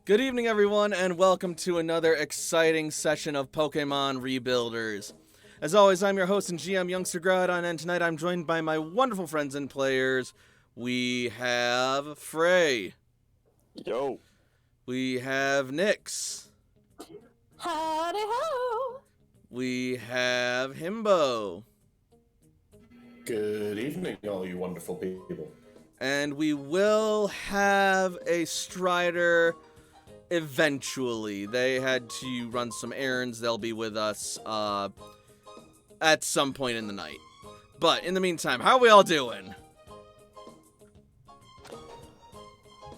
Good evening, everyone, and welcome to another exciting session of Pokemon Rebuilders. As always, I'm your host and GM, Youngster Groudon, and tonight I'm joined by my wonderful friends and players. We have Frey. Yo. We have Nyx. Howdy ho! We have Himbo. Good evening, all you wonderful people. And we will have a Strider eventually. They had to run some errands. They'll be with us at some point in the night. But in the meantime, how are we all doing?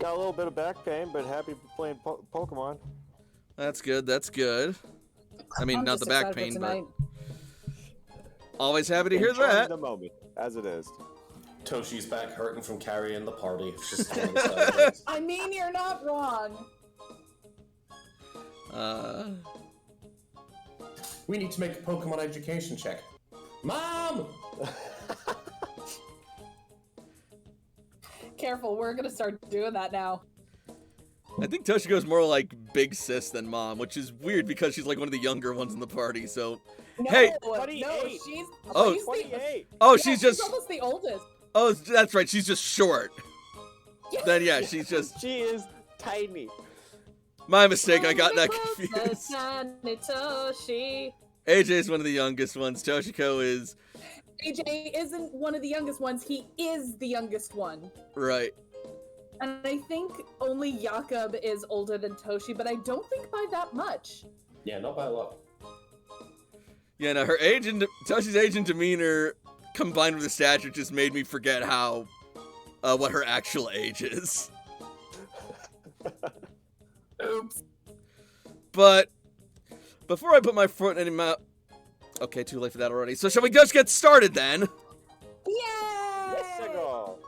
Got a little bit of back pain, but happy playing Pokemon. That's good, that's good. I mean, I'm not just the back excited for pain, but tonight. always happy to hear Enjoying that. the moment, as it is. Toshi's back hurting from carrying the party. It's just one of the side effects. I mean, you're not wrong. We need to make a Pokemon education check. Mom! Careful, we're gonna start doing that now. I think Toshiko's more like big sis than mom, which is weird because she's like one of the younger ones in the party, so... No, Hey! no, 28. she's... Oh. she's the- 28. Oh, yeah, she's just... almost the oldest. Oh, that's right, she's just short. Yeah. Then yeah, she's just... She is tiny. My mistake, I got that confused. Toshi. AJ's one of the youngest ones, Toshiko is... AJ isn't one of the youngest ones, he is the youngest one. Right. And I think only Jakob is older than Toshi, but I don't think by that much. Yeah, not by a lot. Yeah, no, her age and... Toshi's age and demeanor combined with the stature just made me forget how... what her actual age is. Oops. But before I put my foot in my mouth... Okay, too late for that already. So shall we just get started then? Yay! Yes, Seagull.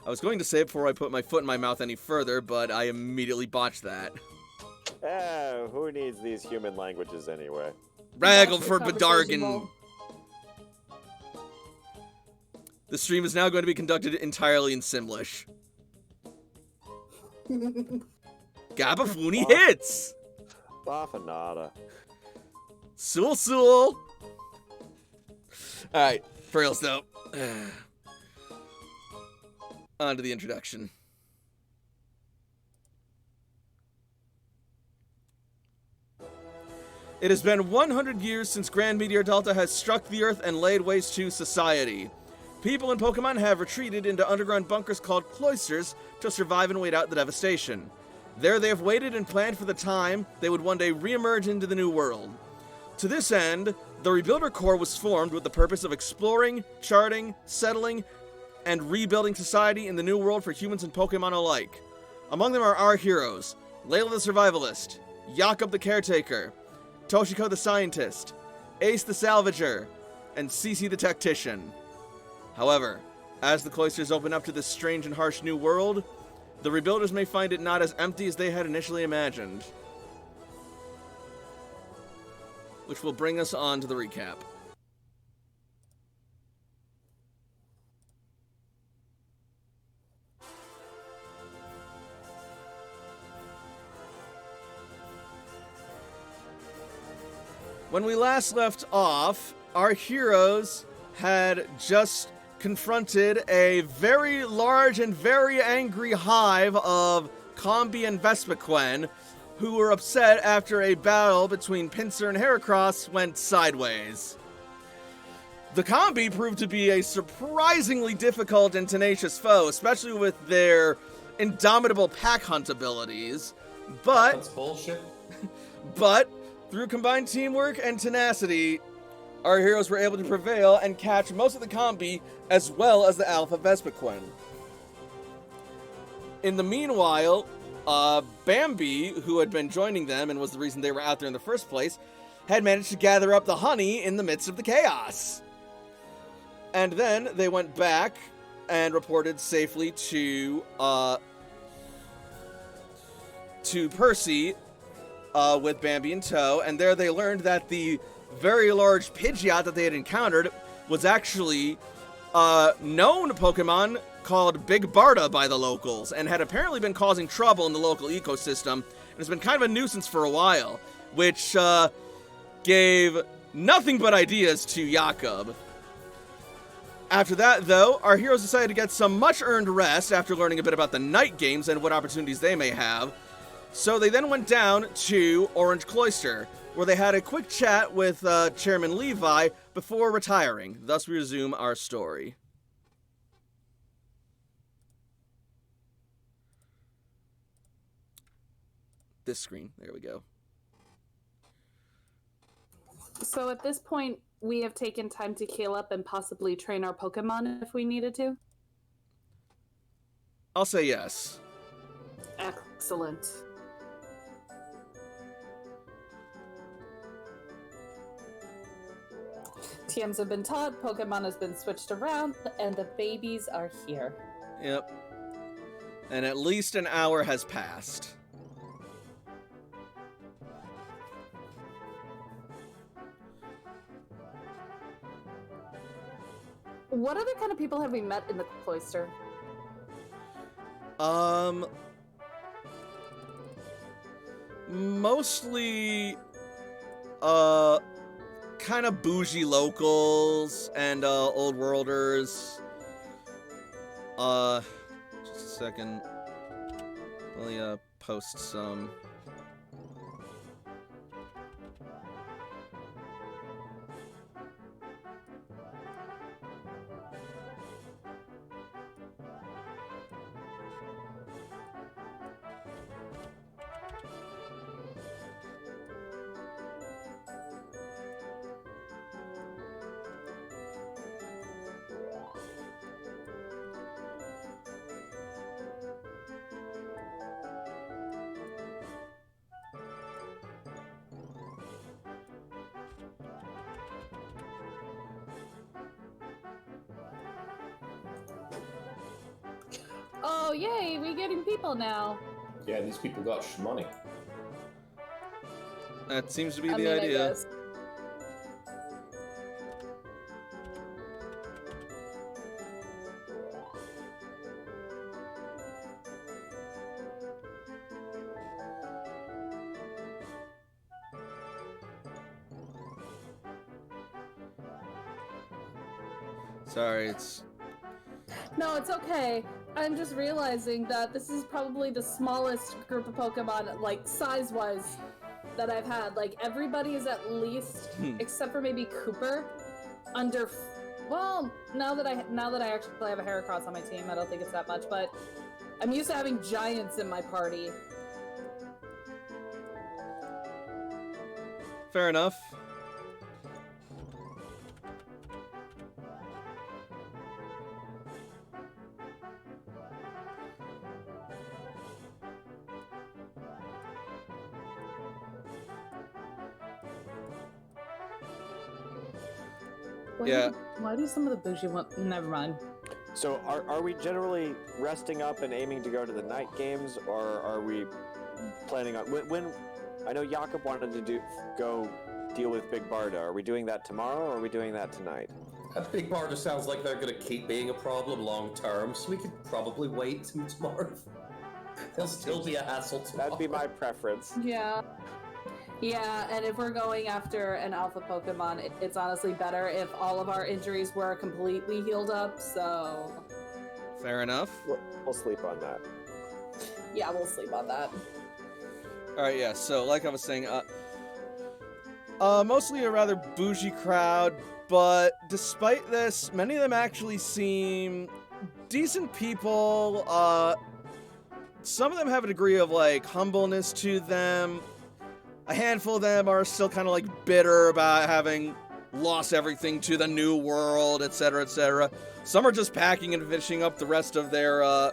I was going to say it before I put my foot in my mouth any further, but I immediately botched that. Who needs these human languages anyway? Raggle for Conversation Bedargan. roll. The stream is now going to be conducted entirely in Simlish. Gabafuni hits! Bafanada. Sul Sul! Alright, for real though. On to the introduction. It has been 100 years since Grand Meteor Delta has struck the Earth and laid waste to society. People in Pokemon have retreated into underground bunkers called cloisters to survive and wait out the devastation. There they have waited and planned for the time they would one day re-emerge into the new world. To this end, the Rebuilder Corps was formed with the purpose of exploring, charting, settling, and rebuilding society in the new world for humans and Pokemon alike. Among them are our heroes, Layla the Survivalist, Jakob the Caretaker, Toshiko the Scientist, Ace the Salvager, and Cece the Tactician. However, as the cloisters open up to this strange and harsh new world, the Rebuilders may find it not as empty as they had initially imagined. Which will bring us on to the recap. When we last left off, our heroes had just confronted a very large and very angry hive of Combi and Vespiquen, who were upset after a battle between Pinsir and Heracross went sideways. The Combi proved to be a surprisingly difficult and tenacious foe, especially with their indomitable pack hunt abilities, That's bullshit. but through combined teamwork and tenacity, our heroes were able to prevail and catch most of the Combi as well as the Alpha Vespiquen. In the meanwhile, Bambi, who had been joining them and was the reason they were out there in the first place, had managed to gather up the honey in the midst of the chaos. And then they went back and reported safely to Percy with Bambi in tow, and there they learned that the very large Pidgeot that they had encountered was actually known Pokemon called Big Barda by the locals, and had apparently been causing trouble in the local ecosystem, and has been kind of a nuisance for a while, which gave nothing but ideas to Jakob. After that, though, our heroes decided to get some much-earned rest after learning a bit about the night games and what opportunities they may have. So they then went down to Orange Cloister, where they had a quick chat with Chairman Levi before retiring. Thus, we resume our story. This screen. There we go. So at this point, we have taken time to heal up and possibly train our Pokemon if we needed to? I'll say yes. Excellent. TMs have been taught, Pokemon has been switched around, and the babies are here. Yep. And at least an hour has passed. What other kind of people have we met in the cloister? Mostly, kind of bougie locals and, old worlders. Just a second. Let me, post some. Oh, yay, we getting people now. Yeah, these people got money. That seems to be I the mean, idea. I guess. Sorry, it's... No, it's okay. I'm just realizing that this is probably the smallest group of Pokemon, like, size-wise, that I've had. Like, everybody is at least, except for maybe Cooper, under... Well, now that I actually have a Heracross on my team, I don't think it's that much, but I'm used to having giants in my party. Fair enough. Yeah. Why do some of the bougie ones... Never mind. So are we generally resting up and aiming to go to the night games, or are we planning on when I know Jakob wanted to go deal with Big Barda. Are we doing that tomorrow, or are we doing that tonight? Big Barda sounds like they're going to keep being a problem long term, so we could probably wait till tomorrow. They'll still be a hassle tomorrow. That'd be my preference. Yeah. Yeah, and if we're going after an alpha Pokemon, it's honestly better if all of our injuries were completely healed up, so... Fair enough. We'll sleep on that. Yeah, we'll sleep on that. Alright, yeah, so like I was saying, mostly a rather bougie crowd, but despite this, many of them actually seem decent people. Some of them have a degree of, like, humbleness to them. A handful of them are still kind of, like, bitter about having lost everything to the new world, etc., etc. Some are just packing and finishing up the rest of their,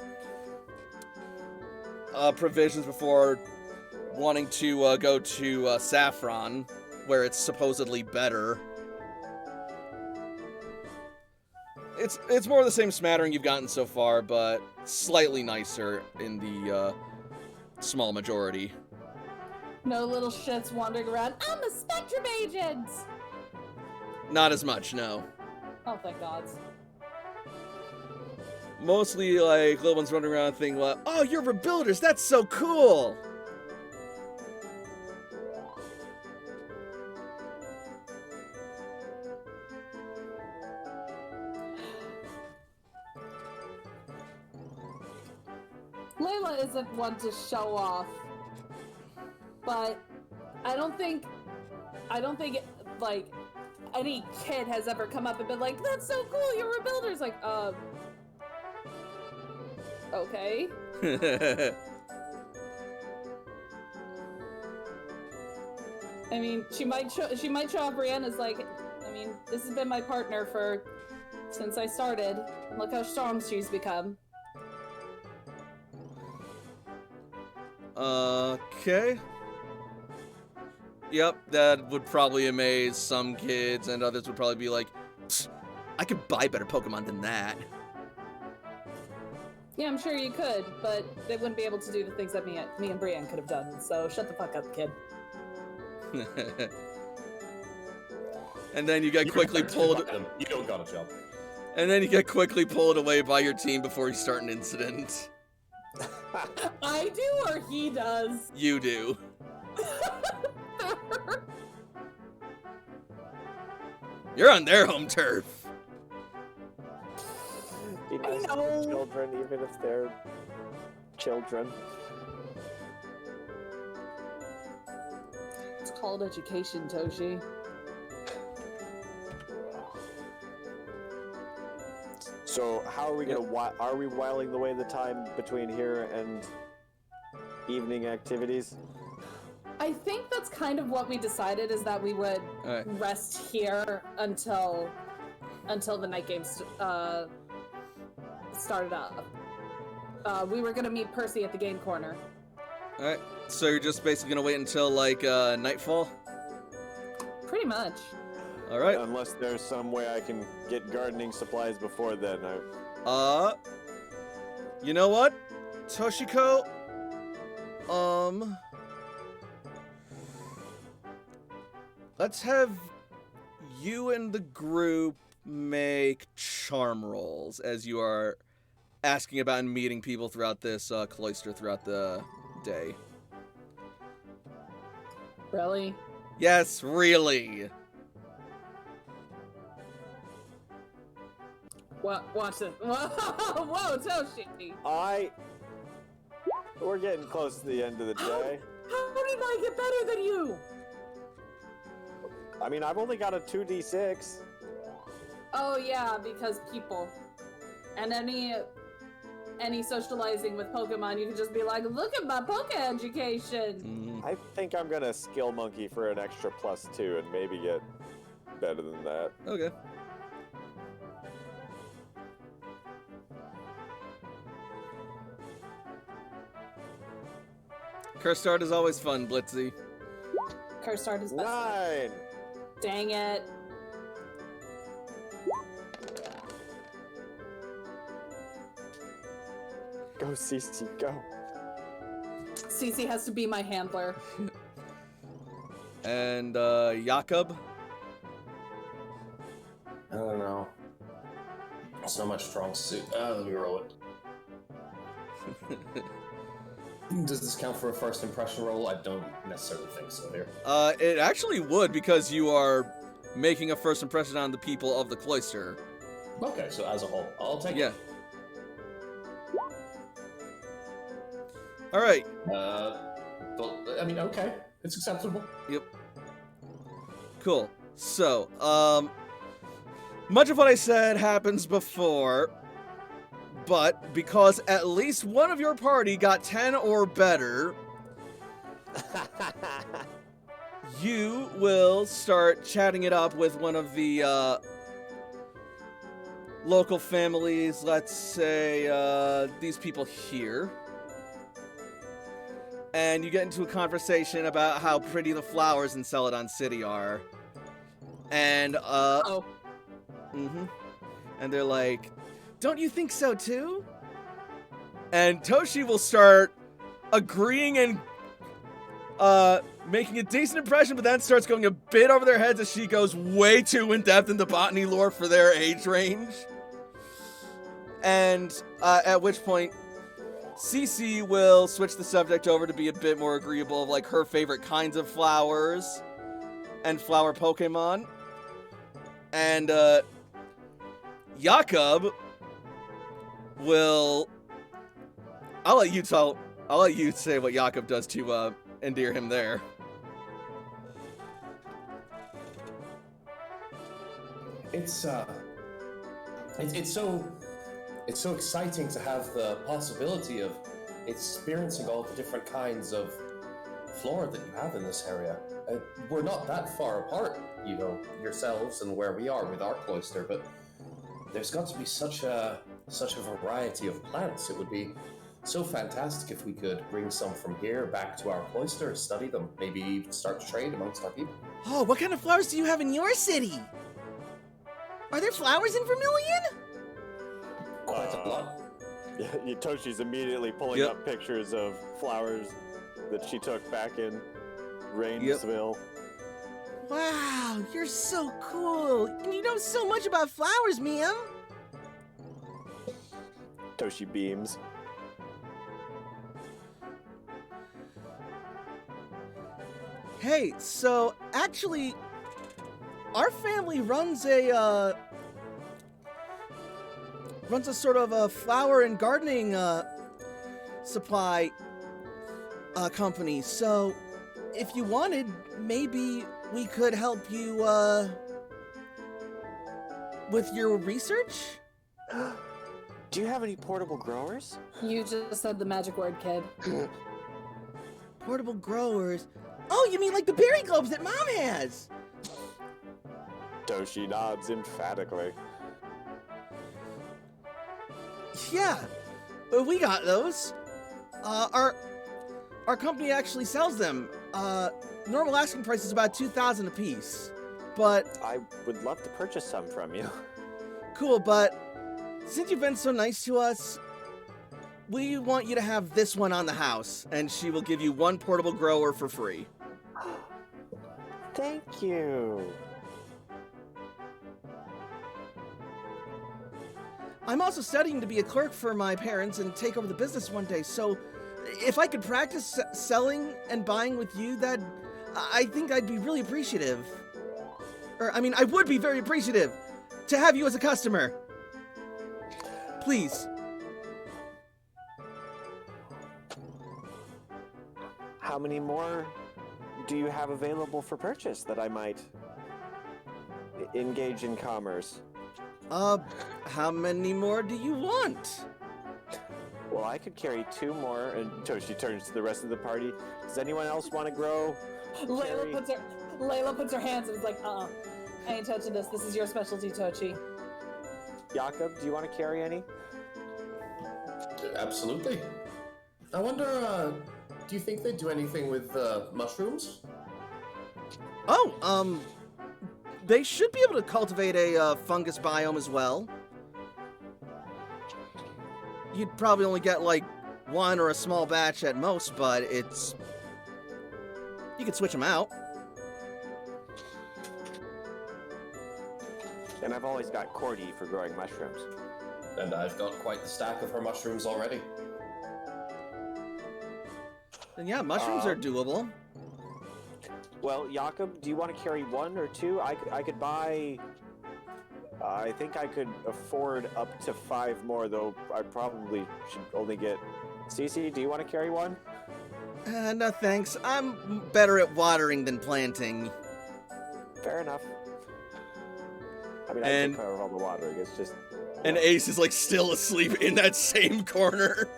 provisions before wanting to, go to, Saffron, where it's supposedly better. It's more of the same smattering you've gotten so far, but slightly nicer in the, small majority. No little shits wandering around. I'm a Spectrum Agent! Not as much, no. Oh, thank God. Mostly, like, little ones running around thinking, like, oh, you're rebuilders, that's so cool! Layla isn't one to show off, but I don't think, like, any kid has ever come up and been like, that's so cool, you're rebuilders! Like, okay. I mean, she might show off Brianna's like, I mean, this has been my partner since I started. Look how strong she's become. Okay. Yep, that would probably amaze some kids, and others would probably be like, I could buy better Pokemon than that. Yeah, I'm sure you could, but they wouldn't be able to do the things that me and Brienne could have done, so shut the fuck up, kid. And then you get quickly pulled... You don't got a job. And then you get quickly pulled away by your team before you start an incident. I do, or he does? You do. You're on their home turf. Be nice to the children, even if they're children. It's called education, Toshi. So how are we gonna? Are we whiling away the time between here and evening activities? I think that's kind of what we decided, is that we would rest here until the night games started up. We were gonna meet Percy at the game corner. Alright, so you're just basically gonna wait until, like, nightfall? Pretty much. Alright. Unless there's some way I can get gardening supplies before then. You know what? Toshiko? Let's have you and the group make charm rolls as you are asking about and meeting people throughout this cloister throughout the day. Really? Yes, really. Watch this. Whoa, Toshi! We're getting close to the end of the day. How did I get better than you? I mean, I've only got a 2d6. Oh yeah, because people. And any socializing with Pokemon, you can just be like, look at my Poke education! I think I'm gonna skill monkey for an extra +2 and maybe get better than that. Okay. Curse Start is always fun, Blitzy. Curse Start is best. 9! Dang it. Go, Cece, go. Cece has to be my handler. And, Jakob? I don't know. It's not much strong suit. Let me roll it. Does this count for a first impression roll? I don't necessarily think so here. It actually would, because you are making a first impression on the people of the cloister. Okay, so as a whole, I'll take Yeah. it. Alright. But, I mean, okay. It's acceptable. Yep. Cool. So, much of what I said happens before, but because at least one of your party got 10 or better, you will start chatting it up with one of the, local families, let's say, these people here. And you get into a conversation about how pretty the flowers in Celadon City are. And, And they're like, don't you think so too? And Toshi will start agreeing and, making a decent impression, but then starts going a bit over their heads as she goes way too in-depth into botany lore for their age range. And at which point, Cece will switch the subject over to be a bit more agreeable of like her favorite kinds of flowers and flower Pokemon. And Jakob will. I'll let you say what Jakob does to endear him there. It's so exciting to have the possibility of experiencing all the different kinds of flora that you have in this area. We're not that far apart, you know, yourselves and where we are with our cloister, but there's got to be such a variety of plants. It would be so fantastic if we could bring some from here back to our cloister, study them, maybe even start to trade amongst our people. Oh, what kind of flowers do you have in your city? Are there flowers in Vermilion? Quite a lot. Yeah, Toshi's immediately pulling up pictures of flowers that she took back in Rainsville. Wow, you're so cool. And you know so much about flowers, ma'am. Toshi beams. Hey, so actually, our family runs a sort of a flower and gardening supply company. So, if you wanted, maybe we could help you with your research. Do you have any portable growers? You just said the magic word, kid. Portable growers. Oh, you mean like the berry globes that Mom has? Toshi nods emphatically. Yeah, we got those. Our company actually sells them. Normal asking price is about $2,000 a piece, but I would love to purchase some from you. Cool, but since you've been so nice to us, we want you to have this one on the house, and she will give you one portable grower for free. Thank you. I'm also studying to be a clerk for my parents and take over the business one day, so if I could practice selling and buying with you, I think I'd be really appreciative. I would be very appreciative to have you as a customer. Please. How many more do you have available for purchase that I might engage in commerce? How many more do you want? Well, I could carry 2 more, and Toshi turns to the rest of the party. Does anyone else want to grow? Layla puts her hands and is like, I ain't touching this. This is your specialty, Tochi. Jakob, do you want to carry any? Absolutely. I wonder, do you think they do anything with mushrooms? Oh, they should be able to cultivate a fungus biome as well. You'd probably only get like 1 or a small batch at most, but you could switch them out. And I've always got Cordy for growing mushrooms. And I've got quite the stack of her mushrooms already. Then yeah, mushrooms are doable. Well, Jakob, do you want to carry 1 or 2? I could buy... I think I could afford up to 5 more, though I probably should only get... Cece, do you want to carry 1? No thanks. I'm better at watering than planting. Fair enough. I mean, I take care of all the watering, it's just... And Ace is like still asleep in that same corner.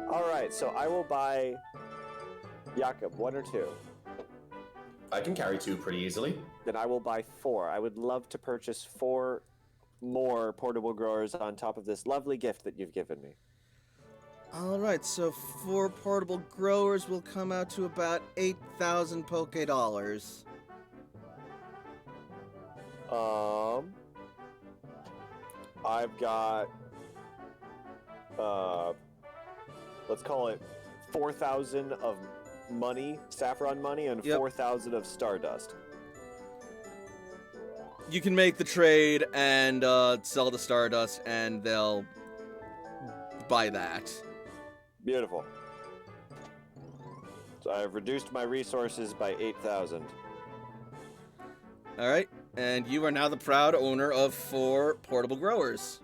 Alright, so I will buy... Jakob, 1 or 2? I can carry 2 pretty easily. Then I will buy 4. I would love to purchase 4 more portable growers on top of this lovely gift that you've given me. Alright, so 4 portable growers will come out to about 8,000 Poke Dollars. I've got, let's call it 4,000 of money, saffron money, and 4,000 of stardust. you can make the trade and sell the Stardust, and they'll buy that. Beautiful. So I've reduced my resources by 8,000. All right, and you are now the proud owner of 4 portable growers.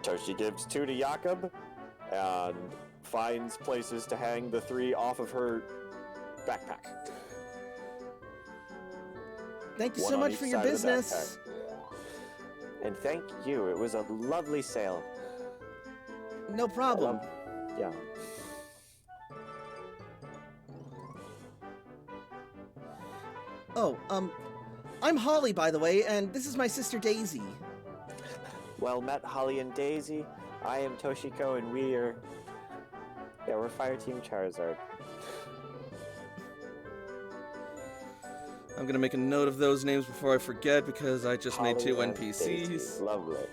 Toshi gives 2 to Jakob and finds places to hang the 3 off of her backpack. Thank you One so on much each for your side of the business. backpack. And thank you. It was a lovely sale. No problem. Yeah. Oh, I'm Holly, by the way, and this is my sister Daisy. Well met, Holly and Daisy. I am Toshiko, and we're Fire Team Charizard. I'm gonna make a note of those names before I forget because I just made 2 Holly and NPCs. Daisy. Lovely.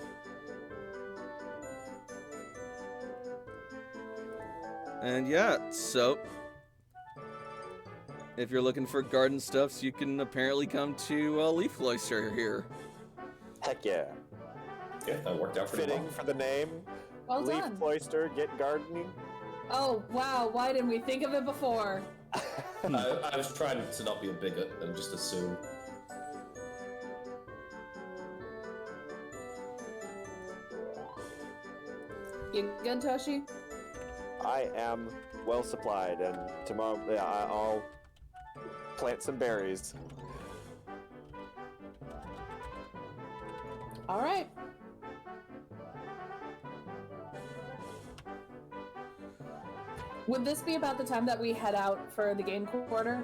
And yeah, so if you're looking for garden stuffs, you can apparently come to Leaf Cloister here. Heck yeah. Yeah, that worked out pretty Fitting well. for the name. Well Leaf done. Cloister, get gardening. Oh, wow. Why didn't we think of it before? I was trying to not be a bigot and just assume. You good, Toshi? I am well supplied, and tomorrow I'll plant some berries. All right. Would this be about the time that we head out for the game quarter?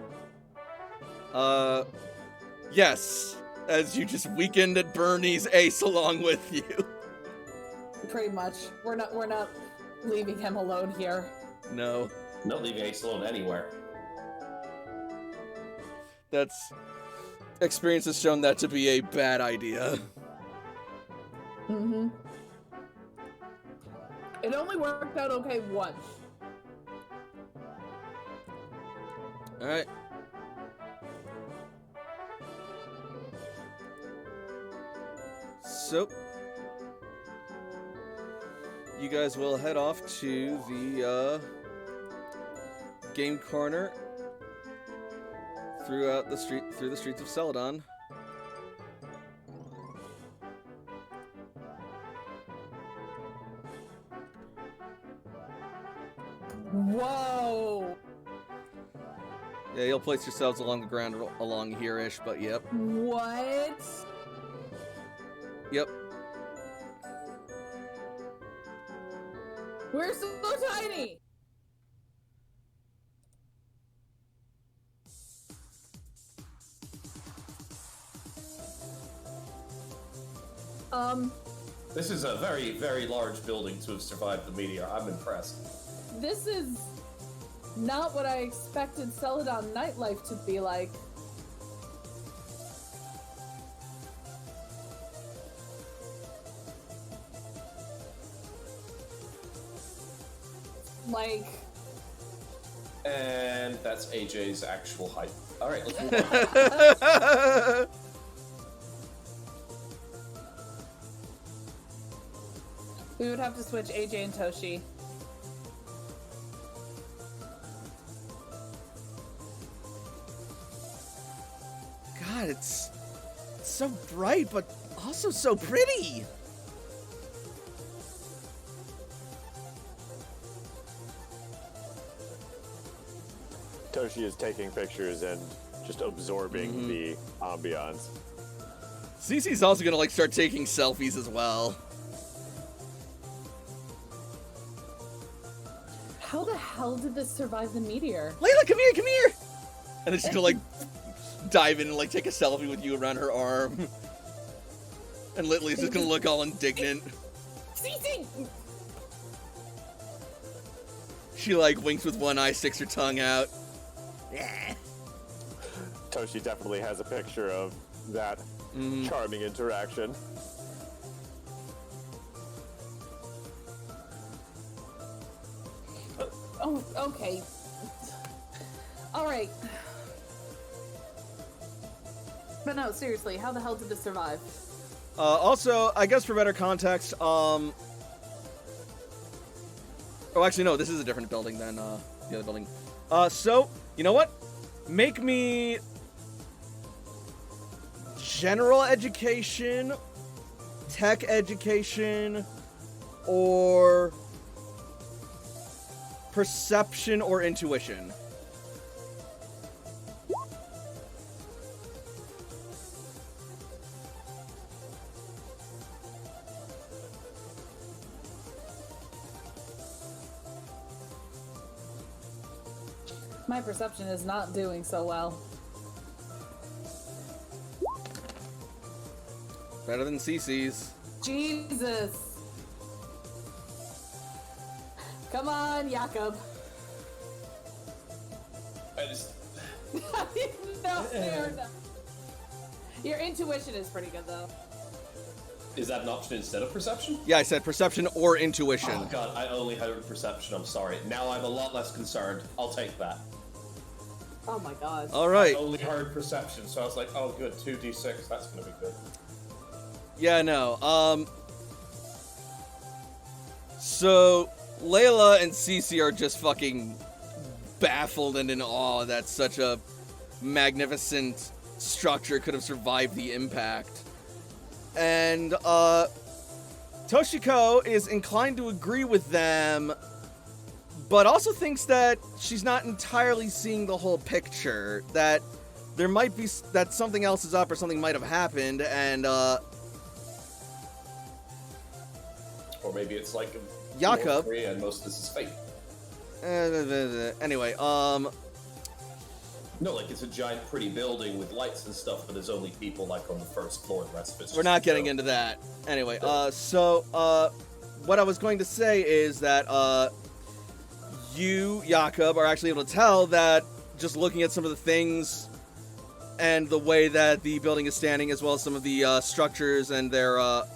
Yes, as you just weekend at Bernie's Ace along with you. Pretty much. We're not leaving him alone here. No, Not leaving Ace alone anywhere. that's... Experience has shown that to be a bad idea. Mm-hmm. It only worked out okay once. Alright. So, you guys will head off to the game corner through the streets of Celadon. Whoa! Yeah, you'll place yourselves along the ground along here-ish, but yep. What? Yep. We're so tiny! This is a very, very large building to have survived the meteor. I'm impressed. This is not what I expected Celadon nightlife to be like. Like, And that's AJ's actual height. All right, let's move on. we would have to switch AJ and Toshi. God, it's so bright, but also so pretty. Toshi is taking pictures and just absorbing the ambiance. Cece's also gonna start taking selfies as well. How the hell did this survive the meteor? Layla, come here, come here! And then she's gonna dive in and take a selfie with you around her arm. And Litley's just gonna look all indignant. Cece! She winks with one eye, sticks her tongue out. Yeah. Toshi definitely has a picture of that charming interaction. Oh, okay. All right. But no, seriously, how the hell did this survive? Also, I guess for better context, oh, actually, no, this is a different building than the other building. So, you know what? Make me general education, tech education, or perception or intuition. My perception is not doing so well. Better than CC's. Jesus. Come on, Jakob. I just... No, fair enough. Your intuition is pretty good, though. Is that an option instead of perception? Yeah, I said perception or intuition. Oh god, I only had perception, I'm sorry. Now I'm a lot less concerned. I'll take that. Oh my god. All right. I only heard perception, so I was like, oh good, 2d6, that's gonna be good. Yeah, no. So Layla and Cece are just fucking baffled and in awe that such a magnificent structure could have survived the impact. And Toshiko is inclined to agree with them, but also thinks that she's not entirely seeing the whole picture, that there might be, that something else is up or something might have happened, and Or maybe it's like Jakob. and most of this is fake. Anyway, No, like it's a giant pretty building with lights and stuff, but there's only people like on the first floor, the rest of it's we're just not a getting show. into that. Anyway, so what I was going to say is that, you, Jakob, are actually able to tell that just looking at some of the things and the way that the building is standing, as well as some of the structures and their and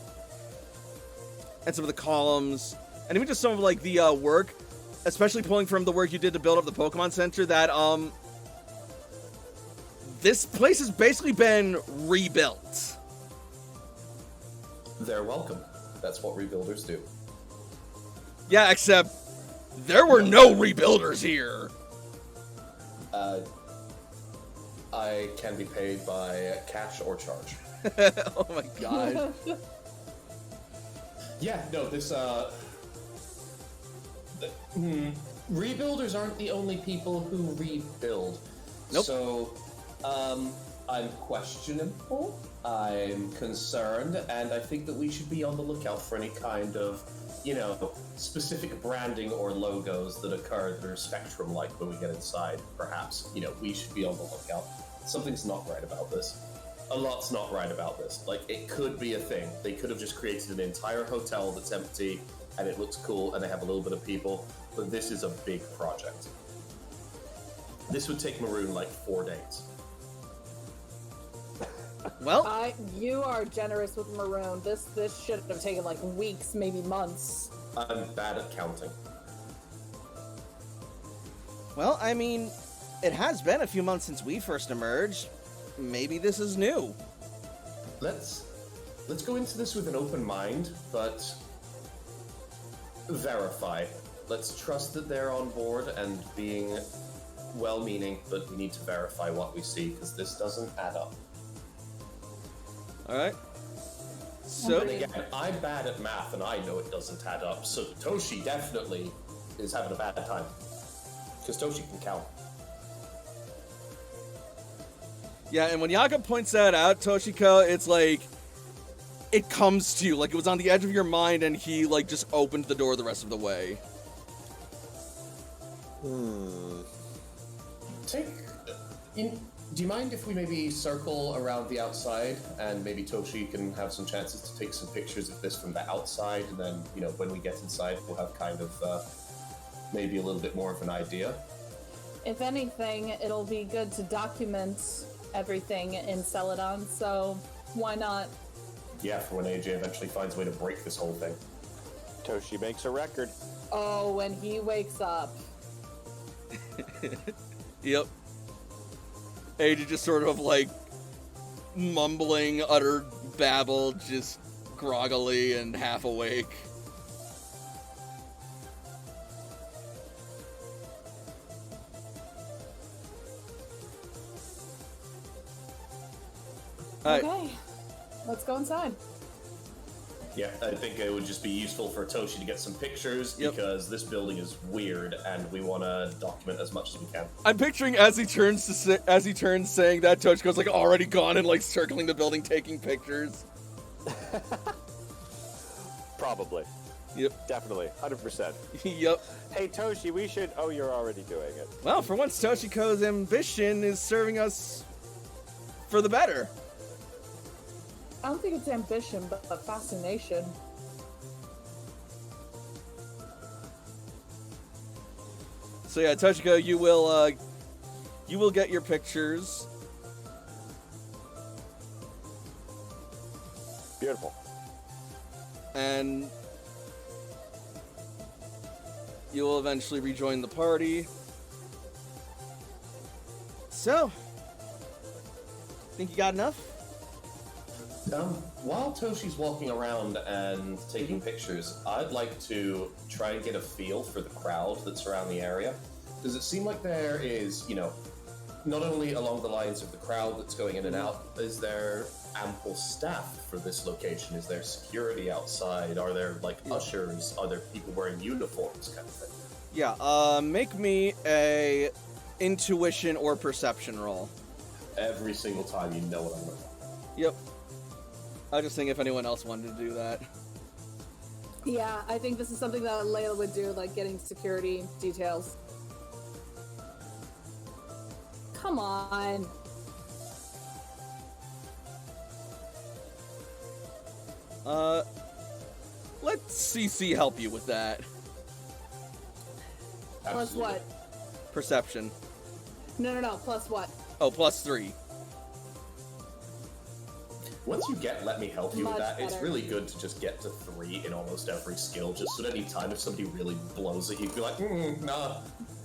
some of the columns, and even just some of like the work, especially pulling from the work you did to build up the Pokemon Center, that this place has basically been rebuilt. They're welcome. That's what rebuilders do. Yeah, except there were no rebuilders here. I can be paid by cash or charge. Oh my god. Yeah, no, this, rebuilders aren't the only people who rebuild. Nope. So, I'm questionable, I'm concerned, and I think that we should be on the lookout for any kind of, you know, specific branding or logos that occur that are spectrum-like when we get inside, perhaps. You know, we should be on the lookout. Something's not right about this. A lot's not right about this. Like, it could be a thing. They could have just created an entire hotel that's empty, and it looks cool, and they have a little bit of people, but this is a big project. This would take Maroon, like, 4 days. Well, You are generous with Maroon. This should have taken like weeks, maybe months. I'm bad at counting. well, I mean, it has been a few months since we first emerged. Maybe this is new. Let's go into this with an open mind, but verify. Let's trust that they're on board and being well-meaning, but we need to verify what we see, because this doesn't add up. All right. So, And again, I'm bad at math, and I know it doesn't add up, so Toshi definitely is having a bad time. Because Toshi can count. yeah, and when Jakob points that out, Toshiko, it's like, it comes to you, like it was on the edge of your mind, and he, like, just opened the door the rest of the way. Do you mind if we maybe circle around the outside, and maybe Toshi can have some chances to take some pictures of this from the outside, and then, you know, when we get inside, we'll have kind of, maybe a little bit more of an idea. If anything, it'll be good to document everything in Celadon, so why not? Yeah, for when AJ eventually finds a way to break this whole thing. Toshi makes a record. Oh, when he wakes up. Yep. Age just sort of, like, mumbling, utter babble, just groggily and half awake. Okay, let's go inside. Yeah, I think it would just be useful for Toshi to get some pictures because this building is weird and we want to document as much as we can. I'm picturing as he turns saying that, Toshiko's like already gone and like circling the building taking pictures. Probably. Yep. Definitely. 100%. Yep. Hey, Toshi, we should... Oh, you're already doing it. Well, for once, Toshiko's ambition is serving us for the better. I don't think it's ambition, but fascination. So yeah, Toshiko, you will get your pictures. Beautiful. And you will eventually rejoin the party. So, think you got enough? While Toshi's walking around and taking pictures, I'd like to try and get a feel for the crowd that's around the area. Does it seem like there is, not only along the lines of the crowd that's going in and out, is there ample staff for this location? Is there security outside? Are there, ushers? Are there people wearing uniforms kind of thing? Yeah, make me a intuition or perception roll. Every single time you know what I'm doing. Yep. I was just thinking if anyone else wanted to do that. Yeah, I think this is something that Layla would do, like getting security details. Come on. Let CC help you with that. Plus what? Perception. No. Plus what? Oh, +3. Once you get let me help you with Much that, it's better. really good to just get to 3 in almost every skill, just so at any time if somebody really blows it, you'd be like, nah.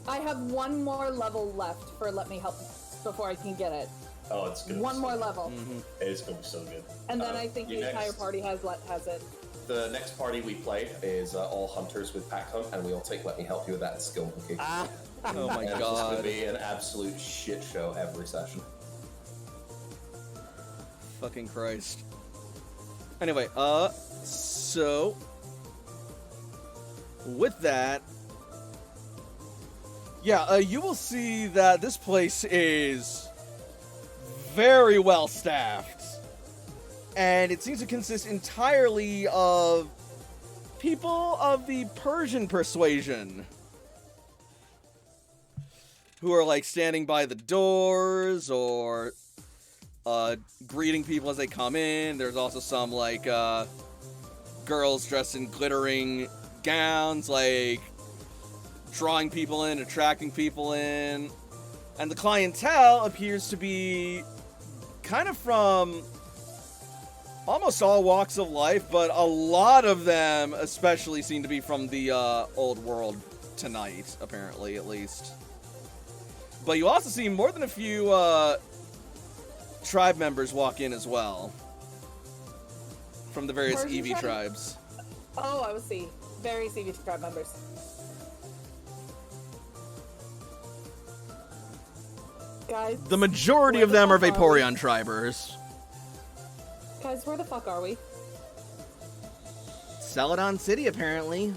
I have one more level left for let me help before I can get it. Oh, it's good. One more level. It's gonna be so good. And then I think the your entire next- party has it. The next party we play is all hunters with pack hunt, and we all take let me help you with that skill monkey. Oh my And it's just gonna god. be an absolute shit show every session. Fucking Christ. Anyway, so with that, yeah, you will see that this place is very well staffed, and it seems to consist entirely of people of the Persian persuasion who are like standing by the doors or greeting people as they come in. There's also some like girls dressed in glittering gowns, like drawing people in, attracting people in. And the clientele appears to be kind of from almost all walks of life, but a lot of them especially seem to be from the old world tonight, apparently, at least. But you also see more than a few tribe members walk in as well. From the various Persian EV tribe? tribes. Oh, I will see. Various EV tribe members. Guys, The majority Where of the them are fuck are we? Vaporeon tribers. guys, where the fuck are we? Celadon City, apparently.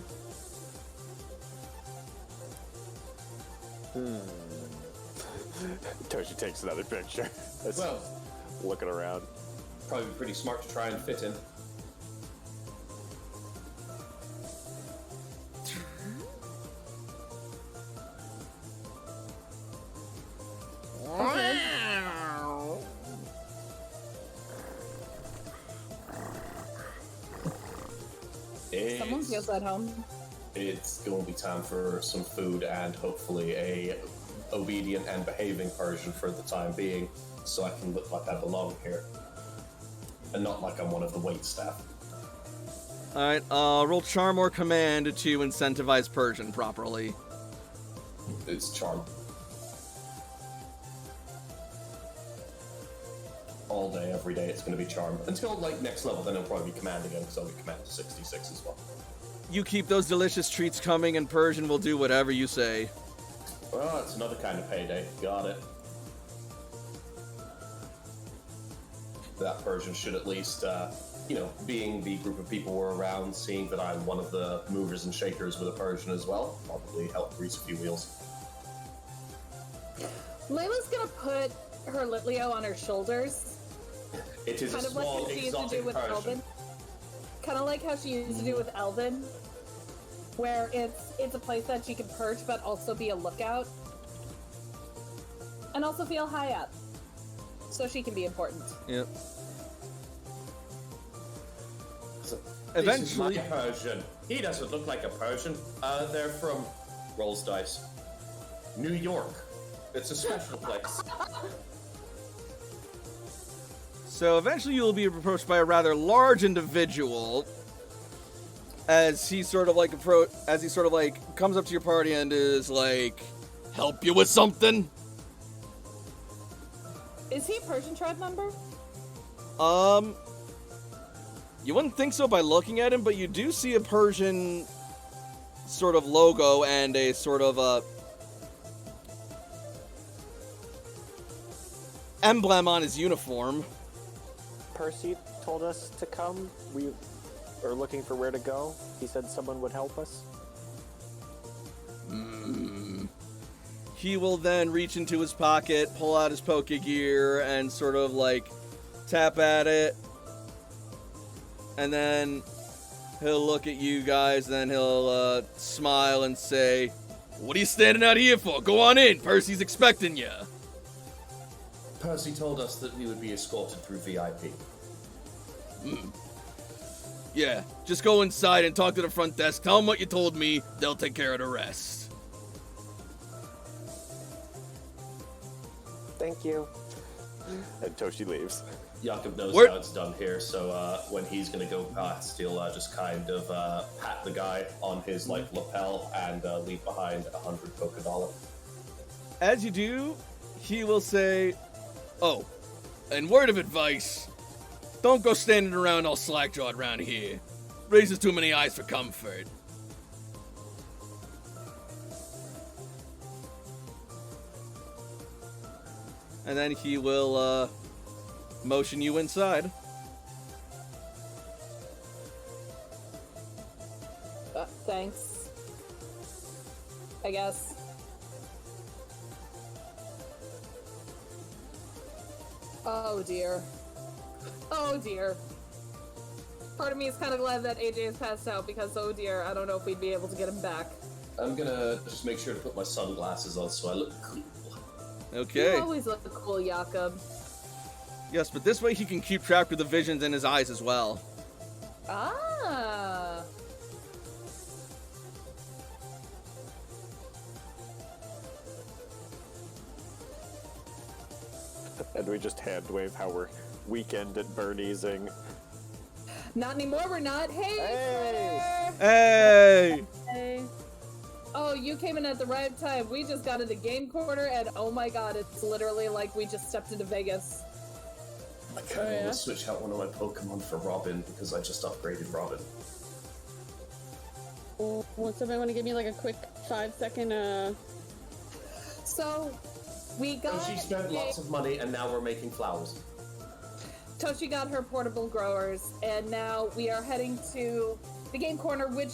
Toshi takes another picture. That's Well, looking around. probably pretty smart to try and fit in. Someone feels at home. It's going to be time for some food and hopefully a obedient and behaving Persian for the time being, so I can look like I belong here, and not like I'm one of the wait staff. Alright, roll Charm or Command to incentivize Persian properly. It's charm. all day, every day. It's going to be charm until like next level. Then it'll probably be command again because I'll be command to 66 as well. You keep those delicious treats coming, and Persian will do whatever you say. Well, it's another kind of payday. Got it. That Persian should at least, being the group of people we're around, seeing that I'm one of the movers and shakers with a Persian as well, probably help grease a few wheels. Layla's gonna put her Litleo on her shoulders. It is Kind a of like small, how she used to do exotic with Persian. Elvin. Kind of like how she used to do with Elvin, where it's a place that she can perch but also be a lookout. And also feel high up. So she can be important. Yep. Eventually, this is my Persian. He doesn't look like a Persian. They're from Rolls Dice, New York. It's a special place. So eventually you'll be approached by a rather large individual as he sort of like comes up to your party and is like, help you with something? Is he a Persian tribe member? You wouldn't think so by looking at him, but you do see a Persian sort of logo and a sort of emblem on his uniform. Percy told us to come. We are looking for where to go. He said someone would help us. He will then reach into his pocket, pull out his Pokegear, and sort of like tap at it. And then he'll look at you guys, then he'll smile and say, what are you standing out here for? Go on in, Percy's expecting you. Percy told us that we would be escorted through VIP. Yeah, just go inside and talk to the front desk. Tell them what you told me. They'll take care of the rest. Thank you. And Toshi leaves. Jakob knows Where- how it's done here, so when he's going to go past, he'll just kind of pat the guy on his lapel and leave behind 100 polka dollar. As you do, he will say, oh, and word of advice, don't go standing around all slack-jawed around here. Raises too many eyes for comfort. And then he will, motion you inside. Thanks. I guess. Oh dear. Oh dear. Part of me is kind of glad that AJ has passed out because, oh dear, I don't know if we'd be able to get him back. I'm going to just make sure to put my sunglasses on so I look cool. Okay. You always look cool, Jakob. Yes, but this way he can keep track of the visions in his eyes as well. Ah. And we just hand wave how we're weekend at Bernie's-ing. Not anymore, we're not. Hey, Hey! Twitter! Hey! Hey. Oh, you came in at the right time. We just got into game corner, and oh my god, it's literally like we just stepped into Vegas. I kind of want to switch out one of my Pokemon for Robin because I just upgraded Robin. Would somebody want to give me like a quick 5-second, So, we got... Toshi spent lots of money and now we're making flowers. Toshi got her portable growers, and now we are heading to the game corner, which,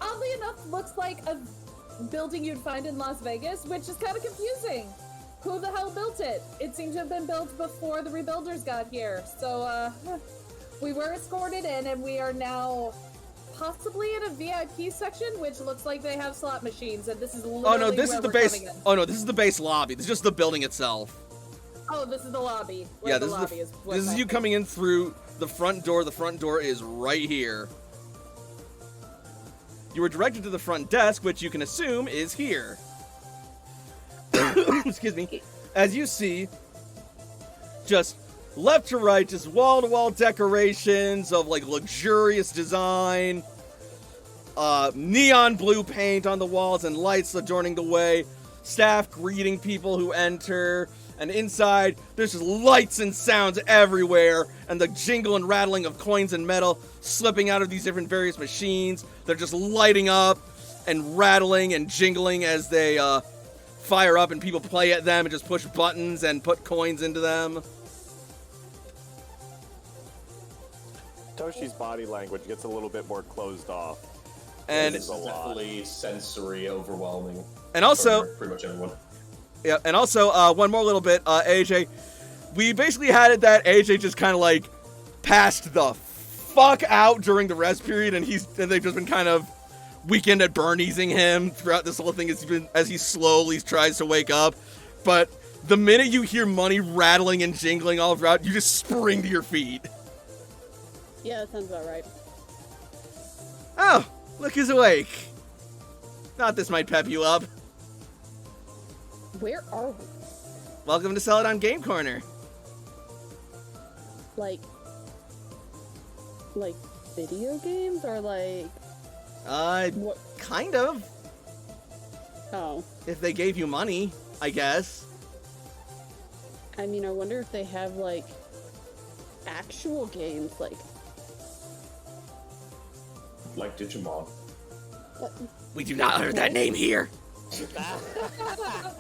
oddly enough, looks like a building you'd find in Las Vegas, which is kind of confusing. Who the hell built it? It seemed to have been built before the rebuilders got here. So, we were escorted in, and we are now possibly in a VIP section, which looks like they have slot machines, and this is literally Oh no, this where is the we're base. coming in. Oh no, this is the base lobby. This is just the building itself. Oh, this is the lobby. Where Yeah, the this lobby is is. this is you coming in through the front door. The front door is right here. You were directed to the front desk, which you can assume is here. Excuse me. As you see, just left to right, just wall-to-wall decorations of like luxurious design, neon blue paint on the walls and lights adorning the way, staff greeting people who enter, And inside, there's just lights and sounds everywhere, and the jingle and rattling of coins and metal slipping out of these different various machines. They're just lighting up and rattling and jingling as they fire up, and people play at them and just push buttons and put coins into them. Toshi's body language gets a little bit more closed off. And It's definitely sensory overwhelming. And also, for pretty much everyone. Yeah, and also, one more little bit, AJ. We basically had it that AJ just kind of, like, passed the fuck out during the rest period, and they've just been kind of weekend at Bernie'sing him throughout this whole thing as he slowly tries to wake up. But the minute you hear money rattling and jingling all throughout, you just spring to your feet. Yeah, that sounds about right. Oh, look who's awake. Thought this might pep you up. Where are we? Welcome to Celadon Game Corner. Like video games or like what? Kind of. Oh, If they gave you money, I guess. I mean, I wonder if they have like actual games like Digimon. We do not utter that name here.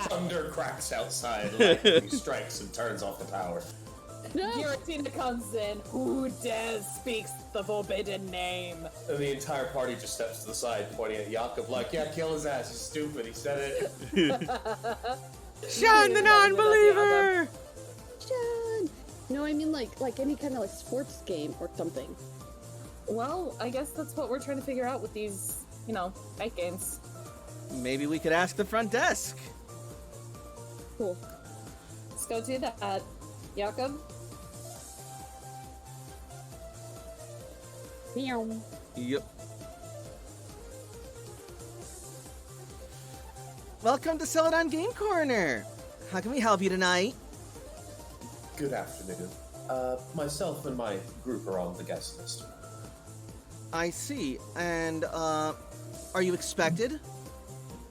Thunder cracks outside, lightning strikes and turns off the power. no. Giratina comes in. Who dares speaks the forbidden name? And the entire party just steps to the side, pointing at Jakob like, yeah, kill his ass, he's stupid, he said it. Shun the non-believer! John. No, I mean like any kind of like sports game or something. Well, I guess that's what we're trying to figure out with these, night games. Maybe we could ask the front desk. Cool. Let's go do that. Jakob? Meow. Yep. Welcome to Celadon Game Corner. How can we help you tonight? Good afternoon. Myself and my group are on the guest list. I see. And, are you expected?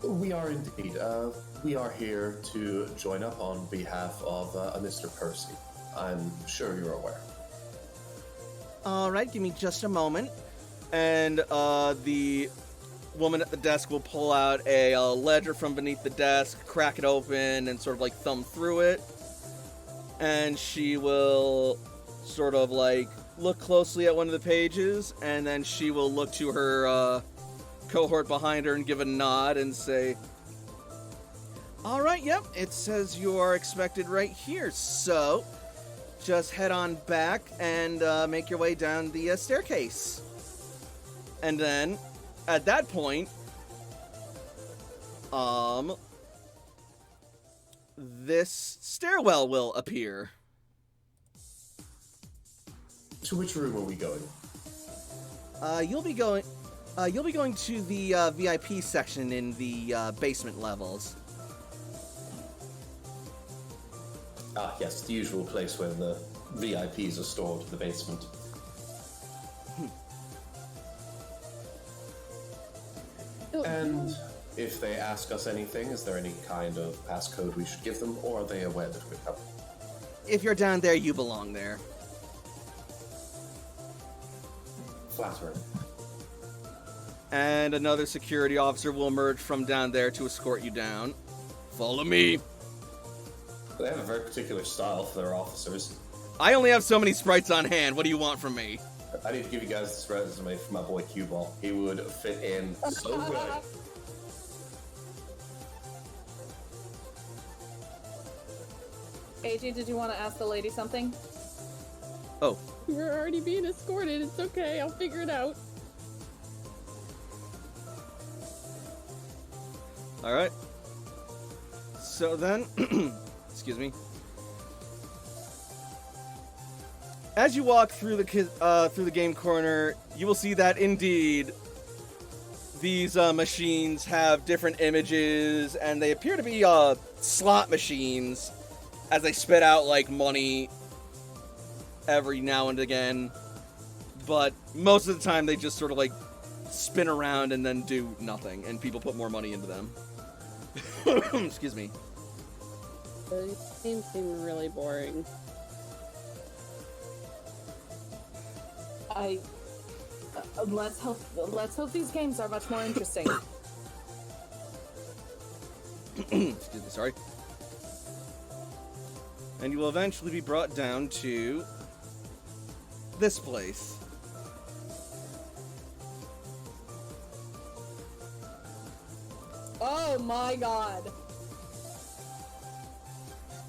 We are indeed. We are here to join up on behalf of a Mr. Percy. I'm sure you're aware. Alright, give me just a moment. And, the woman at the desk will pull out a ledger from beneath the desk, crack it open, and sort of, thumb through it. And she will sort of, look closely at one of the pages, and then she will look to her, cohort behind her and give a nod and say, alright, yep, it says you are expected right here, so just head on back and make your way down the staircase. And then, at that point, this stairwell will appear. To which room are we going? You'll be going to the VIP section in the basement levels. Ah, yes, the usual place where the VIPs are stored, the basement. And if they ask us anything, is there any kind of passcode we should give them, or are they aware that we're coming? If you're down there, you belong there. Flattering. And another security officer will emerge from down there to escort you down. Follow me. They have a very particular style for their officers. I only have so many sprites on hand. What do you want from me? I need to give you guys this resume from my boy Q-Ball. He would fit in so good. AJ, did you want to ask the lady something? Oh, We're already being escorted. It's okay. I'll figure it out. alright. So then, excuse me. As you walk through the game corner, you will see that indeed these machines have different images, and they appear to be slot machines, as they spit out money every now and again. But most of the time, they just sort of spin around and then do nothing, and people put more money into them. Excuse me. These games seem really boring. Let's hope these games are much more interesting. Excuse me, sorry. And you will eventually be brought down to this place. Oh my god.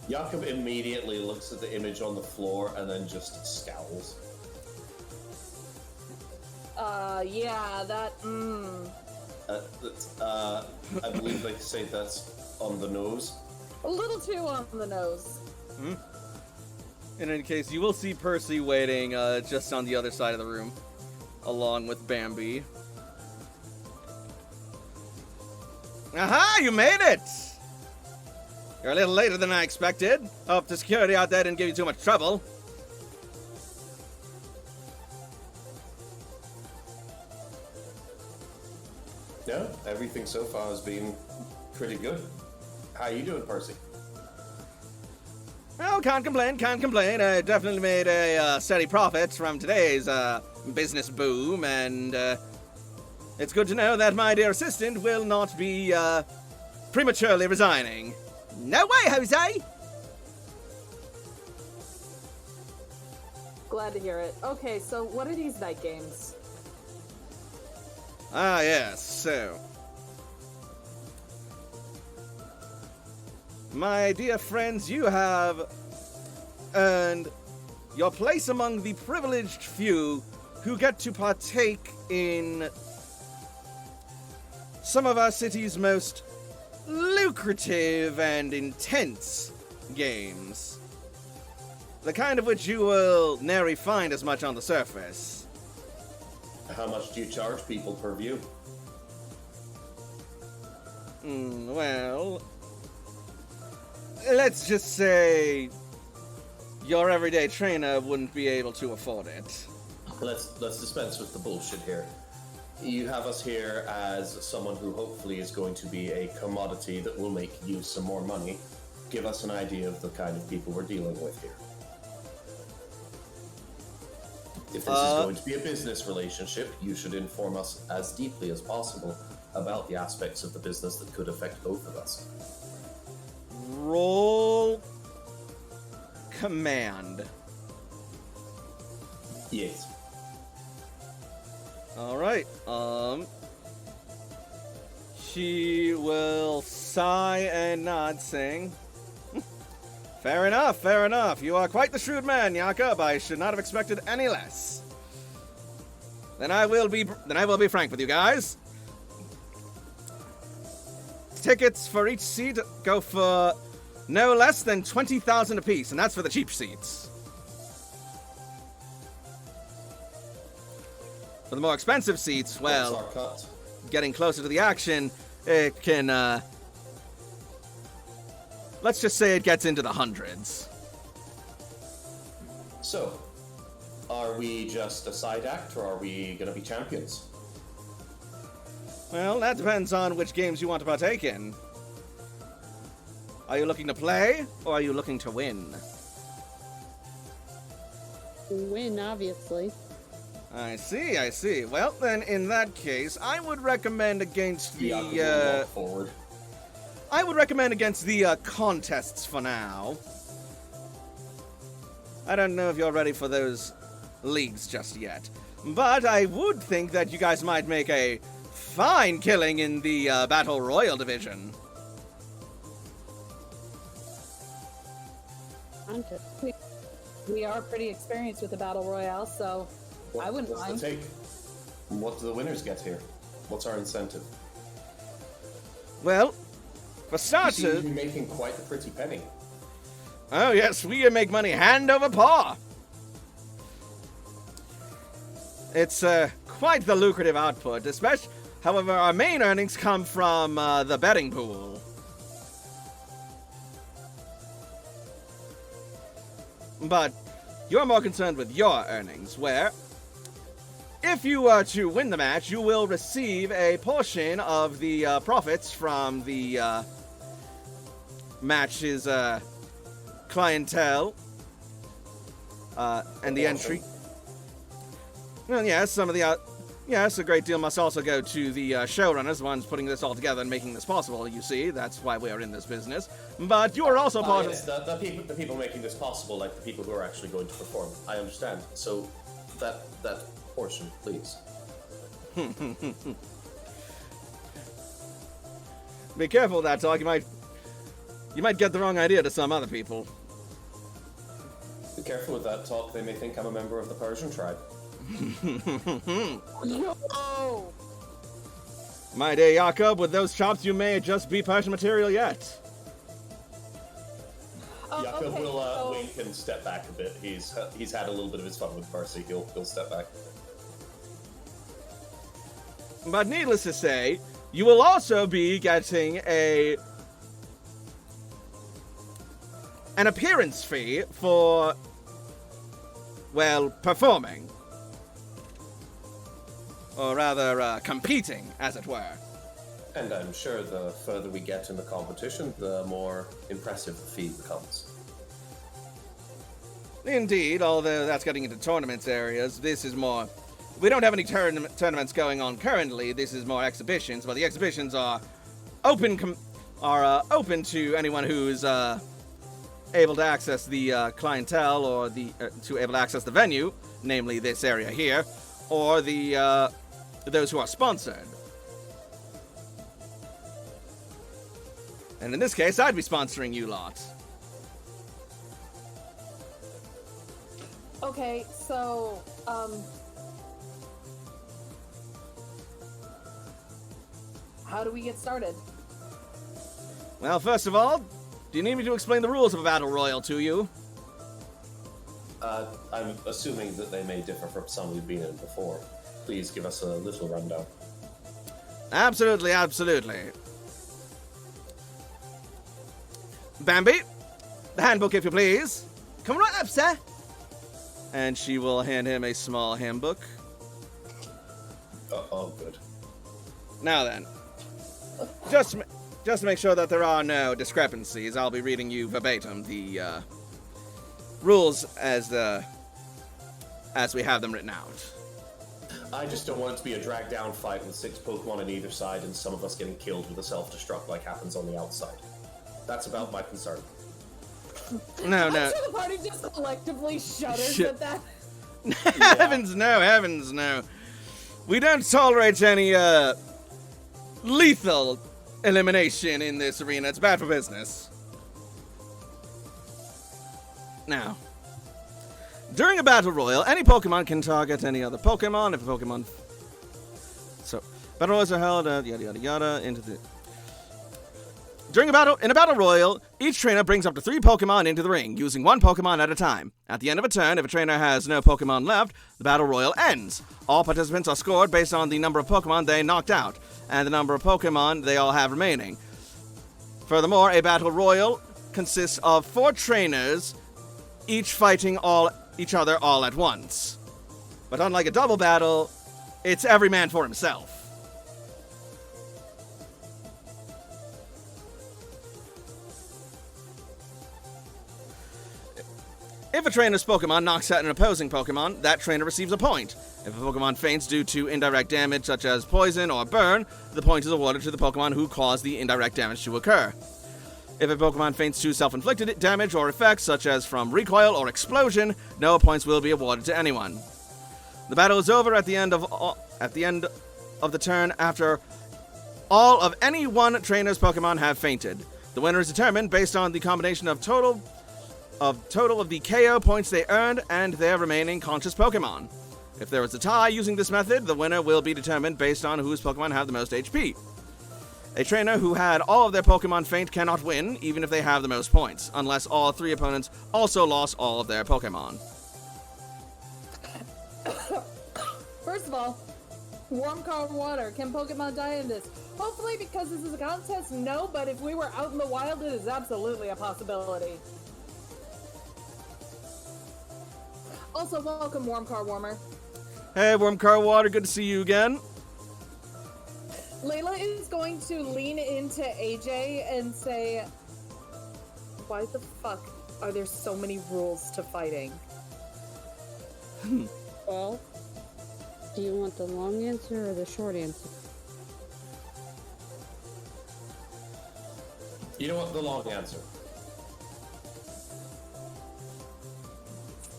Jakob immediately looks at the image on the floor and then just scowls. Yeah, that, I believe they say that's on the nose. a little too on the nose. In any case, you will see Percy waiting just on the other side of the room, along with Bambi. Aha! You made it! You're a little later than I expected. Hope the security out there didn't give you too much trouble. Yeah, everything so far has been pretty good. How you doing, Percy? Well, can't complain, can't complain. I definitely made a steady profit from today's business boom, and it's good to know that my dear assistant will not be prematurely resigning. No way, Jose! Glad to hear it. Okay, so what are these night games? Ah, yes, so. My dear friends, you have earned your place among the privileged few who get to partake in some of our city's most lucrative and intense games. The kind of which you will nary find as much on the surface. How much do you charge people per view? Well, let's just say your everyday trainer wouldn't be able to afford it. Let's dispense with the bullshit here. You have us here as someone who hopefully is going to be a commodity that will make you some more money. Give us an idea of the kind of people we're dealing with here. If this is going to be a business relationship, you should inform us as deeply as possible about the aspects of the business that could affect both of us. Roll command. Yes. Alright, she will sigh and nod, saying, Fair enough, fair enough. You are quite the shrewd man, Jakob. I should not have expected any less. Then I will be frank with you guys. Tickets for each seat go for no less than 20,000 apiece, and that's for the cheap seats. For the more expensive seats, well, What's our cut? getting closer to the action, it can, let's just say it gets into the hundreds. So, are we just a side act, or are we going to be champions? Well, that depends on which games you want to partake in. Are you looking to play, or are you looking to win? Win, obviously. I see, I see. Well, then, in that case, I would recommend against the, Jakob will walk forward. I would recommend against the, contests for now. I don't know if you're ready for those leagues just yet. But I would think that you guys might make a fine killing in the, Battle Royal division. We are pretty experienced with the Battle Royale, so I wouldn't mind. What's the take? What do the winners get here? What's our incentive? Well, for You seem to starters... be making quite the pretty penny. Oh, yes, we make money hand over paw. It's quite the lucrative output, especially, however, our main earnings come from the betting pool. But you're more concerned with your earnings, where if you were to win the match, you will receive a portion of the profits from the match his clientele and the entry. Well, yes, some of the yes, a great deal must also go to the showrunners, the ones putting this all together and making this possible. You see, that's why we are in this business. But you are also part yes, of the people making this possible, like the people who are actually going to perform. I understand. So that portion, please. Be careful with that talk. You might get the wrong idea to some other people. Be careful with that talk. They may think I'm a member of the Persian tribe. Yo! My dear Jakob, with those chops, you may just be Persian material yet. Jakob okay, will so- wink and step back a bit. He's had a little bit of his fun with Percy. He'll step back. But needless to say, you will also be getting an appearance fee for, well, performing. Or rather, competing, as it were. And I'm sure the further we get in the competition, the more impressive the fee becomes. Indeed, although that's getting into tournaments areas, this is more... We don't have any tournaments going on currently, this is more exhibitions, but the exhibitions are open to anyone who's able to access the clientele or able to access the venue, namely this area here, or those who are sponsored. And in this case, I'd be sponsoring you lot. Okay, so, how do we get started? Well, first of all, do you need me to explain the rules of a battle royal to you? I'm assuming that they may differ from some we've been in before. Please give us a little rundown. Absolutely, absolutely. Bambi, the handbook, if you please. Come right up, sir. And she will hand him a small handbook. Oh, good. Now then, just to make sure that there are no discrepancies, I'll be reading you verbatim the rules as we have them written out. I just don't want it to be a drag-down fight with 6 Pokemon on either side and some of us getting killed with a self-destruct like happens on the outside. That's about my concern. No. I'm sure the party just collectively shudders at that. Heavens no. We don't tolerate any lethal elimination in this arena. It's bad for business. Now, during a battle royal, any Pokemon can target any other Pokemon. If a Pokemon... So, battle royals are held, yada yada yada, into the... In a battle royal, each trainer brings up to 3 Pokemon into the ring, using 1 Pokemon at a time. At the end of a turn, if a trainer has no Pokemon left, the battle royal ends. All participants are scored based on the number of Pokemon they knocked out, and the number of Pokemon they all have remaining. Furthermore, a battle royal consists of 4 trainers, each fighting each other all at once. But unlike a double battle, it's every man for himself. If a trainer's Pokemon knocks out an opposing Pokemon, that trainer receives a point. If a Pokemon faints due to indirect damage such as poison or burn, the point is awarded to the Pokemon who caused the indirect damage to occur. If a Pokemon faints to self-inflicted damage or effects such as from recoil or explosion, no points will be awarded to anyone. The battle is over at the end of the turn after all of any one trainer's Pokemon have fainted. The winner is determined based on the combination of total of the KO points they earned and their remaining conscious Pokemon. If there is a tie using this method, the winner will be determined based on whose Pokemon have the most HP. A trainer who had all of their Pokemon faint cannot win, even if they have the most points, unless all 3 opponents also lost all of their Pokemon. First of all, warm cold water. Can Pokemon die in this? Hopefully, because this is a contest, no, but if we were out in the wild, it is absolutely a possibility. Also, welcome, Warm Car Warmer. Hey, Warm Car Water, good to see you again. Layla is going to lean into AJ and say, why the fuck are there so many rules to fighting? Well, do you want the long answer or the short answer? You know what? The long answer.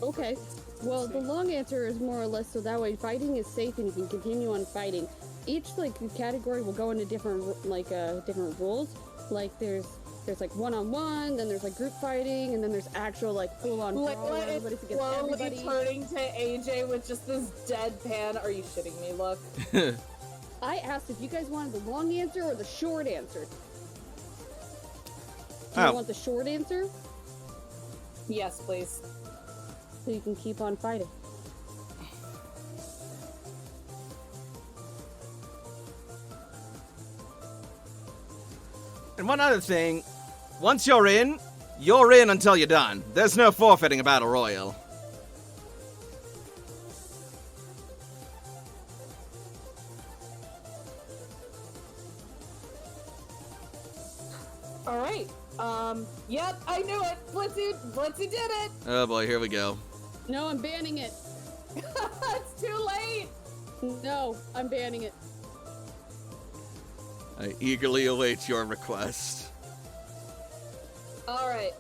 Okay. Well, the long answer is more or less so that way fighting is safe and you can continue on fighting. Each category will go into different different rules. Like there's like one-on-one, then there's like group fighting, and then there's actual like full-on brawl. Everybody's against everybody. Turning to AJ with just this deadpan. Are you shitting me? Look. I asked if you guys wanted the long answer or the short answer. Do Oh. you want the short answer? Yes, please. So you can keep on fighting. And one other thing, once you're in until you're done. There's no forfeiting a battle royal. All right. Yep, I knew it. Blitzy did it. Oh boy, here we go. No, I'm banning it. It's too late. No, I'm banning it. I eagerly await your request. All right.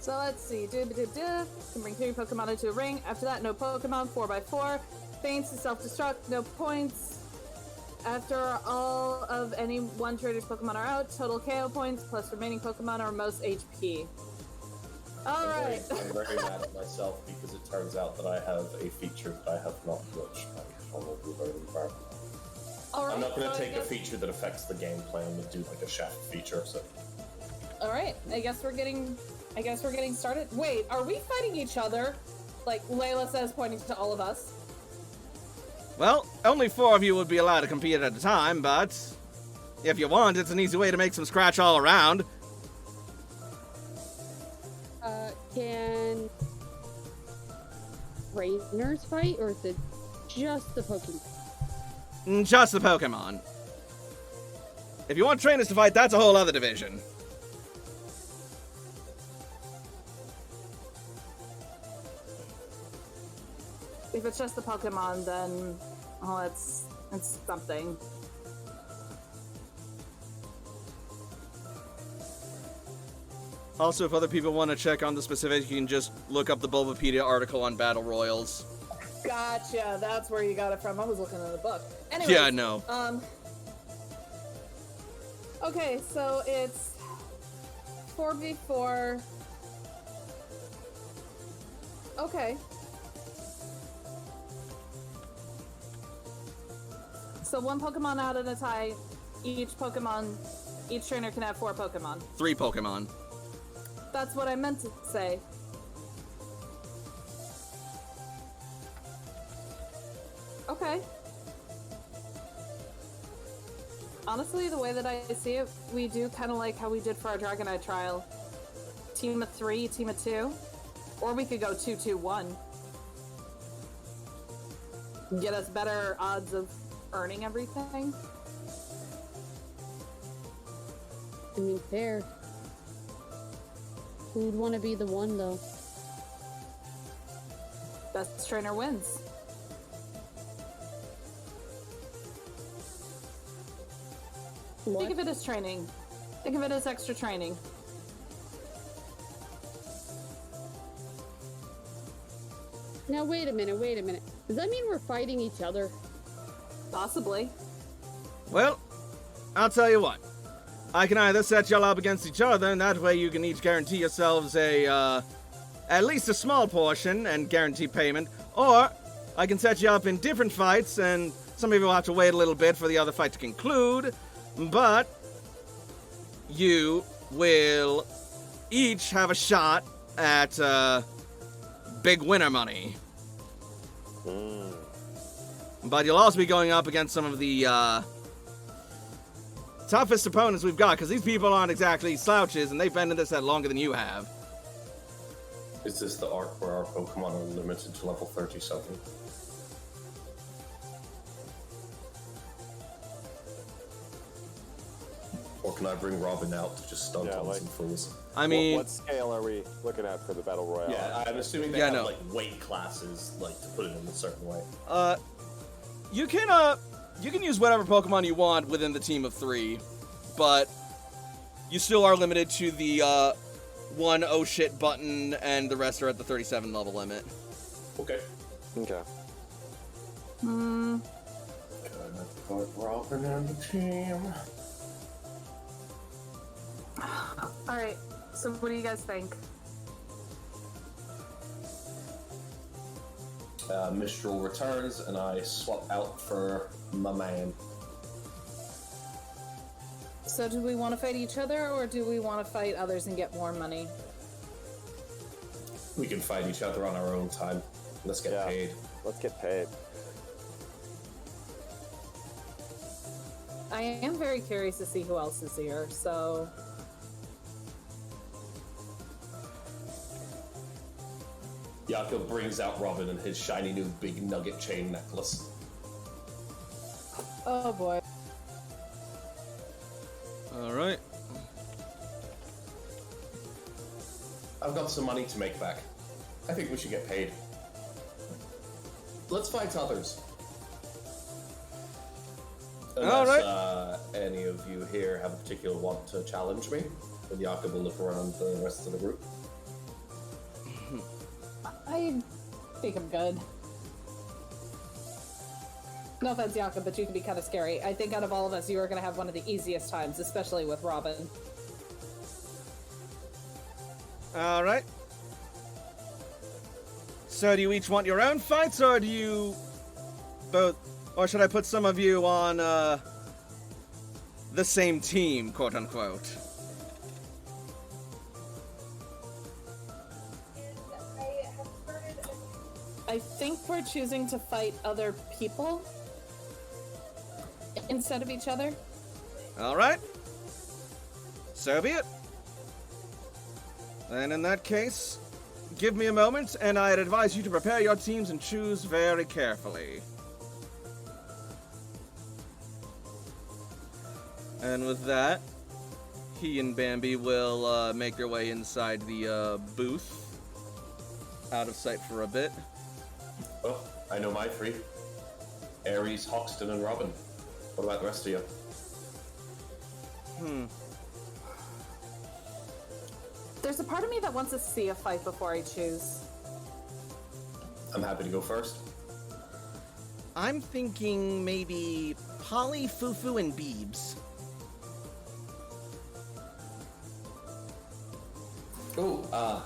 So let's see. Can bring 3 Pokemon into a ring. After that, no Pokemon. 4x4. Feints to self-destruct. No points. After all of any one trader's Pokemon are out, total KO points plus remaining Pokemon are most HP. All right. I'm very mad at myself because it turns out that I have a feature that I have not, which I'm probably very embarrassed. All right. I'm not going to so I take a guess- feature that affects the gameplay and do like a shaft feature. So All right. I guess we're getting started. Wait, are we fighting each other? Like Layla says, pointing to all of us. Well, only 4 of you would be allowed to compete at a time, but if you want, it's an easy way to make some scratch all around. Can trainers fight, or is it just the Pokemon? Just the Pokemon. If you want trainers to fight, that's a whole other division. If it's just the Pokemon, then it's something. Also, if other people want to check on the specifics, you can just look up the Bulbapedia article on Battle Royals. Gotcha. That's where you got it from. I was looking at the book. Anyway. Yeah, I know. Okay, so it's 4v4. Okay. So 1 Pokemon out at a time. Each trainer can have 4 Pokemon. 3 Pokemon. That's what I meant to say. Okay. Honestly, the way that I see it, we do kind of like how we did for our Dragonite trial. Team of 3, team of 2. Or we could go 2-2-1. Get us better odds of earning everything. I mean, fair. Who'd want to be the one, though? Best trainer wins. What? Think of it as training. Think of it as extra training. Now, wait a minute. Does that mean we're fighting each other? Possibly. Well, I'll tell you what. I can either set y'all up against each other, and that way you can each guarantee yourselves at least a small portion and guarantee payment, or I can set you up in different fights, and some of you will have to wait a little bit for the other fight to conclude, but you will each have a shot at big winner money. But you'll also be going up against some of the toughest opponents we've got, because these people aren't exactly slouches, and they've been in this at longer than you have. is this the arc where our Pokemon are limited to level 37? Or can I bring Robin out to just stunt Yeah, on like- some fools? I mean, what scale are we looking at for the battle royale? Yeah, I'm assuming they Yeah, have no. like weight classes, like to put it in a certain way. you can use whatever Pokemon you want within the team of 3, but you still are limited to the one oh shit button, and the rest are at the 37 level limit. Okay. Okay. Hmm. Gonna put Robin on the team. All right. So, what do you guys think? Mistral returns, and I swap out for my man. So do we want to fight each other, or do we want to fight others and get more money? We can fight each other on our own time. Let's get Yeah. paid. Let's get paid. I am very curious to see who else is here, so... Jakob brings out Robin and his shiny new big nugget chain necklace. Oh boy. Alright. I've got some money to make back. I think we should get paid. Let's fight others. Unless any of you here have a particular want to challenge me, then Jakob will look around the rest of the group. I think I'm good. No offense, Jakob, but you can be kind of scary. I think out of all of us, you are going to have one of the easiest times, especially with Robin. Alright. So do you each want your own fights, or do you both... Or should I put some of you on, the same team, quote-unquote? I think we're choosing to fight other people instead of each other. Alright. So be it. Then in that case, give me a moment, and I'd advise you to prepare your teams and choose very carefully. And with that, he and Bambi will make their way inside the booth, out of sight for a bit. Well, I know my three. Ares, Hoxton, and Robin. What about the rest of you? There's a part of me that wants to see a fight before I choose. I'm happy to go first. I'm thinking maybe Polly, Fufu, and Beebs. Oh,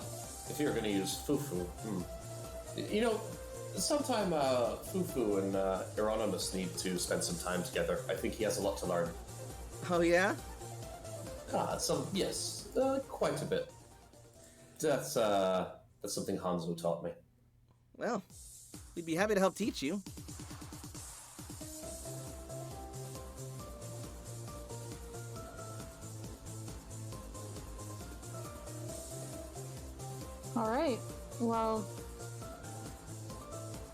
if you're gonna use Fufu, you know, sometime Fufu and Hieronymus need to spend some time together. I think he has a lot to learn. Oh yeah? Yes, quite a bit. That's something Hanzo taught me. Well, we'd be happy to help teach you. All right. Well,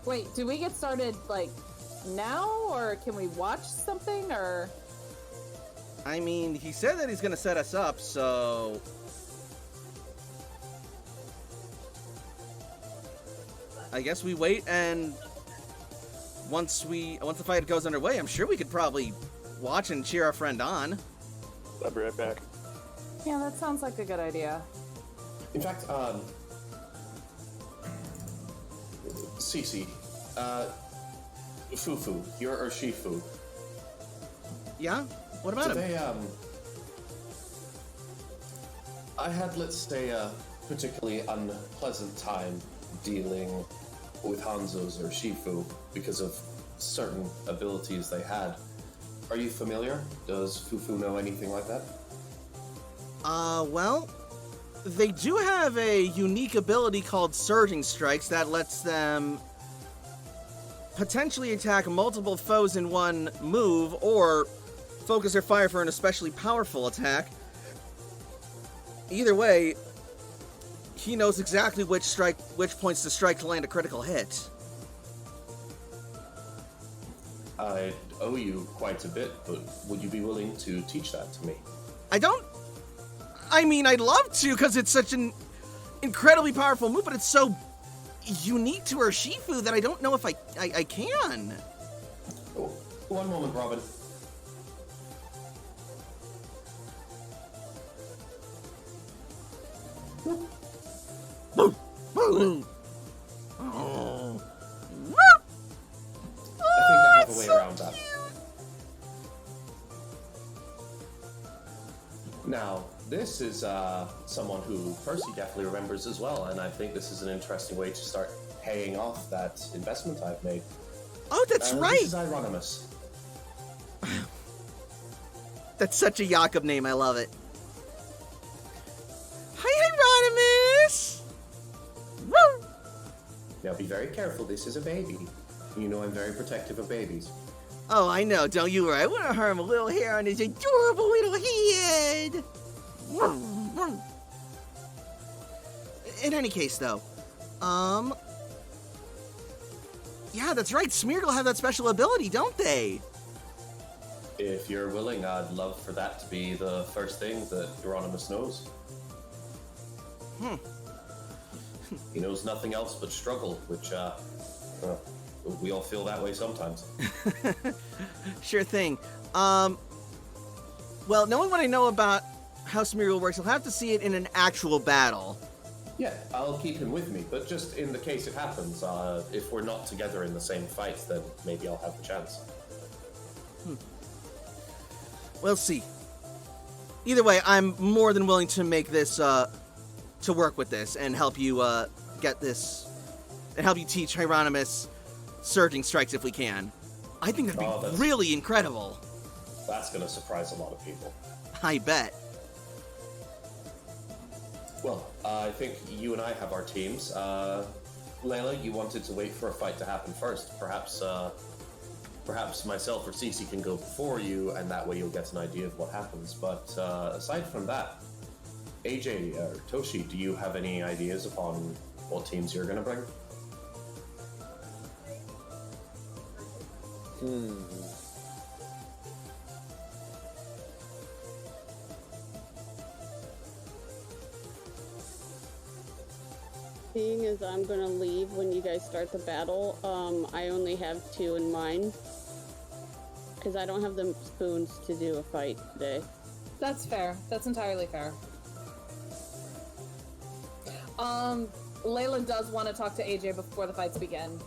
wait, do we get started like now, or can we watch something, or? I mean, he said that he's gonna set us up, so... I guess we wait, and once the fight goes underway, I'm sure we could probably watch and cheer our friend on. I'll be right back. Yeah, that sounds like a good idea. In fact, Cece, Fufu, you're or Shifu. Yeah? What about him? Today, I had, let's say, a particularly unpleasant time dealing with Hanzo's or Shifu because of certain abilities they had. Are you familiar? Does Fufu know anything like that? Well, they do have a unique ability called Surging Strikes that lets them potentially attack multiple foes in one move, or focus their fire for an especially powerful attack. Either way, he knows exactly which points to strike to land a critical hit. I owe you quite a bit, but would you be willing to teach that to me? I mean, I'd love to, because it's such an incredibly powerful move, but it's so unique to Urshifu that I don't know if I can. Oh, one moment, Robin. Oh. I think I have a way around that. Now, this is someone who Percy definitely remembers as well, and I think this is an interesting way to start paying off that investment I've made. Oh, that's right. This is Hieronymus. That's such a Jakob name. I love it. Hi, Hieronymus! Woo! Now, be very careful. This is a baby. You know I'm very protective of babies. Oh, I know. Don't you worry. I want to harm a little hair on his adorable little head. In any case, though, yeah, that's right. Smeargle have that special ability, don't they? If you're willing, I'd love for that to be the first thing that Hieronymus knows. He knows nothing else but struggle, which, we all feel that way sometimes. Sure thing. Well, knowing what I know about how Smeargle works, I'll have to see it in an actual battle. Yeah, I'll keep him with me, but just in the case it happens, if we're not together in the same fight, then maybe I'll have the chance. We'll see. Either way, I'm more than willing to make this, to work with this and help you, get this, and help you teach Hieronymus surging strikes if we can. I think that'd be really incredible. That's gonna surprise a lot of people. I bet. Well, I think you and I have our teams. Layla, you wanted to wait for a fight to happen first. Perhaps myself or Cece can go before you, and that way you'll get an idea of what happens. But aside from that, AJ or Toshi, do you have any ideas upon what teams you're going to bring? Seeing as I'm gonna leave when you guys start the battle, I only have 2 in mind. Because I don't have the spoons to do a fight today. That's fair. That's entirely fair. Layla does want to talk to AJ before the fights begin.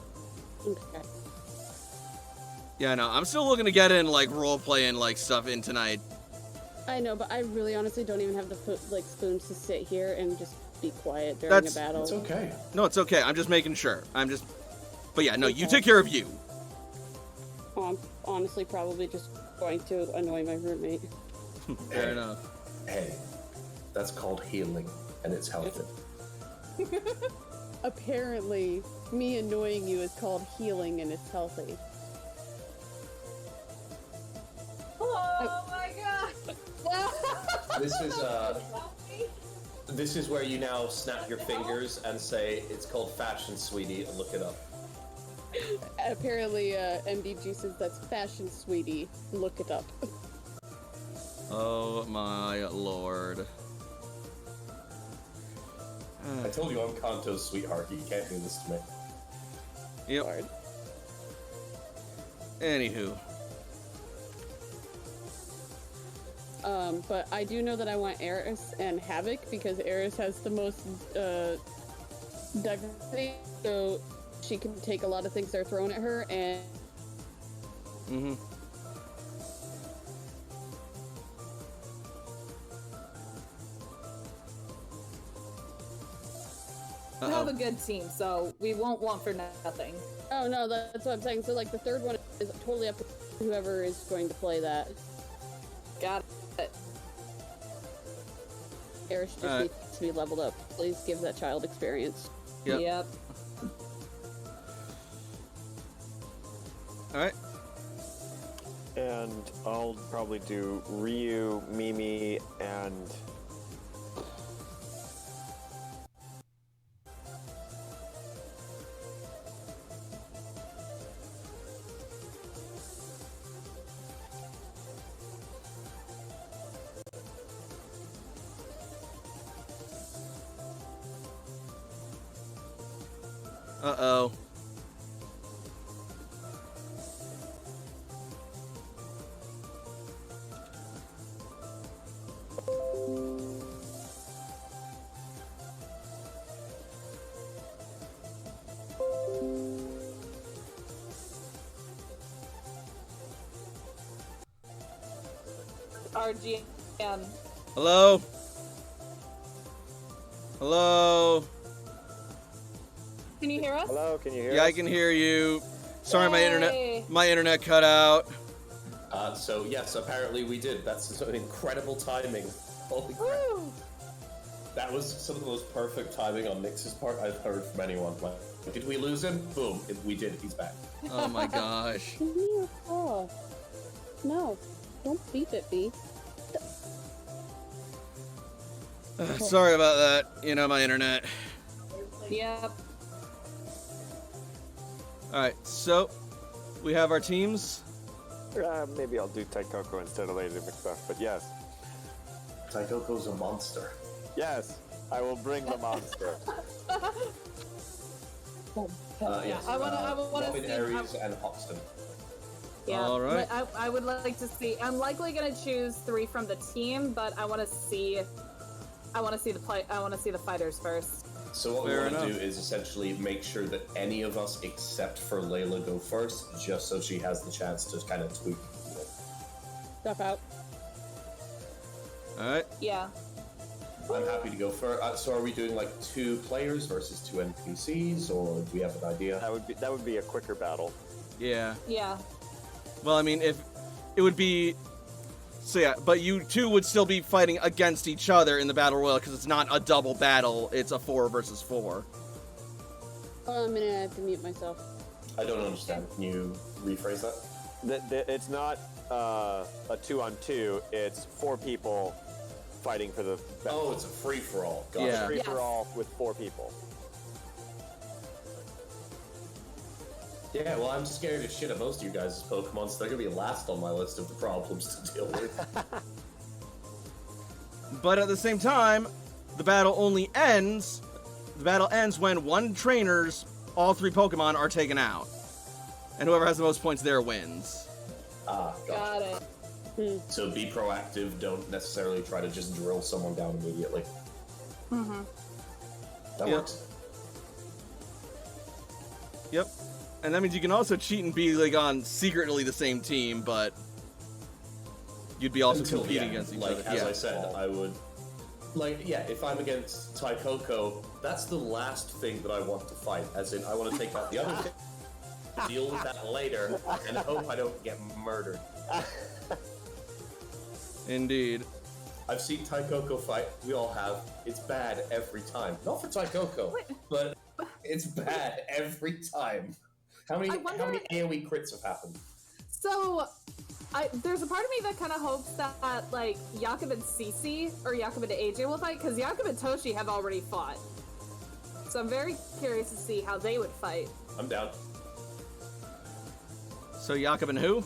Okay. Yeah, no, I'm still looking to get in, like, role-playing, like, stuff in tonight. I know, but I really honestly don't even have the spoons to sit here and just be quiet during a battle. It's okay. No, it's okay. I'm just making sure. But yeah, no, you take care of you. I'm honestly probably just going to annoy my roommate. Fair enough. Hey, that's called healing, and it's healthy. Apparently, me annoying you is called healing and it's healthy. Oh my god! This is where you now snap your fingers and say, it's called fashion, sweetie, and look it up. Apparently, MDG says that's fashion, sweetie. Look it up. Oh my lord. I told you I'm Kanto's sweetheart. You can't do this to me. Yep. Lord. Anywho. But I do know that I want Eris and Havoc because Eris has the most diversity, so she can take a lot of things that are thrown at her and. We have a good team, so we won't want for nothing. Oh no, that's what I'm saying. So like the third one is totally up to whoever is going to play that. Got it. Eris just needs to be leveled up. Please give that child experience. Yep. Alright. And I'll probably do Ryu, Mimi, and... Uh-oh. RGM. Hello? Hello? Can you hear us? Hello, can you hear Yeah, us? I can hear you. Sorry, Yay. my internet cut out. So yes, apparently we did. That's some incredible timing. Holy crap. Woo! That was some of the most perfect timing on Nix's part I've heard from anyone. Like, did we lose him? Boom, we did. He's back. Oh my gosh. Give me your call. No, don't beep it, B. Sorry about that. You know, my internet. Yep. Alright, so we have our teams. Maybe I'll do Taikoko instead of Lady Macbeth, but yes. Taikoko's a monster. Yes, I will bring the monster. Yes. I wanna Robin, see- Aries, and Hoxton. Yeah. All right. I would like to see. I'm likely gonna choose 3 from the team, but I want to see. I want to see the play. I want to see the fighters first. So what Fair we want to enough. do is essentially make sure that any of us except for Layla go first, just so she has the chance to kind of tweak. Stuff out. Alright. Yeah. I'm happy to go first. So are we doing like 2 players versus 2 NPCs, or do we have an idea? That would be a quicker battle. Yeah. Yeah. Well, I mean, if it would be. So yeah, but you two would still be fighting against each other in the battle royal because it's not a double battle; it's a 4 versus 4. Oh, I'm gonna have to mute myself. I don't understand. Can you rephrase that? It's not a 2-on-2. It's 4 people fighting for the. Oh, it's a free for all. Gotcha. Yeah. Free Yes. for all with 4 people. Yeah, well, I'm scared as shit of most of you guys' Pokemon, so they're gonna be last on my list of the problems to deal with. But at the same time, the battle only ends. The battle ends when one trainer's all 3 Pokemon are taken out, and whoever has the most points there wins. Gotcha. Got it. So be proactive. Don't necessarily try to just drill someone down immediately. Mm-hmm. That Yeah. works. Yep. And that means you can also cheat and be like on secretly the same team, but you'd be also Until the competing end. against each Like, other. as Yeah. I said, I would... Like, yeah, if I'm against Taikoko, that's the last thing that I want to fight. As in, I want to take out the other thing, deal with that later, and hope I don't get murdered. Indeed. I've seen Taikoko fight. We all have. It's bad every time. Not for Taikoko, but it's bad every time. How many AoE crits have happened? So, there's a part of me that kind of hopes that like Jakob and Cece or Jakob and AJ will fight because Jakob and Toshi have already fought. So I'm very curious to see how they would fight. I'm down. So Jakob and who?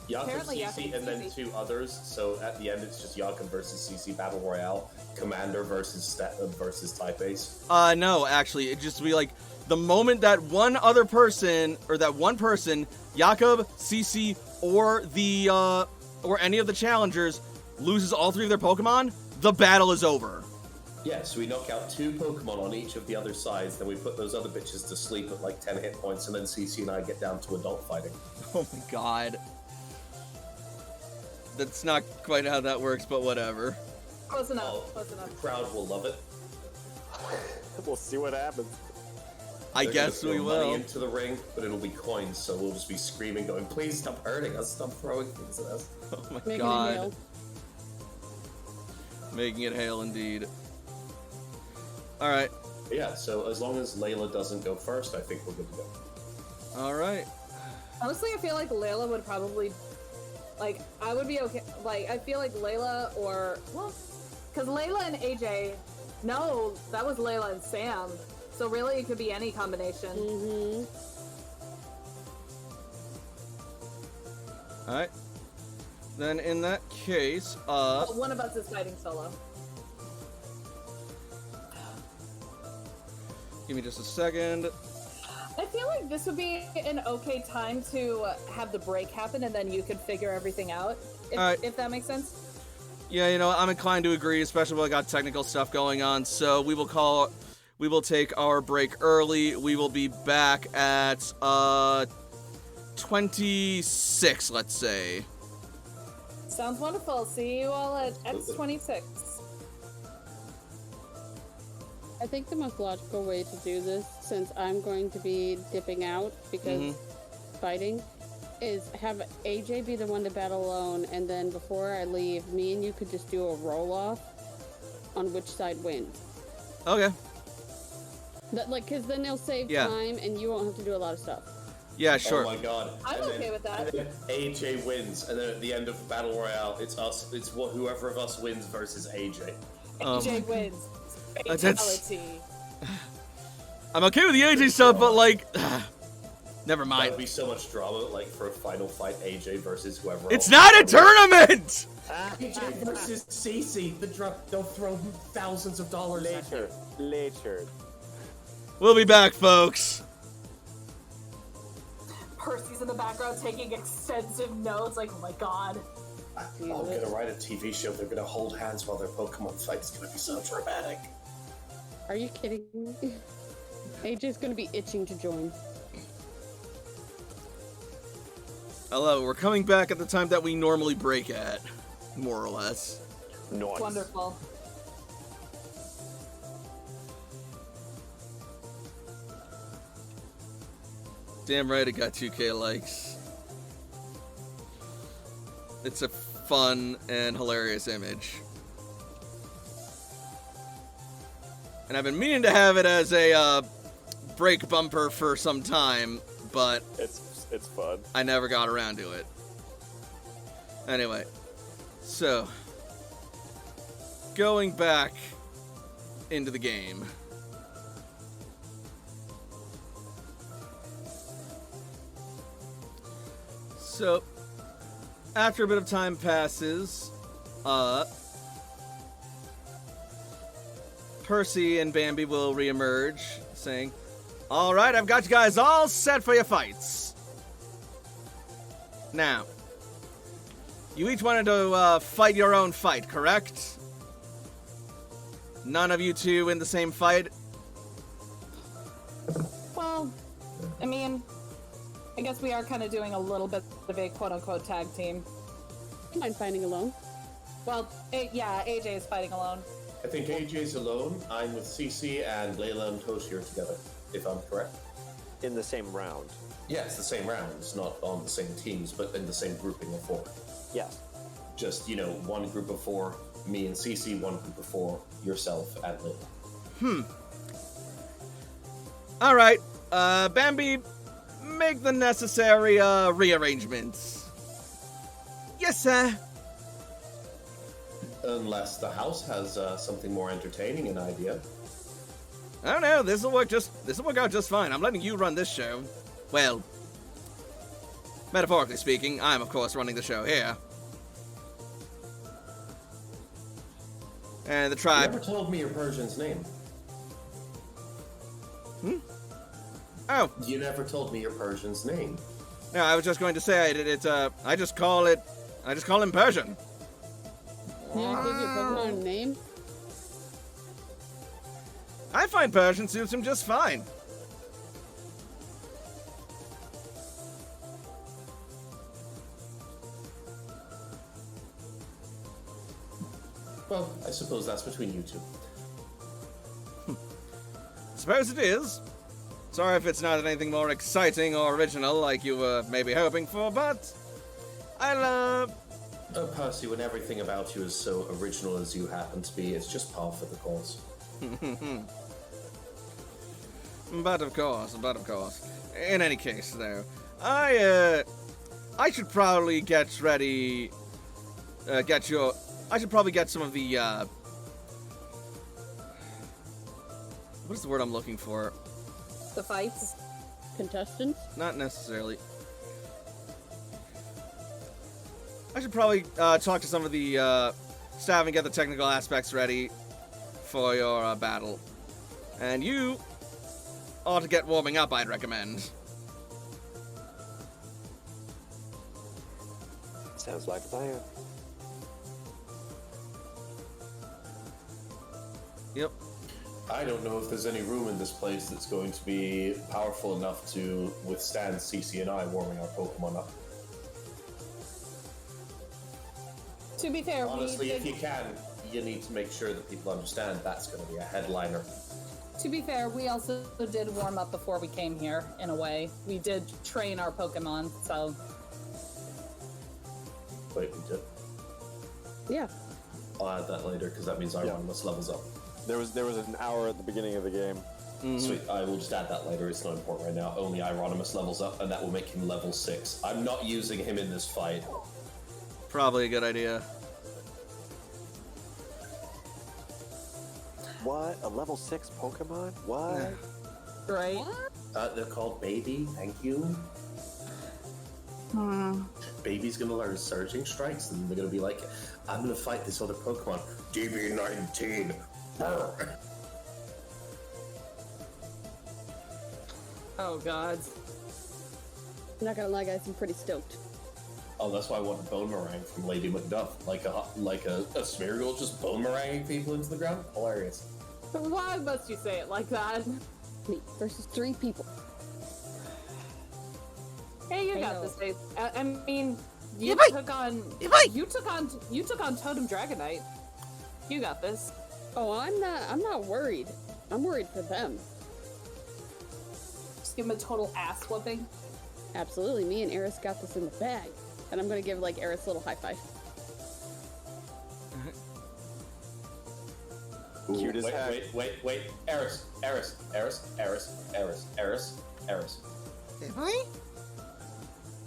Jakob, Apparently CC, Jakob and then CC. 2 others. So at the end, it's just Jakob versus CC Battle Royale, Commander versus versus Type Ace. No, actually, it'd just be like the moment that one other person, or that one person, Jakob, CC, or the, or any of the challengers, loses all 3 of their Pokemon, the battle is over. Yeah, so we knock out 2 Pokemon on each of the other sides, then we put those other bitches to sleep at like 10 hit points, and then CC and I get down to adult fighting. Oh my god. That's not quite how that works, but whatever. Close enough. Oh, Close enough. the crowd will love it. We'll see what happens. I They're guess gonna we throw money will. into the ring, but it'll be coins, so we'll just be screaming, going, "Please stop hurting us! Stop throwing things at us!" Oh my Making god. it nail. Making it hail indeed. Alright. Yeah, so as long as Layla doesn't go first, I think we're good to go. Alright. Honestly, I feel like Layla would probably, like, I would be okay. Like, I feel like Layla or, well, because Layla and AJ, no, that was Layla and Sam. So really, it could be any combination. Mm-hmm. Alright. Then in that case, But one of us is fighting solo. Give me just a second. I feel like this would be an okay time to have the break happen, and then you could figure everything out, if that makes sense. Yeah, you know, I'm inclined to agree, especially when I got technical stuff going on. So we will take our break early. We will be back at 26, let's say. Sounds wonderful. See you all at X26. I think the most logical way to do this, since I'm going to be dipping out because fighting, is have AJ be the one to battle alone, and then before I leave, me and you could just do a roll-off on which side wins. Okay. Because then they'll save time, and you won't have to do a lot of stuff. Yeah, sure. Oh my god. I'm okay with that. And then AJ wins, and then at the end of Battle Royale, it's us. It's whoever of us wins versus AJ. AJ wins. That's- Fatality. I'm okay with the AJ stuff, but like, never That mind. would be so much drama, like for a final fight, AJ versus whoever. It's else. not a tournament! AJ versus Cece. They'll throw thousands of dollars at you. Later. We'll be back, folks. Percy's in the background taking extensive notes, like, oh my god. I'm gonna write a TV show. They're gonna hold hands while their Pokemon fight. It's gonna be so dramatic. Are you kidding me? AJ's gonna be itching to join. Hello, we're coming back at the time that we normally break at, more or less. Nice. Wonderful. Damn right it got 2K likes. It's a fun and hilarious image. And I've been meaning to have it as a break bumper for some time, but It's fun. I never got around to it. Anyway, so going back into the game. So, after a bit of time passes, Percy and Bambi will reemerge, saying, "All right, I've got you guys all set for your fights. Now, you each wanted to fight your own fight, correct? None of you two in the same fight? Well, I mean, I guess we are kind of doing a little bit of a quote-unquote tag team. I don't mind fighting alone. Well, yeah, AJ is fighting alone. I think AJ's alone. I'm with Cece and Layla and Toshi are together, if I'm correct. In the same round. Yeah, it's the same rounds, not on the same teams, but in the same grouping of 4. Yes. Just, one group of 4, me and Cece, one group of 4, yourself and Layla. Alright, Bambi, make the necessary rearrangements. Yes, sir. Unless the house has something more entertaining, an idea. I don't know, this'll work out just fine. I'm letting you run this show. Well, metaphorically speaking, I'm of course running the show here. And the You tribe. never told me your Persian's name. Oh, You never told me your Persian's name. no, I was just going to say I just call him Persian. Yeah, give your Pokemon a name. I find Persian suits him just fine. Well, I suppose that's between you two. Suppose it is. Sorry if it's not anything more exciting or original like you were maybe hoping for, but I'll, Oh, Percy, when everything about you is so original as you happen to be, it's just par for the course. But of course. In any case, though, I should probably get ready. I should probably get some of the. What is the word I'm looking for? The fights. Contestants? Not necessarily. I should probably talk to some of the staff and get the technical aspects ready for your battle. And you, Or to get warming up, I'd recommend. Sounds like a plan. Yep. I don't know if there's any room in this place that's going to be powerful enough to withstand CC and I warming our Pokemon up. To be fair, Honestly, if you can, you need to make sure that people understand that's going to be a headliner. To be fair, we also did warm up before we came here, in a way. We did train our Pokemon, so... Wait, we did? Yeah. I'll add that later, because that means Ironimus levels up. There was an hour at the beginning of the game. Mm-hmm. Sweet, I will just add that later, it's not important right now. Only Ironimus levels up, and that will make him level 6. I'm not using him in this fight. Probably a good idea. What? A level 6 Pokemon? What? Right? They're called Baby, thank you. Baby's gonna learn Surging Strikes, and they're gonna be like, I'm gonna fight this other Pokemon. DB19. Brr. Oh, God. I'm not gonna lie, guys, I'm pretty stoked. Oh, that's why I want Bone Meringue from Lady Macduff. Like a Smeargle just Bone Meringuing people into the ground? Hilarious. Why must you say it like that? Me versus 3 people. Hey, you I got know. this, Dave. I mean, you Yippee! took on... Yippee! You took on Totem Dragonite. You got this. Oh, I'm not worried. I'm worried for them. Just give him a total ass whooping. Absolutely, me and Eris got this in the bag. And I'm gonna give, like, Eris a little high five. Cute as heck. Wait. Eris.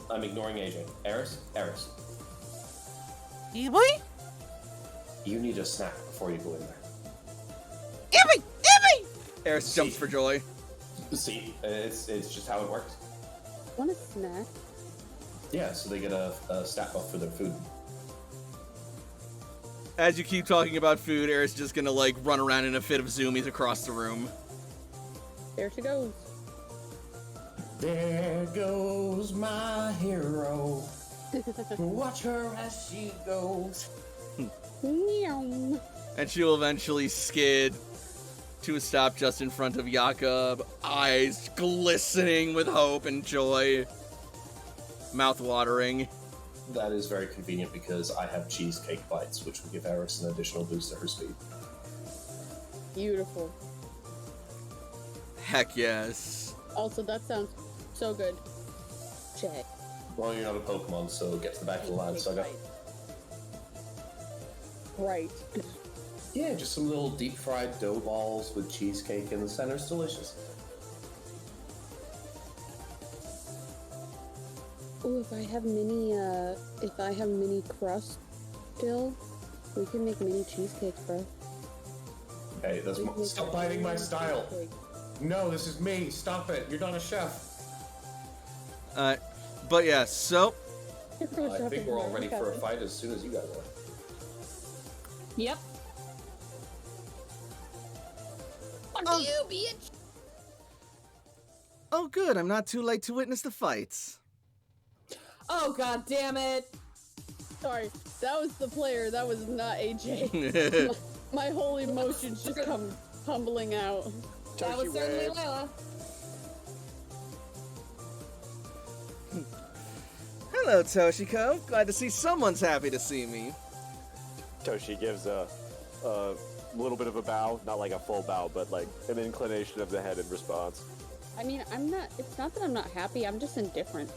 I'm ignoring AJ. Eris. You need a snack before you go in there. Eris jumps for joy. See, it's just how it works. Want a snack? Yeah, so they get a stat buff for their food. As you keep talking about food, Eris just gonna, like, run around in a fit of zoomies across the room. There she goes. There goes my hero. Watch her as she goes. Meow. And she will eventually skid to a stop just in front of Jakob, eyes glistening with hope and joy. Mouth watering. That is very convenient because I have cheesecake bites, which will give Eris an additional boost to her speed. Beautiful. Heck yes. Also, that sounds so good. Check. Well, you're not a Pokemon, so get to the back of the line, Saga. Right. Yeah, just some little deep-fried dough balls with cheesecake in the center. It's delicious. Oh, if I have mini crust still, we can make mini cheesecakes, bro. Hey, that's We can make stop a biting my mini style. cheesecake. No, this is me. Stop it. You're not a chef. But yeah, so You're gonna I shove think it we're in all there. ready for a fight as soon as you guys are. Yep. oh good, I'm not too late to witness the fights. Oh, God damn it. Sorry, that was the player. That was not AJ. My whole emotions just come tumbling out. That was Toshi certainly wave. Layla. Hello, Toshiko. Glad to see someone's happy to see me. Toshi gives a little bit of a bow, not like a full bow, but like an inclination of the head in response. I mean, it's not that I'm not happy, I'm just indifferent.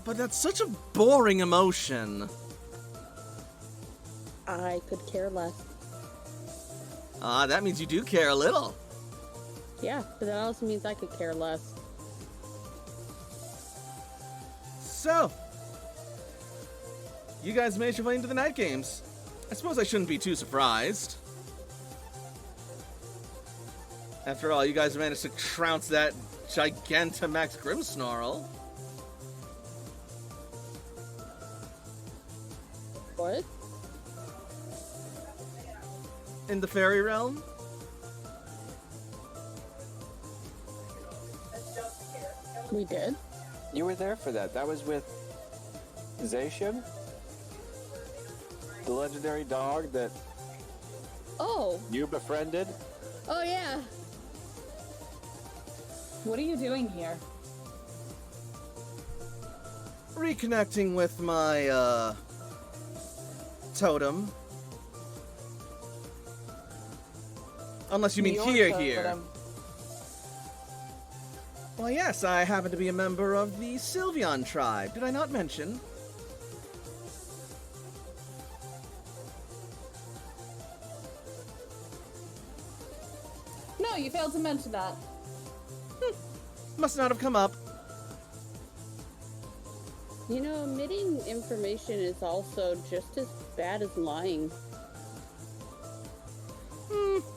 But that's such a boring emotion. I could care less. That means you do care a little. Yeah, but that also means I could care less. So, you guys managed your way into the night games. I suppose I shouldn't be too surprised. After all, you guys managed to trounce that Gigantamax Grimmsnarl. What? In the fairy realm. We did? You were there for that. That was with Zacian? The legendary dog that Oh! you befriended? Oh, yeah! What are you doing here? Reconnecting with my, totem. Unless you mean Your here. totem. Well, yes, I happen to be a member of the Sylveon tribe. Did I not mention? No, you failed to mention that. Must not have come up. You know, omitting information is also just as bad as lying.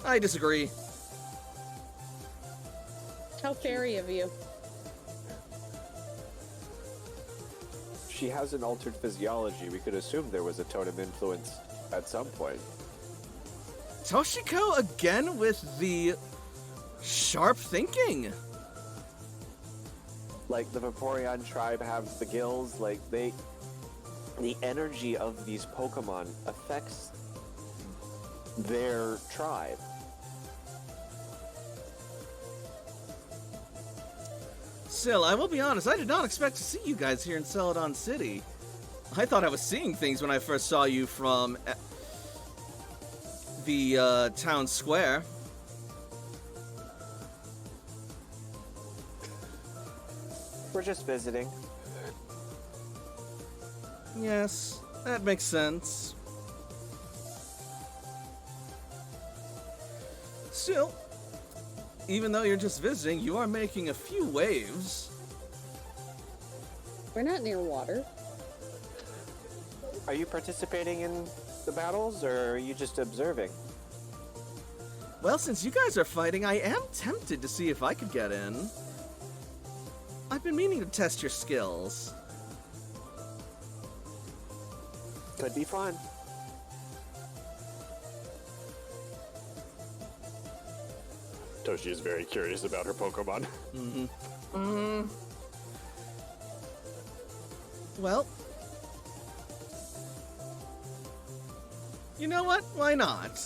I disagree. How fairy of you. She has an altered physiology. We could assume there was a totem influence at some point. Toshiko again with the sharp thinking. Like the Vaporeon tribe have the gills, like the energy of these Pokemon affects their tribe. Still, I will be honest, I did not expect to see you guys here in Celadon City. I thought I was seeing things when I first saw you from the town square. We're just visiting. Yes, that makes sense. Still, even though you're just visiting, you are making a few waves. We're not near water. Are you participating in the battles, or are you just observing? Well, since you guys are fighting, I am tempted to see if I could get in. I've been meaning to test your skills. Could be fun. Toshi is very curious about her Pokemon. Well, you know what? Why not?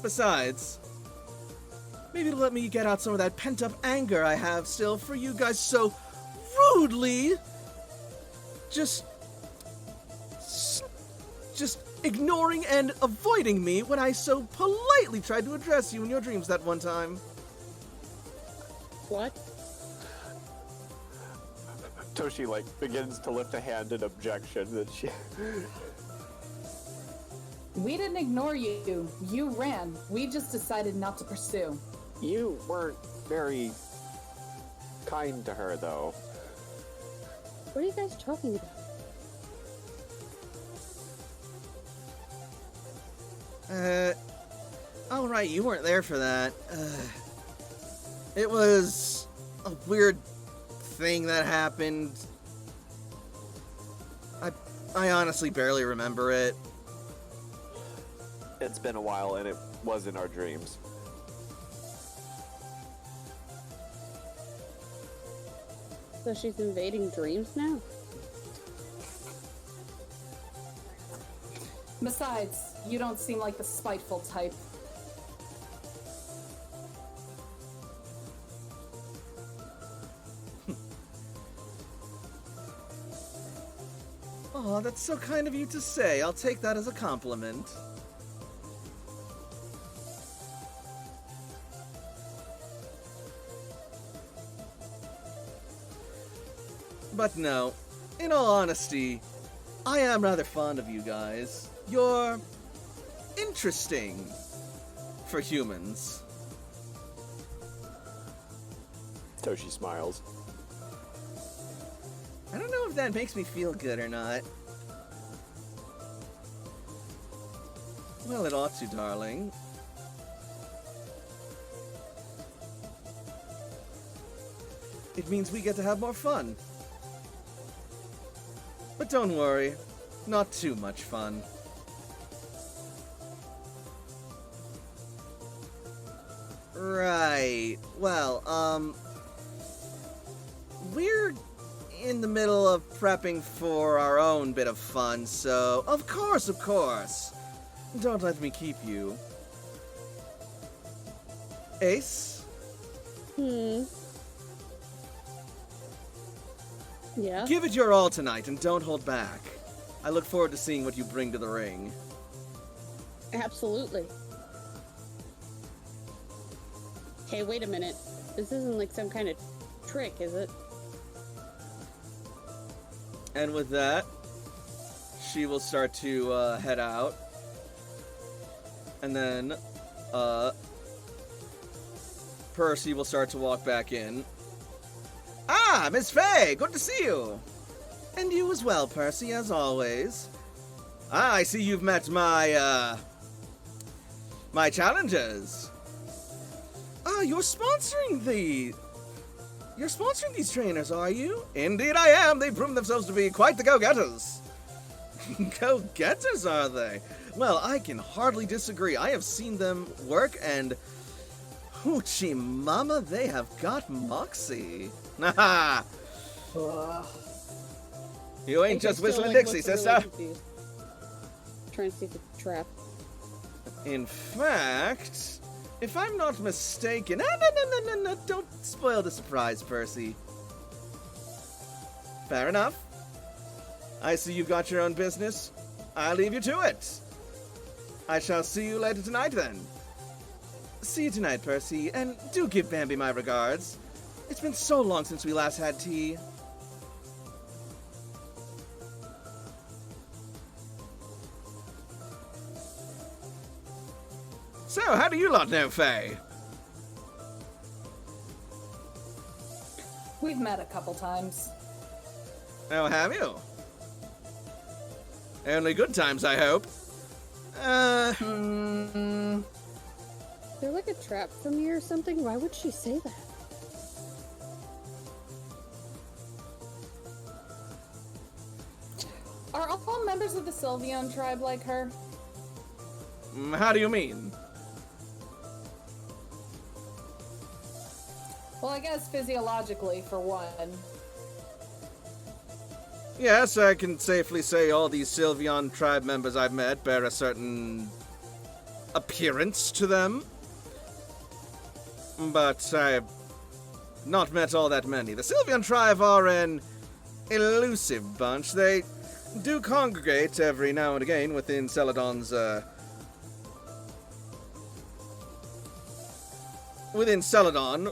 Besides, maybe it'll let me get out some of that pent-up anger I have still for you guys so rudely just ignoring and avoiding me when I so politely tried to address you in your dreams that one time. What? Toshi, begins to lift a hand in objection that she... We didn't ignore you. You ran. We just decided not to pursue. You weren't very kind to her, though. What are you guys talking about? Alright, you weren't there for that. It was a weird thing that happened. I honestly barely remember it. It's been a while, and it was in our dreams. So she's invading dreams now? Besides, you don't seem like the spiteful type. Oh, that's so kind of you to say. I'll take that as a compliment. But no, in all honesty, I am rather fond of you guys. You're interesting for humans. Toshi smiles. I don't know if that makes me feel good or not. Well, it ought to, darling. It means we get to have more fun. But don't worry, not too much fun. Right. Well, we're in the middle of prepping for our own bit of fun, so of course. Don't let me keep you. Ace? Yeah? Give it your all tonight and don't hold back. I look forward to seeing what you bring to the ring. Absolutely. Hey, wait a minute. This isn't like some kind of trick, is it? And with that, she will start to head out. And then, Percy will start to walk back in. Ah, Miss Faye, good to see you. And you as well, Percy, as always. Ah, I see you've met my challengers. Ah, you're sponsoring these trainers, are you? Indeed I am. They've proven themselves to be quite the go-getters. Go-getters, are they? Well, I can hardly disagree. I have seen them work, and hoochie mama, they have got moxie. Haha. You ain't just whistling Dixie, sister. Trying to see if it's a trap. In fact, if I'm not mistaken... No, don't spoil the surprise, Percy. Fair enough. I see you've got your own business. I'll leave you to it. I shall see you later tonight, then. See you tonight, Percy, and do give Bambi my regards. It's been so long since we last had tea. So, how do you lot know Faye? We've met a couple times. Oh, have you? Only good times, I hope. Is there like a trap for me or something? Why would she say that? Are all members of the Sylveon tribe like her? How do you mean? Well, I guess physiologically, for one. Yes, I can safely say all these Sylveon tribe members I've met bear a certain appearance to them. But I've not met all that many. The Sylveon tribe are an elusive bunch. They do congregate every now and again within Celadon's, within Celadon,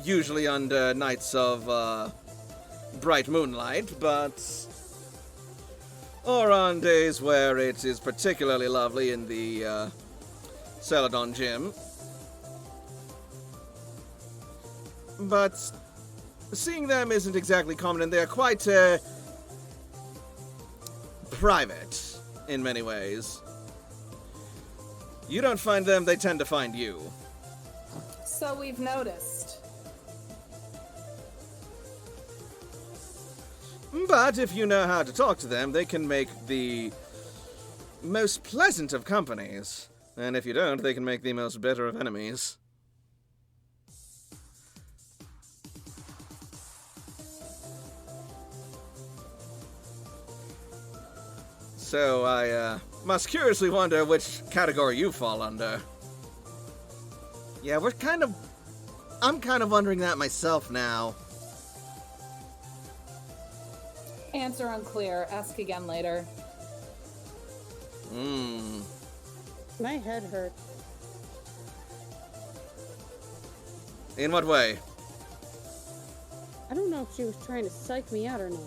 usually under nights of, bright moonlight, or on days where it is particularly lovely in the, Celadon gym. But seeing them isn't exactly common, and they're quite, private in many ways. You don't find them, they tend to find you. So we've noticed. But if you know how to talk to them, they can make the most pleasant of companies. And if you don't, they can make the most bitter of enemies. So I must curiously wonder which category you fall under. Yeah, I'm kind of wondering that myself now. Answer unclear. Ask again later. My head hurts. In what way? I don't know if she was trying to psych me out or not.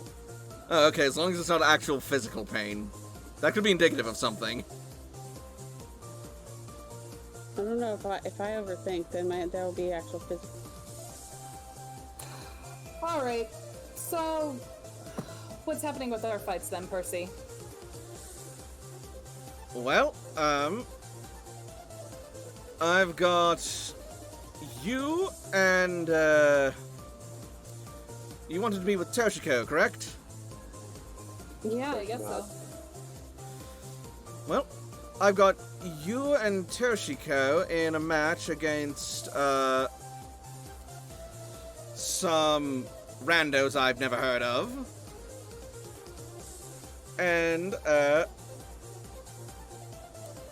Oh, okay, as long as it's not actual physical pain. That could be indicative of something. I don't know, if I overthink, then there will be actual physical. Alright, so what's happening with our fights then, Percy? Well, I've got you and, you wanted to be with Toshiko, correct? Yeah, I guess so. Well, I've got you and Toshiko in a match against, some randos I've never heard of. And,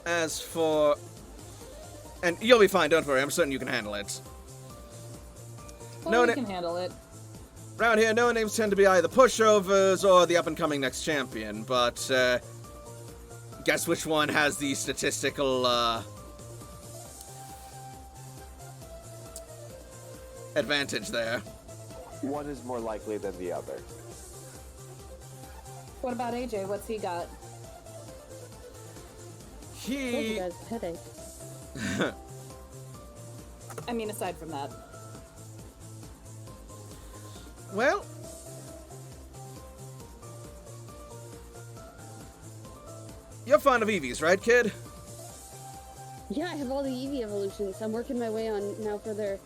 as for... And you'll be fine, don't worry, I'm certain you can handle it. Well, we can handle it. Around here, no names tend to be either pushovers or the up-and-coming next champion, but, guess which one has the statistical, advantage there. One is more likely than the other. What about AJ? What's he got? He... has a headache. I mean, aside from that. Well... You're fond of Eevees, right, kid? Yeah, I have all the Eevee evolutions. I'm working my way on now for their...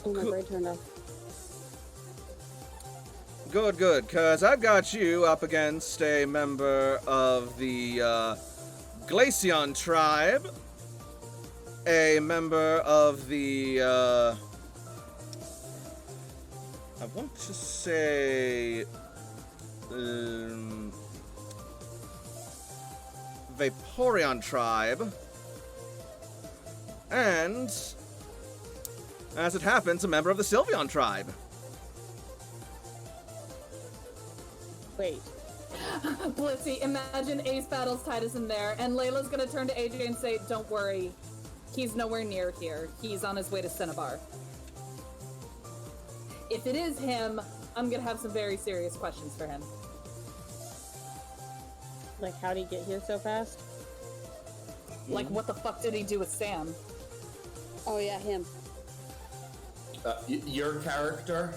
Oh, my brain turned off. Good, good, because I've got you up against a member of the Glaceon tribe, a member of the, I want to say, Vaporeon tribe, and, as it happens, a member of the Sylveon tribe. Wait. Blitzy, imagine Ace Battles Titus in there, and Layla's gonna turn to AJ and say, don't worry, he's nowhere near here. He's on his way to Cinnabar. If it is him, I'm gonna have some very serious questions for him. Like, how'd he get here so fast? Like, what the fuck did he do with Sam? Oh, yeah, him. Your character?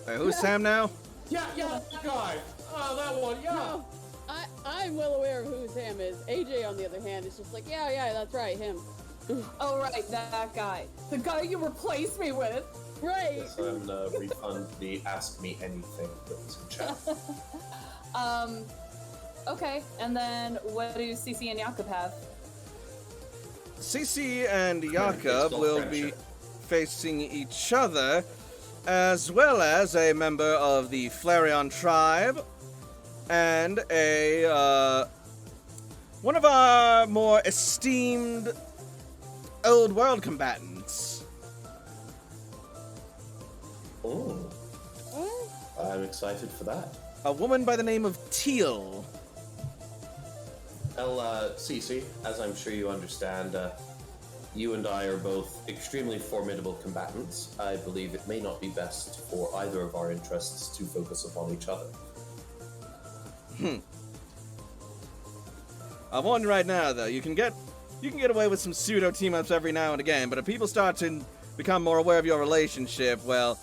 Who's Sam now? Yeah, that guy. Oh, that one, yeah. No, I'm well aware of who Sam is. AJ, on the other hand, is just like, yeah, that's right, him. Oh, right, that guy. The guy you replaced me with. Right. Yes, I'm refund the Ask Me Anything that was in chat. Okay, and then what do CC and Jakob have? CC and Jakob still will friendship. be facing each other, as well as a member of the Flareon tribe, and a, one of our more esteemed old world combatants. Oh, I'm excited for that. A woman by the name of Teal. Well, Cece, as I'm sure you understand, you and I are both extremely formidable combatants. I believe it may not be best for either of our interests to focus upon each other. I'm warning you right now, though, you can get away with some pseudo team-ups every now and again, but if people start to become more aware of your relationship, well,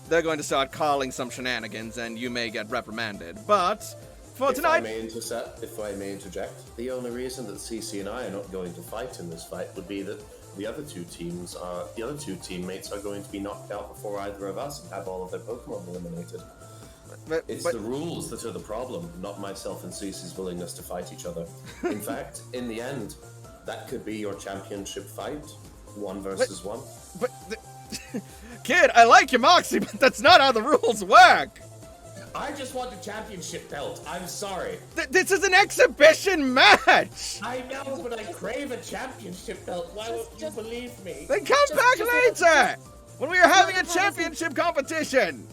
they're going to start calling some shenanigans, and you may get reprimanded. But for tonight, If I may interject, the only reason that Cece and I are not going to fight in this fight would be that the other two teammates are going to be knocked out before either of us and have all of their Pokemon eliminated. It's the rules that are the problem, not myself and Cece's willingness to fight each other. In fact, in the end, that could be your championship fight, 1 versus 1. But, kid, I like your moxie, but that's not how the rules work. I just want the championship belt. I'm sorry. This is an exhibition match. I know, but I crave a championship belt. Why won't you believe me? Then come back later when we are having a championship competition.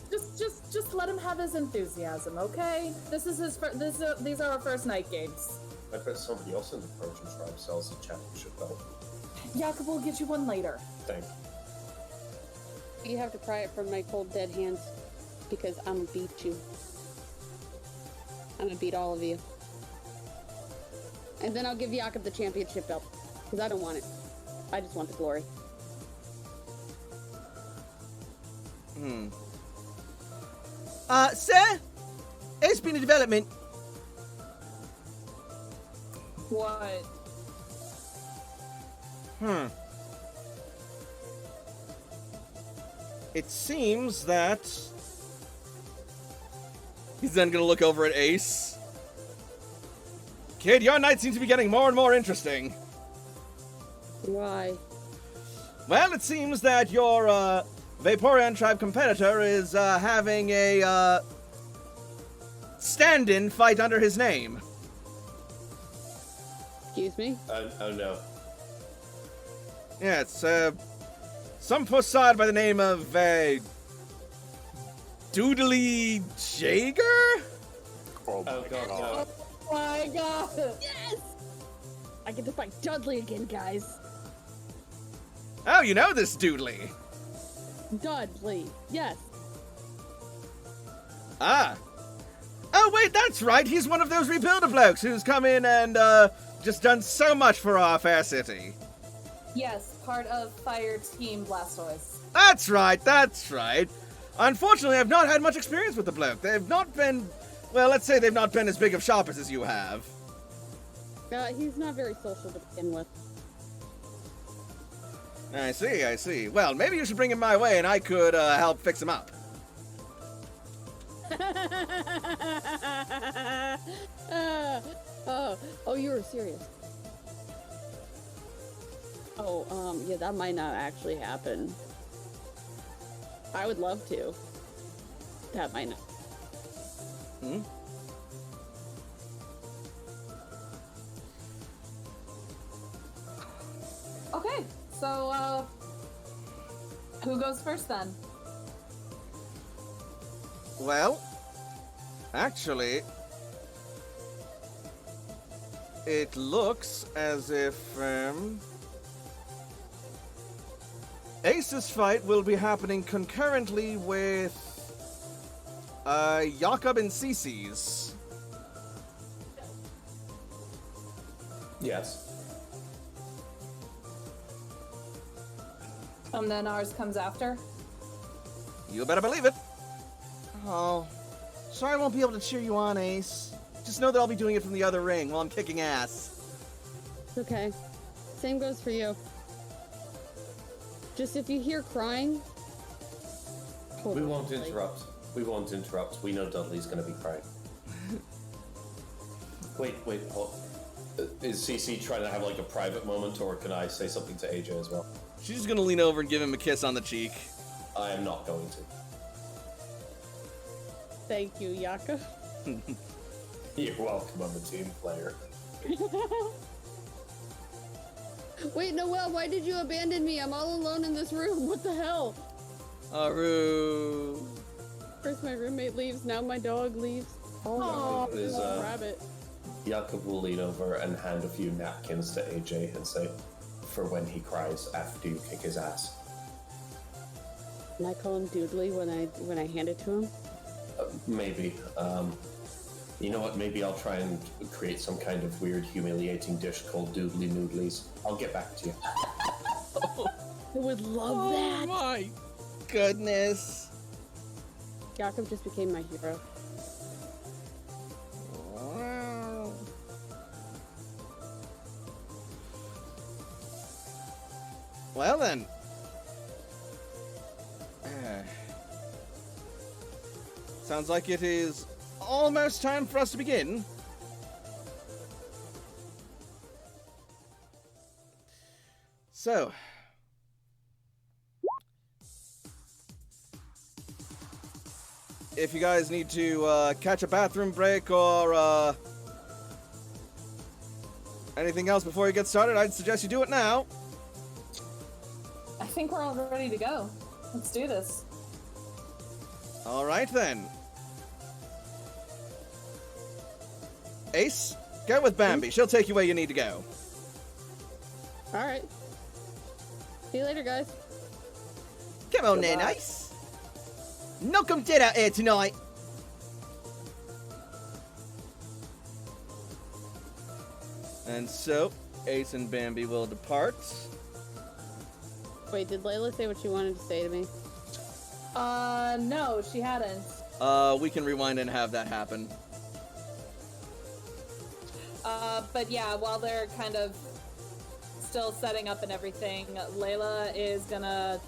Just let him have his enthusiasm, okay? This is his. These are our first night games. I bet somebody else in the Persian tribe sells a championship belt. Jakob will get you one later. Thank you. You have to pry it from my cold, dead hands, because I'm gonna beat you. I'm gonna beat all of you. And then I'll give Jakob the championship belt, because I don't want it. I just want the glory. Sir? It's been a development. What? It seems that he's then gonna look over at Ace. Kid, your night seems to be getting more and more interesting. Why? Well, it seems that your Vaporeon tribe competitor is having a stand-in fight under his name. Excuse me? Oh no. Yeah, it's some facade by the name of Doodly Jager? Oh my God, god. no. Oh my god! Yes! I get to fight Dudley again, guys. Oh, you know this Doodly. Dudley, yes. Ah. Oh, wait, that's right. He's one of those rebuilder blokes who's come in and just done so much for our fair city. Yes, part of Fire Team Blastoise. That's right, that's right. Unfortunately, I've not had much experience with the bloke. They've not been, well, let's say they've not been as big of shoppers as you have. He's not very social to begin with. I see, I see. Well, maybe you should bring him my way and I could help fix him up. Oh, you were serious. Oh, yeah, that might not actually happen. I would love to. That might not. Hmm? Okay, so, who goes first then? Well, actually, it looks as if, Ace's fight will be happening concurrently with, Jakob and Cece's. Yes. And then ours comes after? You better believe it. Oh, sorry I won't be able to cheer you on, Ace. Just know that I'll be doing it from the other ring while I'm kicking ass. It's okay. Same goes for you. Just if you hear crying... hold We on, won't like- interrupt. We won't interrupt. We know Dudley's going to be crying. Wait, hold. Is CC trying to have like a private moment, or can I say something to AJ as well? She's just gonna lean over and give him a kiss on the cheek. I am not going to. Thank you, Yaka. You're welcome, I'm a team player. Wait, Noelle, why did you abandon me? I'm all alone in this room. What the hell? Aru. First my roommate leaves, now my dog leaves. Oh, Is, rabbit. Jakob will lean over and hand a few napkins to AJ and say, for when he cries after you kick his ass. Can I call him Doodly when I hand it to him? Maybe. You know what? Maybe I'll try and create some kind of weird, humiliating dish called Doodly Noodlies. I'll get back to you. I would love that. My goodness. Jakob just became my hero. Wow. Well then. Sounds like it is almost time for us to begin. So, if you guys need to catch a bathroom break or anything else before you get started, I'd suggest you do it now. I think we're all ready to go. Let's do this. All right then. Ace, go with Bambi. She'll take you where you need to go. Alright. See you later, guys. Come on then, Goodbye. Ace. Knock 'em dead out here tonight. And so, Ace and Bambi will depart. Wait, did Layla say what she wanted to say to me? No, she hadn't. We can rewind and have that happen. But yeah, while they're kind of still setting up and everything, Layla is gonna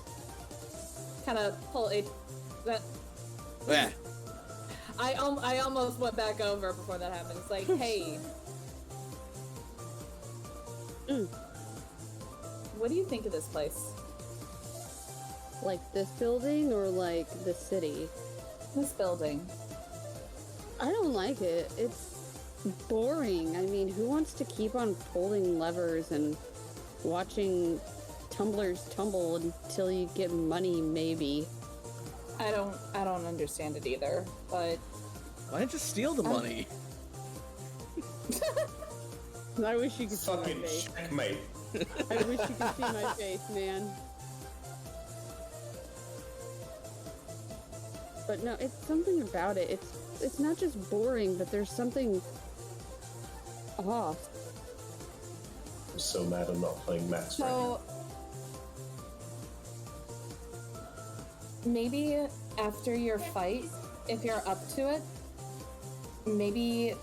kind of pull a... Yeah. I almost went back over before that happened. It's like, hey, What do you think of this place? Like this building or like the city? This building. I don't like it. It's boring. I mean, who wants to keep on pulling levers and watching tumblers tumble until you get money, maybe? I don't understand it either, but Why don't you steal the money? I wish you could see my Fucking face. checkmate. I wish you could see my face, man. But no, it's something about it. It's not just boring, but there's something off. I'm so mad I'm not playing Max right now. so maybe after your fight, if you're up to it, maybe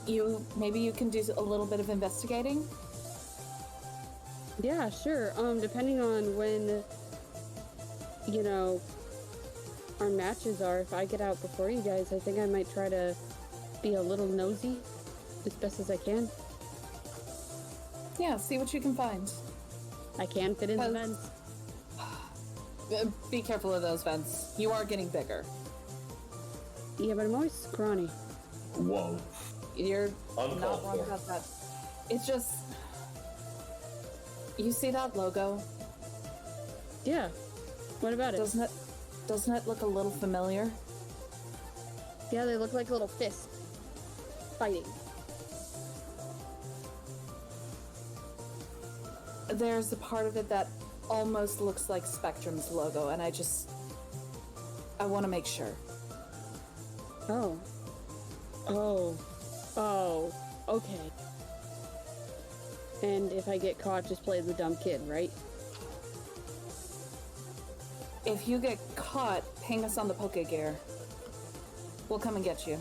you can do a little bit of investigating. Yeah, sure. Depending on when, you know, our matches are, if I get out before you guys, I think I might try to be a little nosy as best as I can. Yeah, see what you can find. I can fit in the vents. Be careful of those vents. You are getting bigger. Yeah, but I'm always scrawny. Whoa. You're Uncalled not wrong for. about that. It's just... You see that logo? Yeah. What about it? Doesn't it look a little familiar? Yeah, they look like little fists fighting. There's a part of it that almost looks like Spectrum's logo, and I want to make sure. Oh. Okay. And if I get caught, just play the dumb kid, right? If you get caught, ping us on the Poke Gear. We'll come and get you.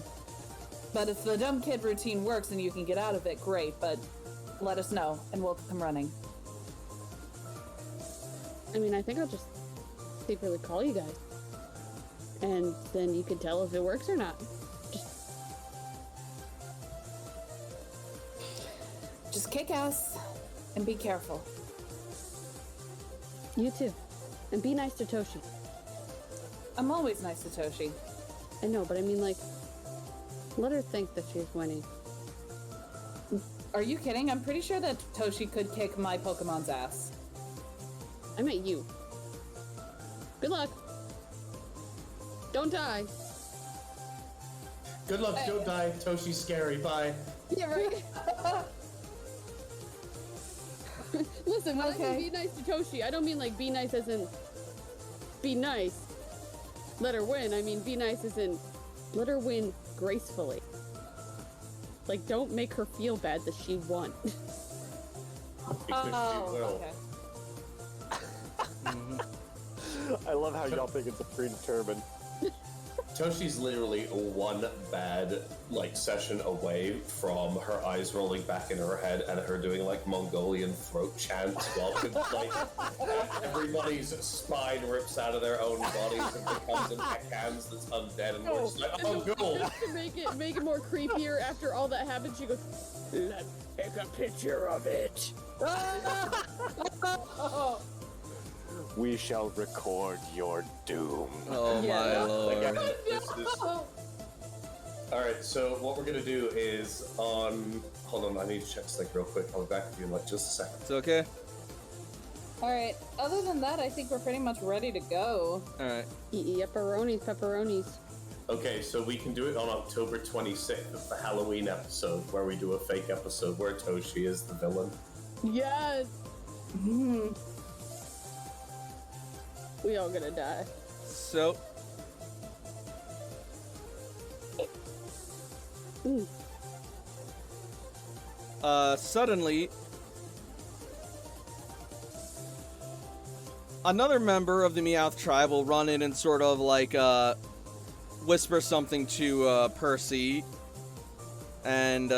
But if the dumb kid routine works and you can get out of it, great, but let us know, and we'll come running. I mean, I think I'll just secretly call you guys. And then you can tell if it works or not. Just kick ass and be careful. You too. And be nice to Toshi. I'm always nice to Toshi. I know, but I mean, like, let her think that she's winning. Are you kidding? I'm pretty sure that Toshi could kick my Pokemon's ass. I meant you. Good luck. Don't die. Good luck, don't die. Toshi's scary, bye. Yeah, right. Listen, when I Okay. mean be nice to Toshi, I don't mean like be nice as in be nice. Let her win. I mean be nice as in let her win gracefully. Like, don't make her feel bad that she won. Because she will. Okay. I love how y'all think it's a predetermined. Toshi's literally one bad session away from her eyes rolling back in her head and her doing Mongolian throat chants while everybody's spine rips out of their own bodies and becomes an hands that's undead, and we're just like, oh, cool. Just to make it more creepier after all that happens, she goes, let's take a picture of it. We shall record your doom. Oh my lord. Alright, so what we're gonna do is hold on, I need to check this real quick. I'll be back with you in just a second. It's okay? Alright, other than that, I think we're pretty much ready to go. Alright. Pepperonis. Okay, so we can do it on October 26th, the Halloween episode, where we do a fake episode where Toshi is the villain. Yes. We all gonna die. So, suddenly, another member of the Meowth tribe will run in and sort of whisper something to Percy, and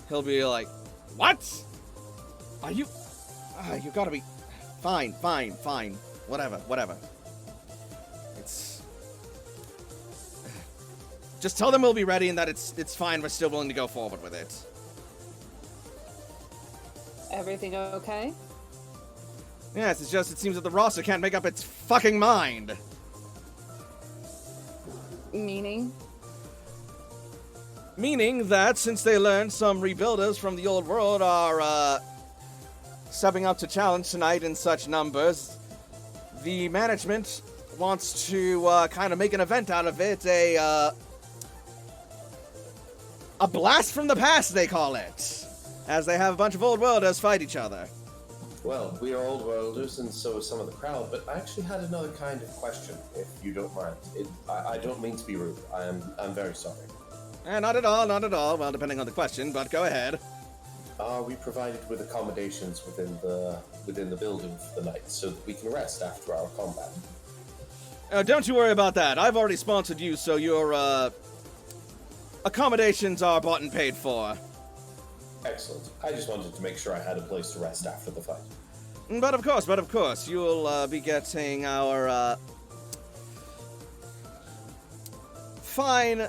he'll be like, "What? Are you? You gotta be fine. Whatever. It's just tell them we'll be ready and that it's fine. We're still willing to go forward with it." Everything okay? Yes, it's just it seems that the roster can't make up its fucking mind. Meaning? Meaning that since they learned some rebuilders from the old world are stepping up to challenge tonight in such numbers, the management wants to kind of make an event out of it, a blast from the past, they call it, as they have a bunch of old worlders fight each other. Well, we are old worlders, and so is some of the crowd, but I actually had another kind of question, if you don't mind. I don't mean to be rude. I'm very sorry. Not at all, not at all. Well, depending on the question, but go ahead. Are we provided with accommodations within the building for the night so that we can rest after our combat? Don't you worry about that. I've already sponsored you, so your accommodations are bought and paid for. Excellent. I just wanted to make sure I had a place to rest after the fight. But of course, you'll be getting our fine,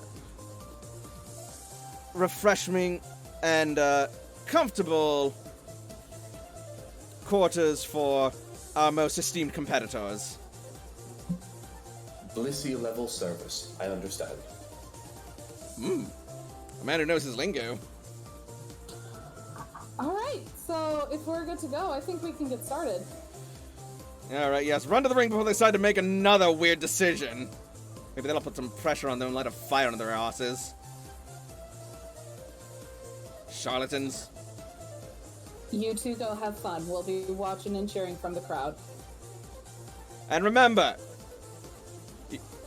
refreshing, and comfortable quarters for our most esteemed competitors. Blissy level service. I understand. A man who knows his lingo. Alright, so if we're good to go, I think we can get started. Alright, yes, run to the ring before they decide to make another weird decision. Maybe that'll put some pressure on them and light a fire under their asses. Charlatans. You two go have fun. We'll be watching and cheering from the crowd. And remember,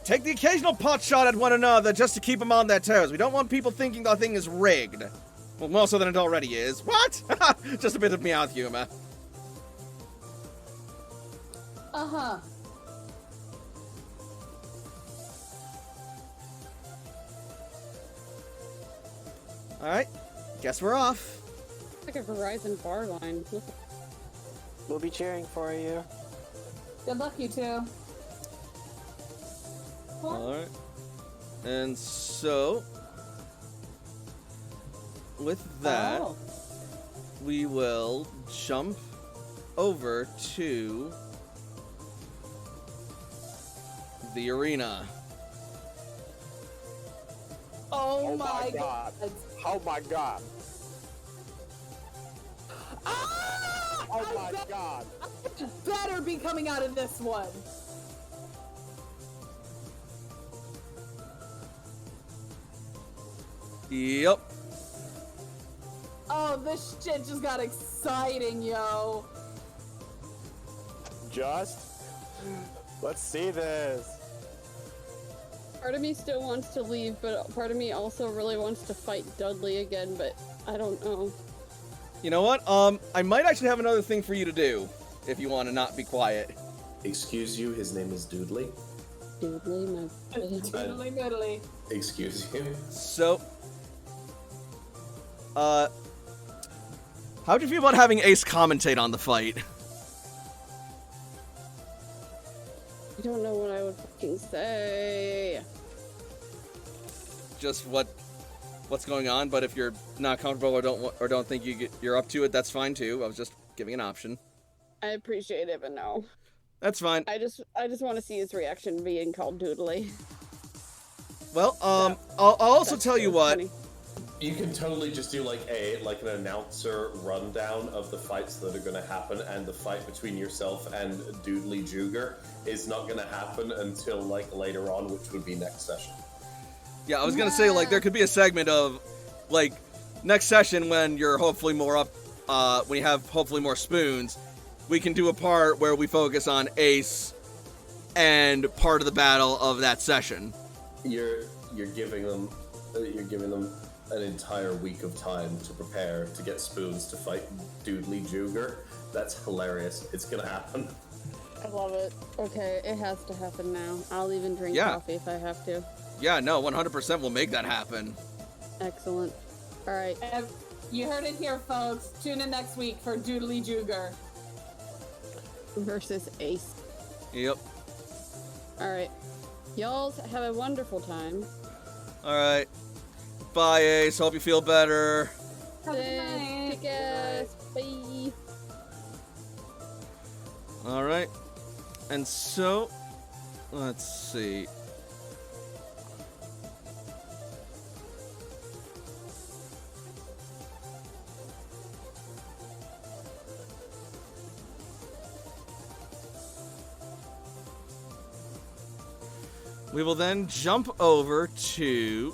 take the occasional pot shot at one another just to keep them on their toes. We don't want people thinking the thing is rigged. Well, more so than it already is. What? Just a bit of Meowth humor. Uh-huh. Alright, guess we're off. Like a Verizon bar line. We'll be cheering for you. Good luck, you two. Alright. And so, with that, Oh. we will jump over to the arena. Oh my god. god. Oh my god. Ah! Oh my god. I better be coming out of this one. Yep. Oh, this shit just got exciting, yo. Let's see this. Part of me still wants to leave, but part of me also really wants to fight Dudley again, but I don't know. You know what? I might actually have another thing for you to do, if you want to not be quiet. Excuse you, his name is Doodley. Dudley, my Totally middly. Excuse you. So, how'd you feel about having Ace commentate on the fight? I don't know what I would fucking say. Just what's going on, but if you're not comfortable or don't think you're up to it, that's fine too. I was just giving an option. I appreciate it, but no. That's fine. I just want to see his reaction being called Doodly. Well, I'll also tell you what. Funny. You can totally just do like an announcer rundown of the fights that are going to happen, and the fight between yourself and Doodly Juger is not going to happen until like later on, which would be next session. Yeah, I was gonna say like there could be a segment of like next session when you're hopefully more up, when you have hopefully more spoons. We can do a part where we focus on Ace and part of the battle of that session. You're giving them an entire week of time to prepare to get spoons to fight Doodly Juger. That's hilarious. It's gonna happen. I love it. Okay, it has to happen now. I'll even drink coffee if I have to. Yeah, no, 100% will make that happen. Excellent. All right. You heard it here, folks. Tune in next week for Doodly Juger. Versus Ace. Yep. All right. Y'all have a wonderful time. All right. Bye, Ace. Hope you feel better. Have a good night. Kick ass. Bye. All right. And so, let's see. We will then jump over to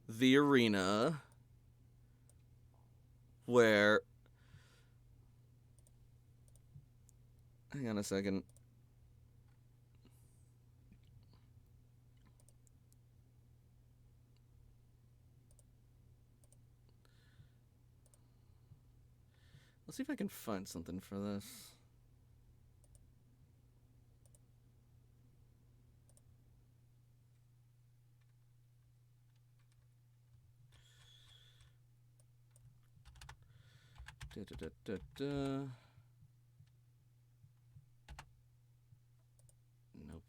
the arena where... Hang on a second. Let's see if I can find something for this. Nope.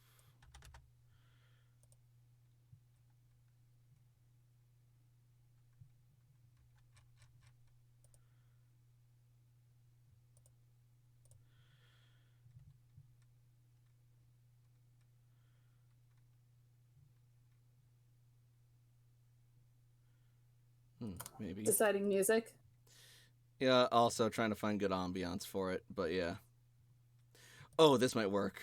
Maybe. Deciding music. Yeah, also trying to find good ambiance for it, but yeah. Oh, this might work.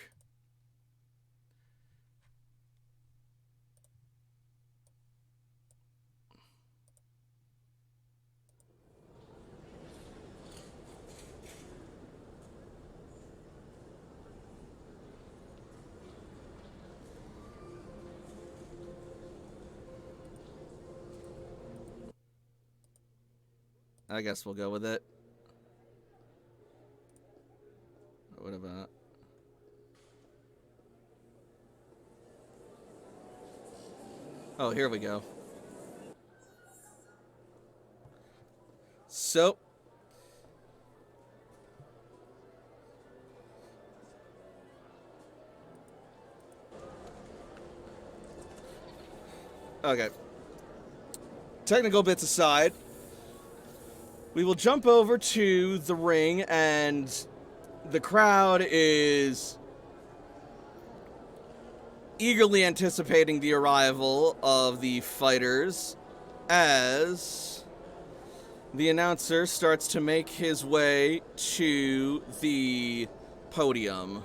I guess we'll go with it. What about... Oh, here we go. So... Okay. Technical bits aside, we will jump over to the ring, and the crowd is eagerly anticipating the arrival of the fighters as the announcer starts to make his way to the podium.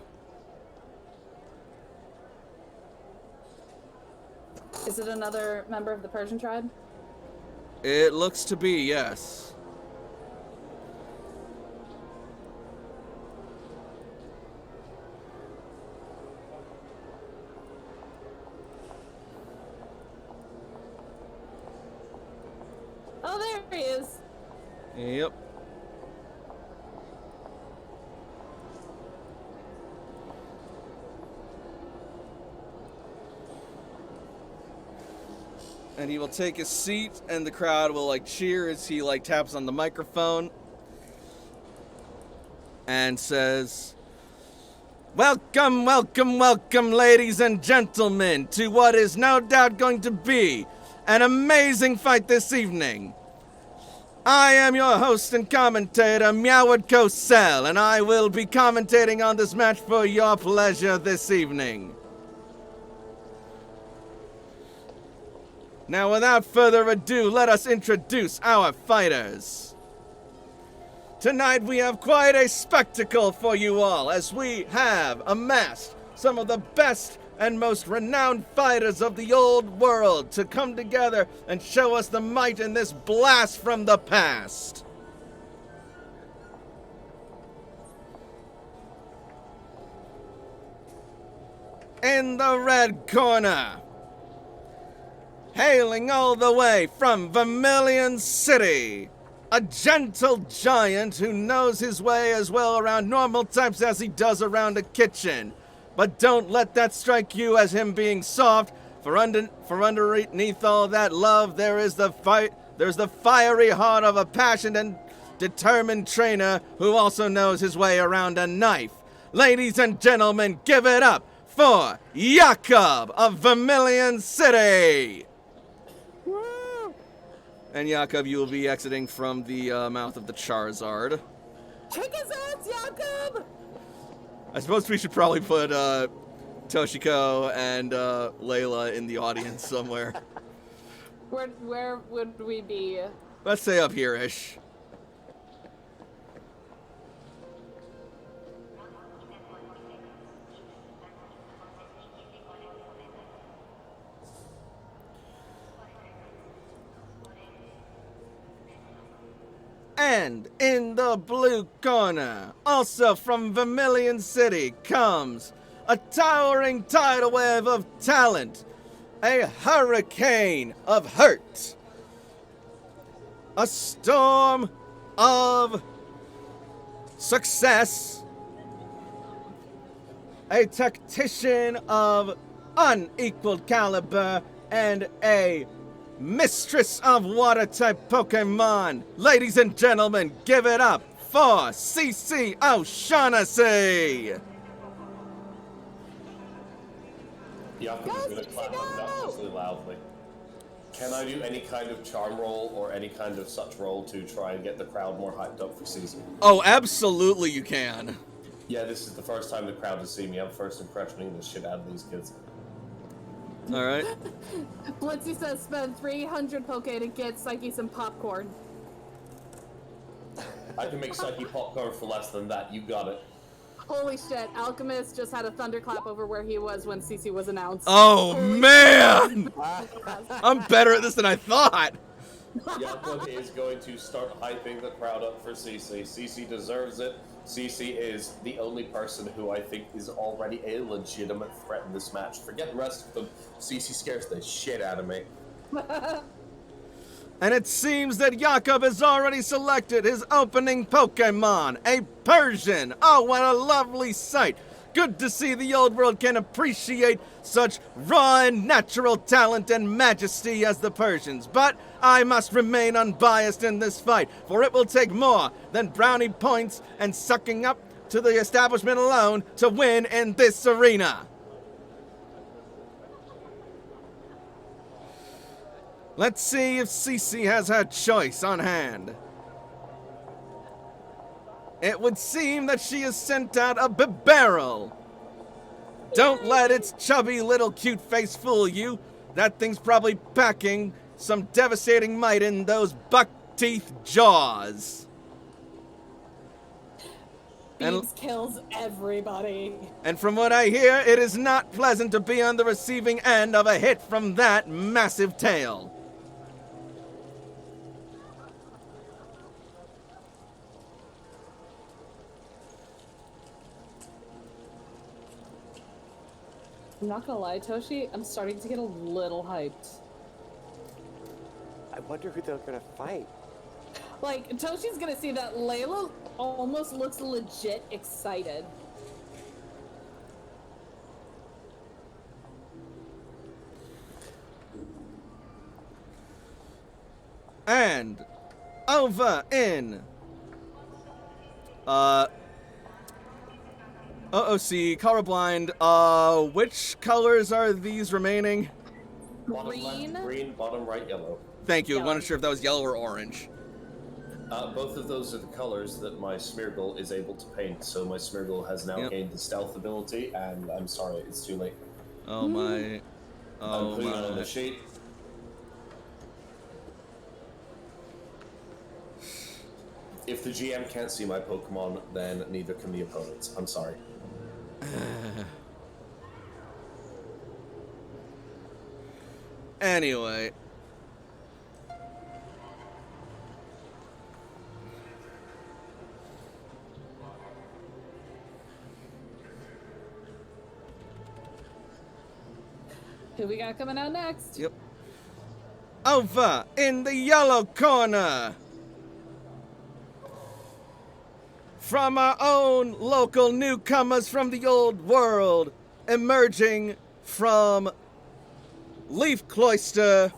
Is it another member of the Persian tribe? It looks to be, yes. Oh, there he is. Yep. And he will take his seat, and the crowd will, like, cheer as he, like, taps on the microphone and says, "Welcome, welcome, welcome, ladies and gentlemen, to what is no doubt going to be an amazing fight this evening. I am your host and commentator, Meoward Cosell, and I will be commentating on this match for your pleasure this evening. Now, without further ado, let us introduce our fighters. Tonight we have quite a spectacle for you all, as we have amassed some of the best and most renowned fighters of the old world to come together and show us the might in this blast from the past. In the red corner, hailing all the way from Vermilion City, a gentle giant who knows his way as well around normal types as he does around a kitchen. But don't let that strike you as him being soft, for underneath all that love there's the fiery heart of a passionate and determined trainer who also knows his way around a knife. Ladies and gentlemen, give it up for Jakob of Vermilion City! Woo! And Jakob, you will be exiting from the mouth of the Charizard. Kick his ass, Jakob! I suppose we should probably put Toshiko and Layla in the audience somewhere. Where would we be? Let's say up here-ish. And in the blue corner, also from Vermilion City, comes a towering tidal wave of talent, a hurricane of hurt, a storm of success, a tactician of unequaled caliber, and a mistress of water-type Pokemon. Ladies and gentlemen, give it up for CC O'Shaughnessy! Jakob is going to clap obnoxiously loudly. Can I do any kind of charm roll or any kind of such roll to try and get the crowd more hyped up for season? Oh, absolutely you can. Yeah, this is the first time the crowd has seen me. I'm first impressioning the shit out of these kids. Alright. Blitzy says spend 300 Poke to get Psyche some popcorn. I can make Psyche popcorn for less than that. You got it. Holy shit, Alchemist just had a thunderclap over where he was when CC was announced. Oh, man! I'm better at this than I thought. Jakob is going to start hyping the crowd up for CC. CC deserves it. CC is the only person who I think is already a legitimate threat in this match. Forget the rest of them. CC scares the shit out of me. And it seems that Jakob has already selected his opening Pokemon, a Persian. Oh, what a lovely sight. Good to see the old world can appreciate such raw and natural talent and majesty as the Persians. But I must remain unbiased in this fight, for it will take more than brownie points and sucking up to the establishment alone to win in this arena. Let's see if Cece has her choice on hand. It would seem that she has sent out a Bibarel. Don't let its chubby little cute face fool you. That thing's probably packing some devastating might in those buck-teeth jaws. Beebs kills everybody. And from what I hear, it is not pleasant to be on the receiving end of a hit from that massive tail. I'm not gonna lie, Toshi, I'm starting to get a little hyped. I wonder who they're gonna fight. Like, Toshi's gonna see that Layla almost looks legit excited. And over in OOC, colorblind, which colors are these remaining? Bottom Green. left green, bottom right yellow. Thank you, I Yellow. wasn't sure if that was yellow or orange. Both of those are the colors that my Smeargle is able to paint, so my Smeargle has now Yep. gained the stealth ability, and I'm sorry, it's too late. Oh my, I'm oh putting it on my. the sheet. If the GM can't see my Pokemon, then neither can the opponents. I'm sorry. Anyway. Who we got coming out next? Yep. Over in the yellow corner. From our own local newcomers from the old world, emerging from Leaf Cloister.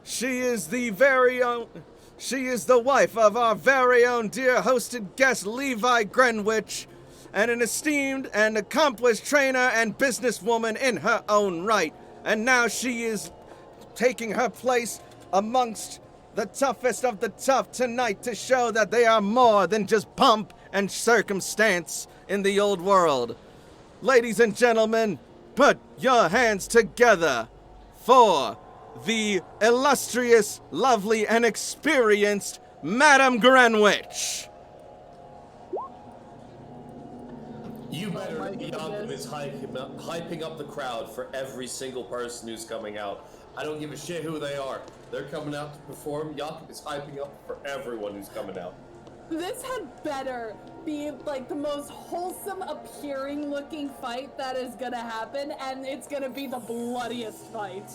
She is the wife of our very own dear hosted guest Levi Greenwich, and an esteemed and accomplished trainer and businesswoman in her own right. And now she is taking her place amongst the toughest of the tough tonight to show that they are more than just pomp and circumstance in the old world. Ladies and gentlemen, put your hands together for the illustrious, lovely, and experienced Madame Greenwich. You better Jakob is hyping up the crowd for every single person who's coming out. I don't give a shit who they are. They're coming out to perform. Jakob is hyping up for everyone who's coming out. This had better be like the most wholesome appearing looking fight that is gonna happen, and it's gonna be the bloodiest fight.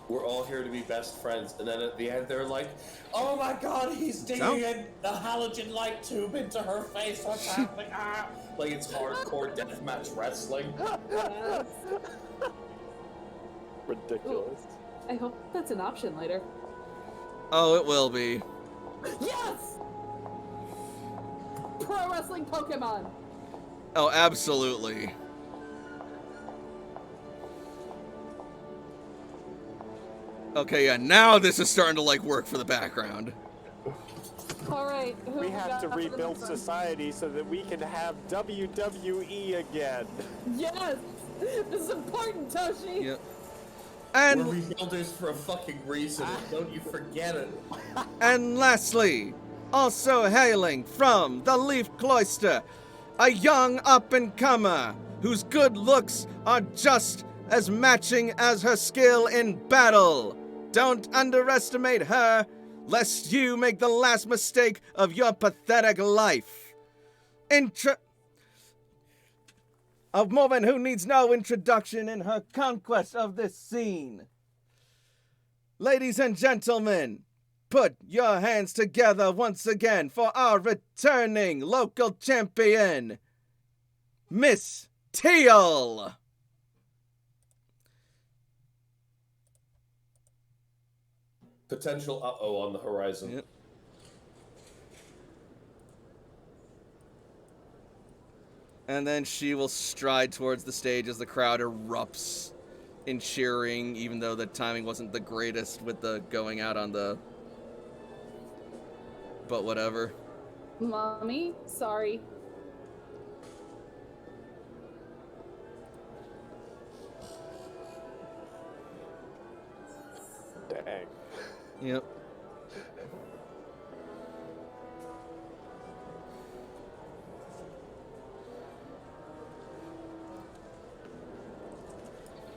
We're all here to be best friends, and then at the end they're like, "Oh my God, he's digging a halogen light tube into her face. What's happening?" Like it's hardcore deathmatch wrestling. Ridiculous. I hope that's an option later. Oh, it will be. Yes! Pro wrestling Pokemon. Oh, absolutely. Okay, yeah, now this is starting to, like, work for the background. Alright, who We have got to for the rebuild next one? society so that we can have WWE again. Yes! This is important, Toshi! Yep. We're And rebuilders for a fucking reason, and don't you forget it. And lastly, also hailing from the Leaf Cloister, a young up-and-comer whose good looks are just as matching as her skill in battle. Don't underestimate her, lest you make the last mistake of your pathetic life. A woman who needs no introduction in her conquest of this scene. Ladies and gentlemen, put your hands together once again for our returning local champion, Miss Teal. Potential uh-oh on the horizon. Yep. And then she will stride towards the stage as the crowd erupts in cheering, even though the timing wasn't the greatest with the going out on the... But whatever. Mommy, sorry. Dang. Yep.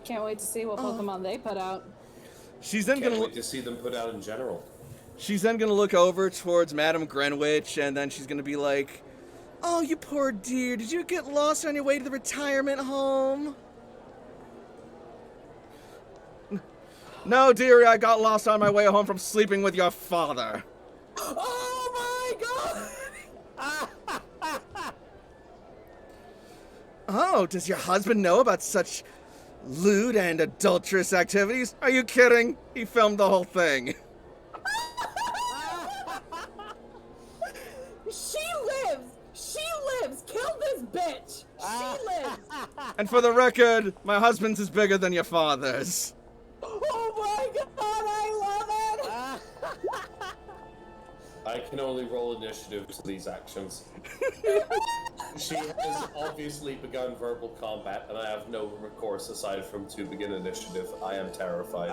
Can't wait to see what Pokemon they put out. She's then Can't gonna wait to see them put out in general. She's then gonna look over towards Madame Greenwich, and then she's gonna be like, "Oh, you poor dear, did you get lost on your way to the retirement home?" "No, dearie, I got lost on my way home from sleeping with your father." Oh my God! "Oh, does your husband know about such lewd and adulterous activities?" "Are you kidding? He filmed the whole thing." She lives! She lives! Kill this bitch! She lives! "And for the record, my husband's is bigger than your father's." Oh my God, I love it! I can only roll initiative to these actions. She has obviously begun verbal combat, and I have no recourse aside from to begin initiative. I am terrified.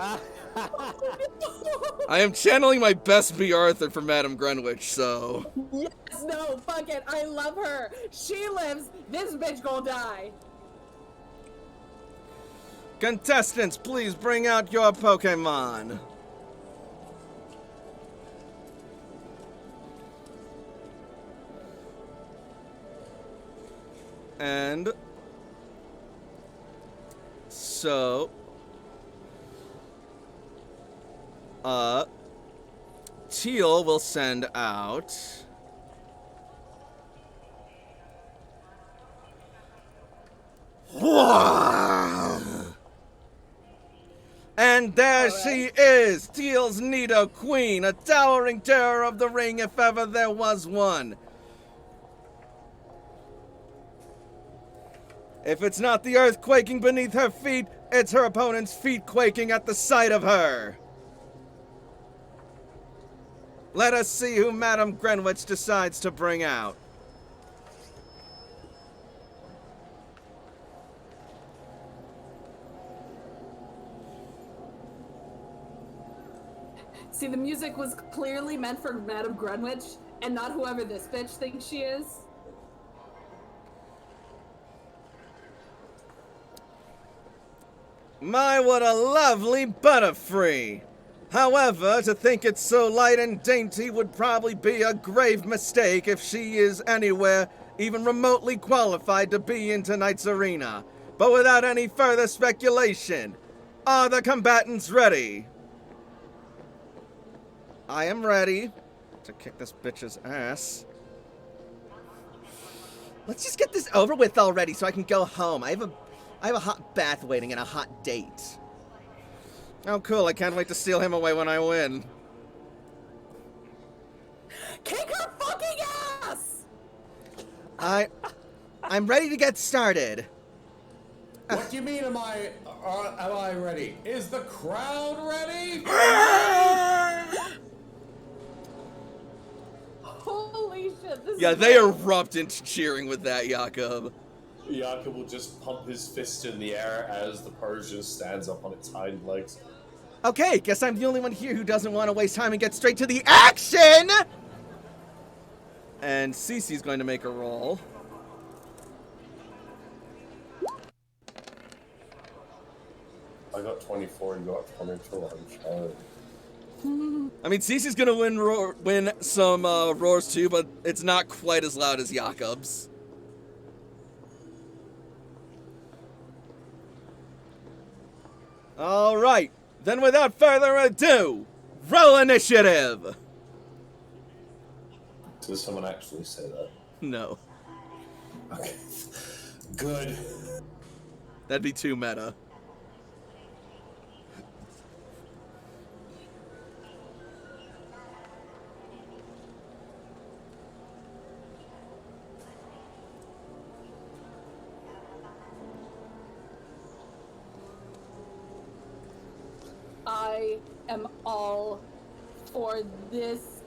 I am channeling my best B. Arthur for Madame Greenwich, so... Yes, no, fuck it, I love her! She lives, this bitch gon' die! Contestants, please bring out your Pokemon. And so Teal will send out and there she is, Teal's Nido Queen, a towering terror of the ring if ever there was one. If it's not the earth quaking beneath her feet, It's her opponent's feet quaking at the sight of her. Let us see who Madame Greenwich decides to bring out. See, the music was clearly meant for Madame Greenwich and not whoever this bitch thinks she is. My, what a lovely Butterfree! However, to think it's so light and dainty would probably be a grave mistake if she is anywhere even remotely qualified to be in tonight's arena. But without any further speculation, are the combatants ready? I am ready to kick this bitch's ass. Let's just get this over with already so I can go home. I have a hot bath waiting and a hot date. Oh, cool. I can't wait to steal him away when I win. Kick her fucking ass! I'm ready to get started. What do you mean, am I ready? Is the crowd ready? Holy shit, this Yeah, is they great. erupt into cheering with that, Jakob. Jakob will just pump his fist in the air as the Persian stands up on its hind legs. Okay, guess I'm the only one here who doesn't want to waste time and get straight to the action! And Cece's going to make a roll. I got 24 and got 22. I'm sorry. I mean, Cece's gonna win some roars too, but it's not quite as loud as Jakob's. Alright, then without further ado, roll initiative! Does someone actually say that? No, Okay. Good. that'd be too meta. I am all for this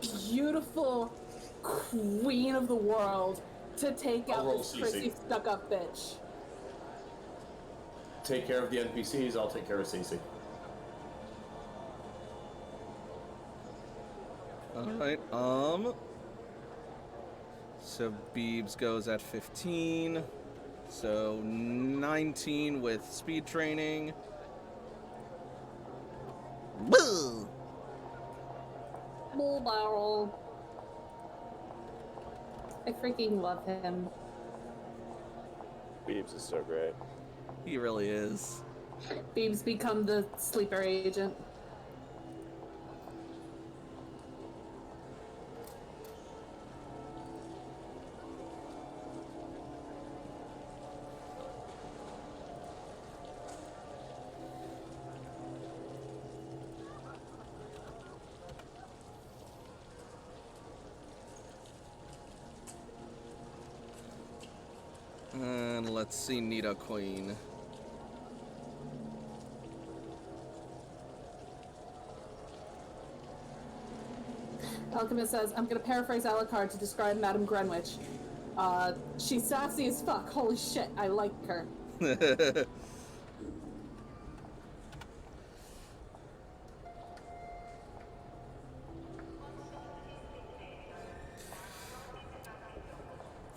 beautiful queen of the world to take I'll out roll this CC. prissy stuck-up bitch. Take care of the NPCs, I'll take care of Cece. Alright, so Beebs goes at 15. So 19 with speed training. Boo! Bull barrel. I freaking love him. Beebs is so great. He really is. Beebs become the sleeper agent. And let's see Nita Queen. Alchemist says, I'm gonna paraphrase Alucard to describe Madame Greenwich. She's sassy as fuck. Holy shit, I like her.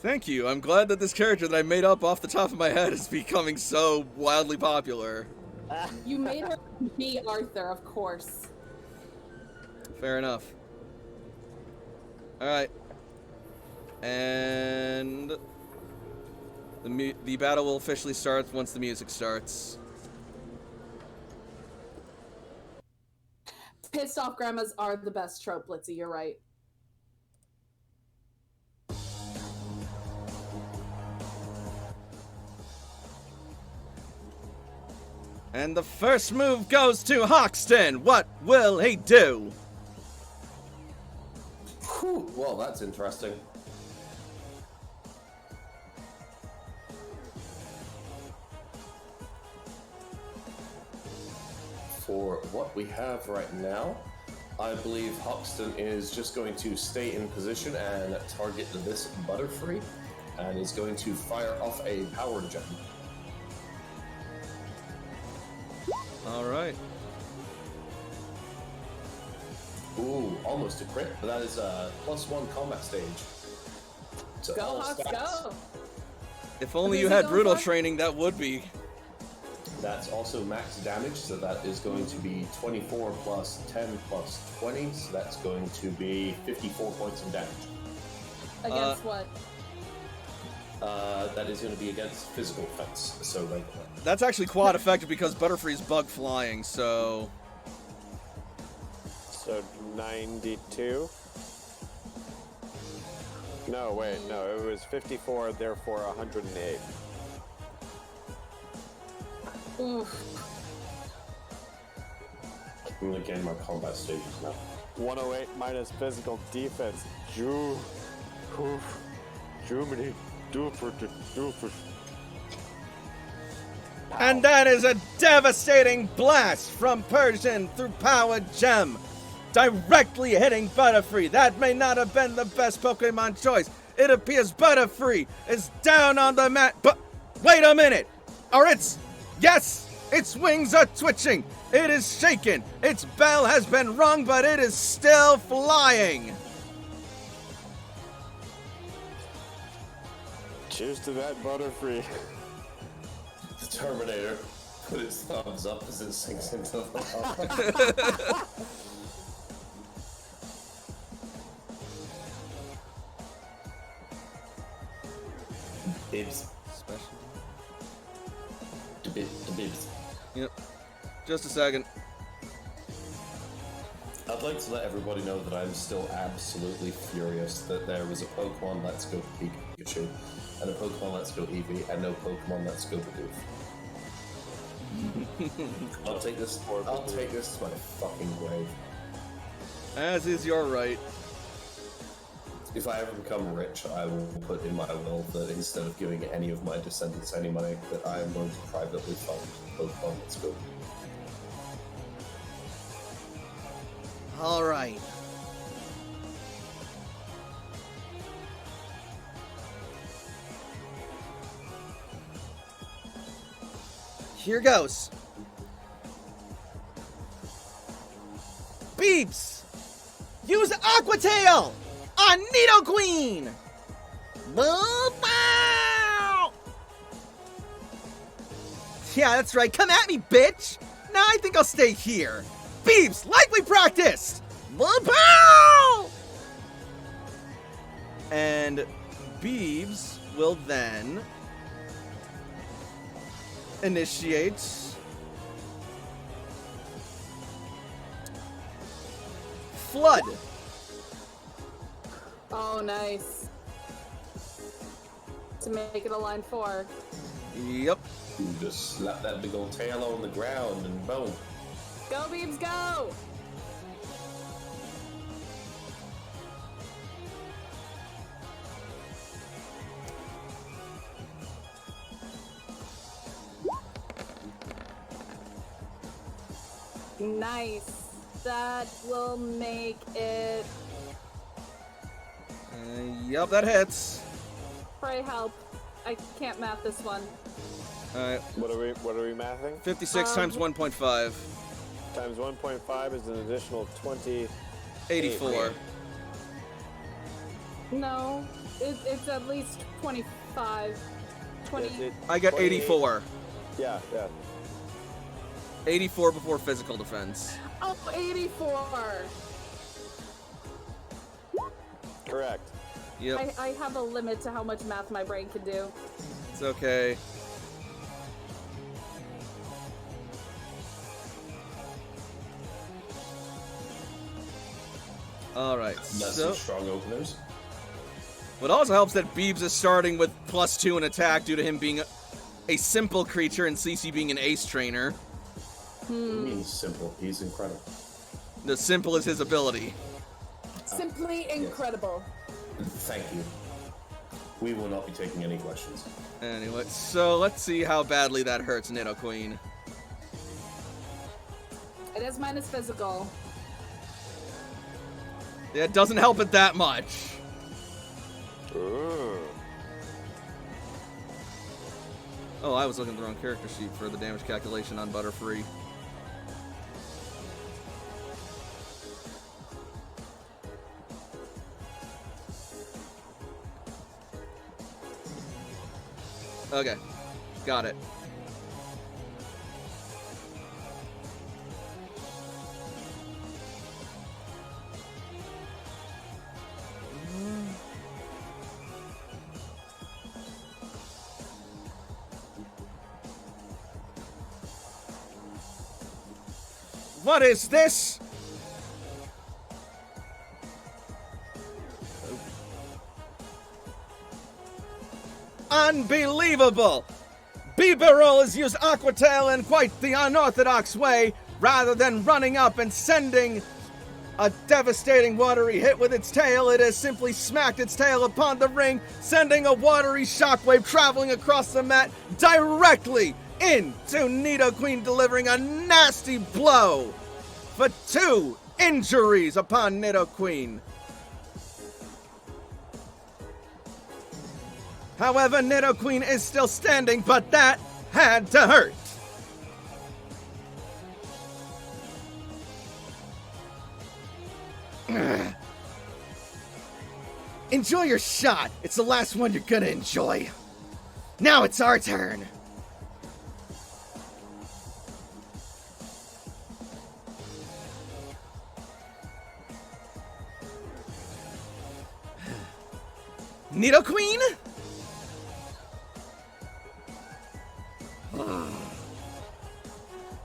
Thank you. I'm glad that this character that I made up off the top of my head is becoming so wildly popular. You made her be Arthur, of course. Fair enough. Alright. And the battle will officially start once the music starts. Pissed off grandmas are the best trope, Blitzy, you're right. And the first move goes to Hoxton. What will he do? Whew, well, that's interesting. for what we have right now, I believe Hoxton is just going to stay in position and target this Butterfree, and is going to fire off a power gem. All right. Ooh, almost a crit, but that is a +1 combat stage. To Go, all Hawks, stats. go! If only Who's you he had going brutal for? training, that would be. That's also max damage, so that is going to be 24 plus 10 plus 20, so that's going to be 54 points of damage. Against what? That is going to be against physical offense, so regular. That's actually quad effective because Butterfree's bug flying, so... So 92? No, wait, no, it was 54, therefore 108. Oof. I'm going to gain my combat stages now. 108 minus physical defense. Germany. And that is a devastating blast from Persian through Power Gem, directly hitting Butterfree. That may not have been the best Pokemon choice. It appears Butterfree is down on the mat, but wait a minute! Yes, its wings are twitching. It is shaken. Its bell has been rung, but it is still flying. Cheers to that, Butterfree. The Terminator put its thumbs up as it sinks into the lava. Bibs. Special. The bibs. Yep. Just a second. I'd like to let everybody know that I'm still absolutely furious that there was a Pokemon Let's Go Pikachu, and a Pokemon Let's Go Eevee, and no Pokemon Let's Go Bidoof. I'll take this to my fucking grave. As is your right. If I ever become rich, I will put in my will that instead of giving any of my descendants any money, that I am going to privately fund Pokemon Let's Go. All right. Here goes. Beeps! Use Aqua Tail on Nidoqueen! Bow! Yeah, that's right. Come at me, bitch! Nah, I think I'll stay here. Beeps, like we practiced! Bow! And Beebs will then initiate Flood. Oh, nice. To make it a line 4. Yep. You just slap that big old tail on the ground and boom. Go, Beebs, go! Nice. That will make it... Yep, that hits. Pray help. I can't math this one. Alright, What are we mathing? 56 times 1.5. Times 1.5 is an additional 20. 84. No, it's at least 25. 20. I got 28. 84. Yeah. 84 before physical defense. Oh, 84! Correct. Yep, I have a limit to how much math my brain can do. it's okay. Alright, That's so... some strong openers. What also helps that Beebs is starting with +2 in attack due to him being a simple creature and CC being an ace trainer. He means simple. He's incredible. The simple is his ability. Simply incredible. Thank you. We will not be taking any questions. Anyway, so let's see how badly that hurts Nidoqueen. is minus physical. Yeah, it doesn't help it that much. Ooh. Oh, I was looking at the wrong character sheet for the damage calculation on Butterfree. Okay, got it. What is this? Unbelievable! Bibarel has used Aqua Tail in quite the unorthodox way. Rather than running up and sending a devastating watery hit with its tail, it has simply smacked its tail upon the ring, sending a watery shockwave traveling across the mat directly into Nidoqueen, delivering a nasty blow for 2 injuries upon Nidoqueen. However, Nidoqueen is still standing, but that had to hurt. Enjoy your shot. It's the last one you're gonna enjoy. Now it's our turn. Nidoqueen?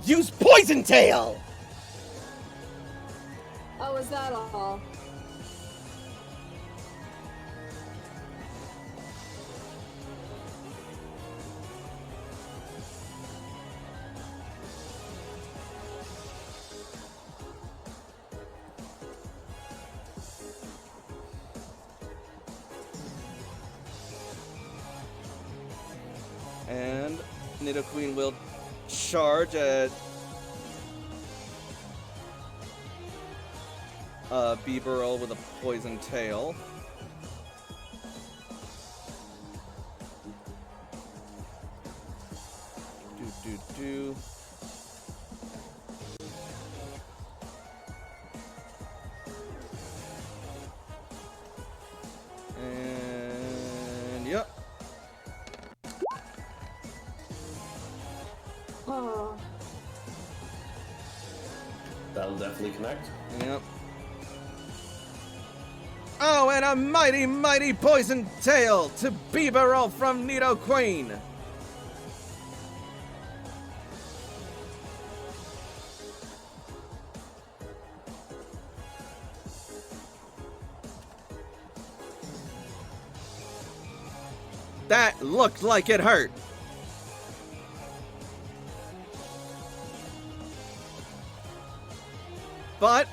Use Poison Tail! Oh, is that all? And Nidoqueen will charge at Bibarel with a Poison Tail. Do. And yep. Oh. That'll definitely connect. Yep. Oh, and a mighty, mighty Poison Tail to Bibarel from Nidoqueen. That looked like it hurt. But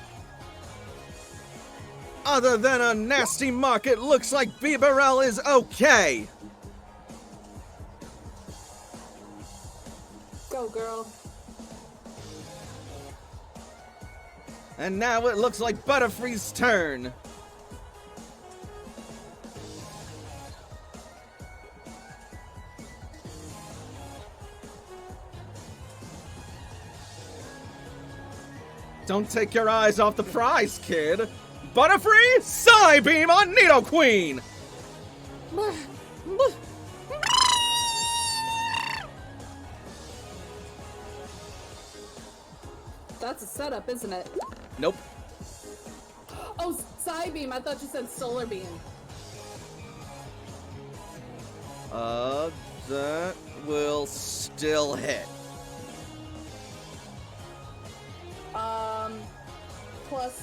other than a nasty mark, it looks like Bibarel is okay. Go, girl. And now it looks like Butterfree's turn. Don't take your eyes off the prize, kid. Butterfree, Psybeam on Nidoqueen! That's a setup, isn't it? Nope. Oh, Psybeam. I thought you said Solar Beam. That will still hit. Plus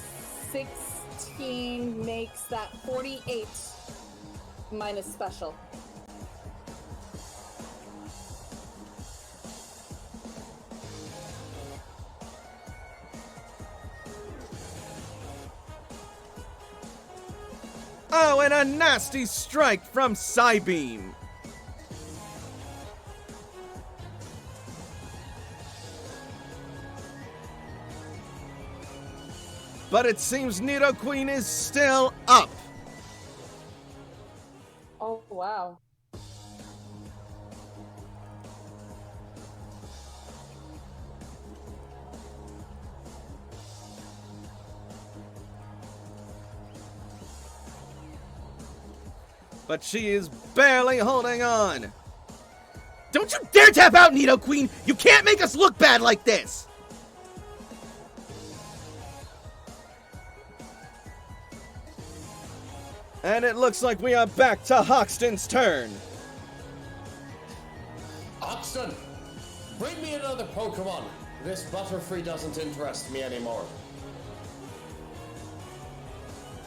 16 makes that 48 minus special. Oh, and a nasty strike from Psybeam. But it seems Nidoqueen is still up. Oh, wow. But she is barely holding on. Don't you dare tap out, Nidoqueen! You can't make us look bad like this! And it looks like we are back to Hoxton's turn. Hoxton, bring me another Pokemon. This Butterfree doesn't interest me anymore.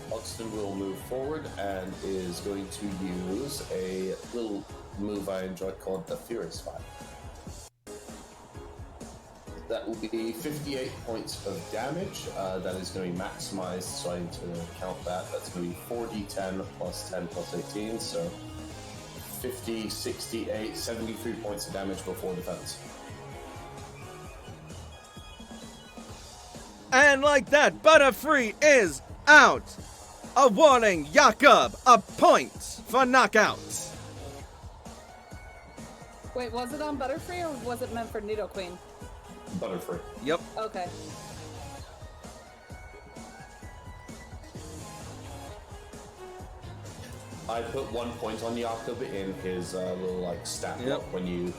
Hoxton will move forward and is going to use a little move I enjoy called the Furious Fire. That will be 58 points of damage. That is going to be maximized, so I need to count that. That's going to be 4d10 plus 10 plus 18, so 50, 68, 73 points of damage before defense. And like that, Butterfree is out, awarding Jakob a point for knockout. Wait, was it on Butterfree or was it meant for Nidoqueen? Butterfree. Yep. Okay. I put 1 point on Jakob in his little like stat block when you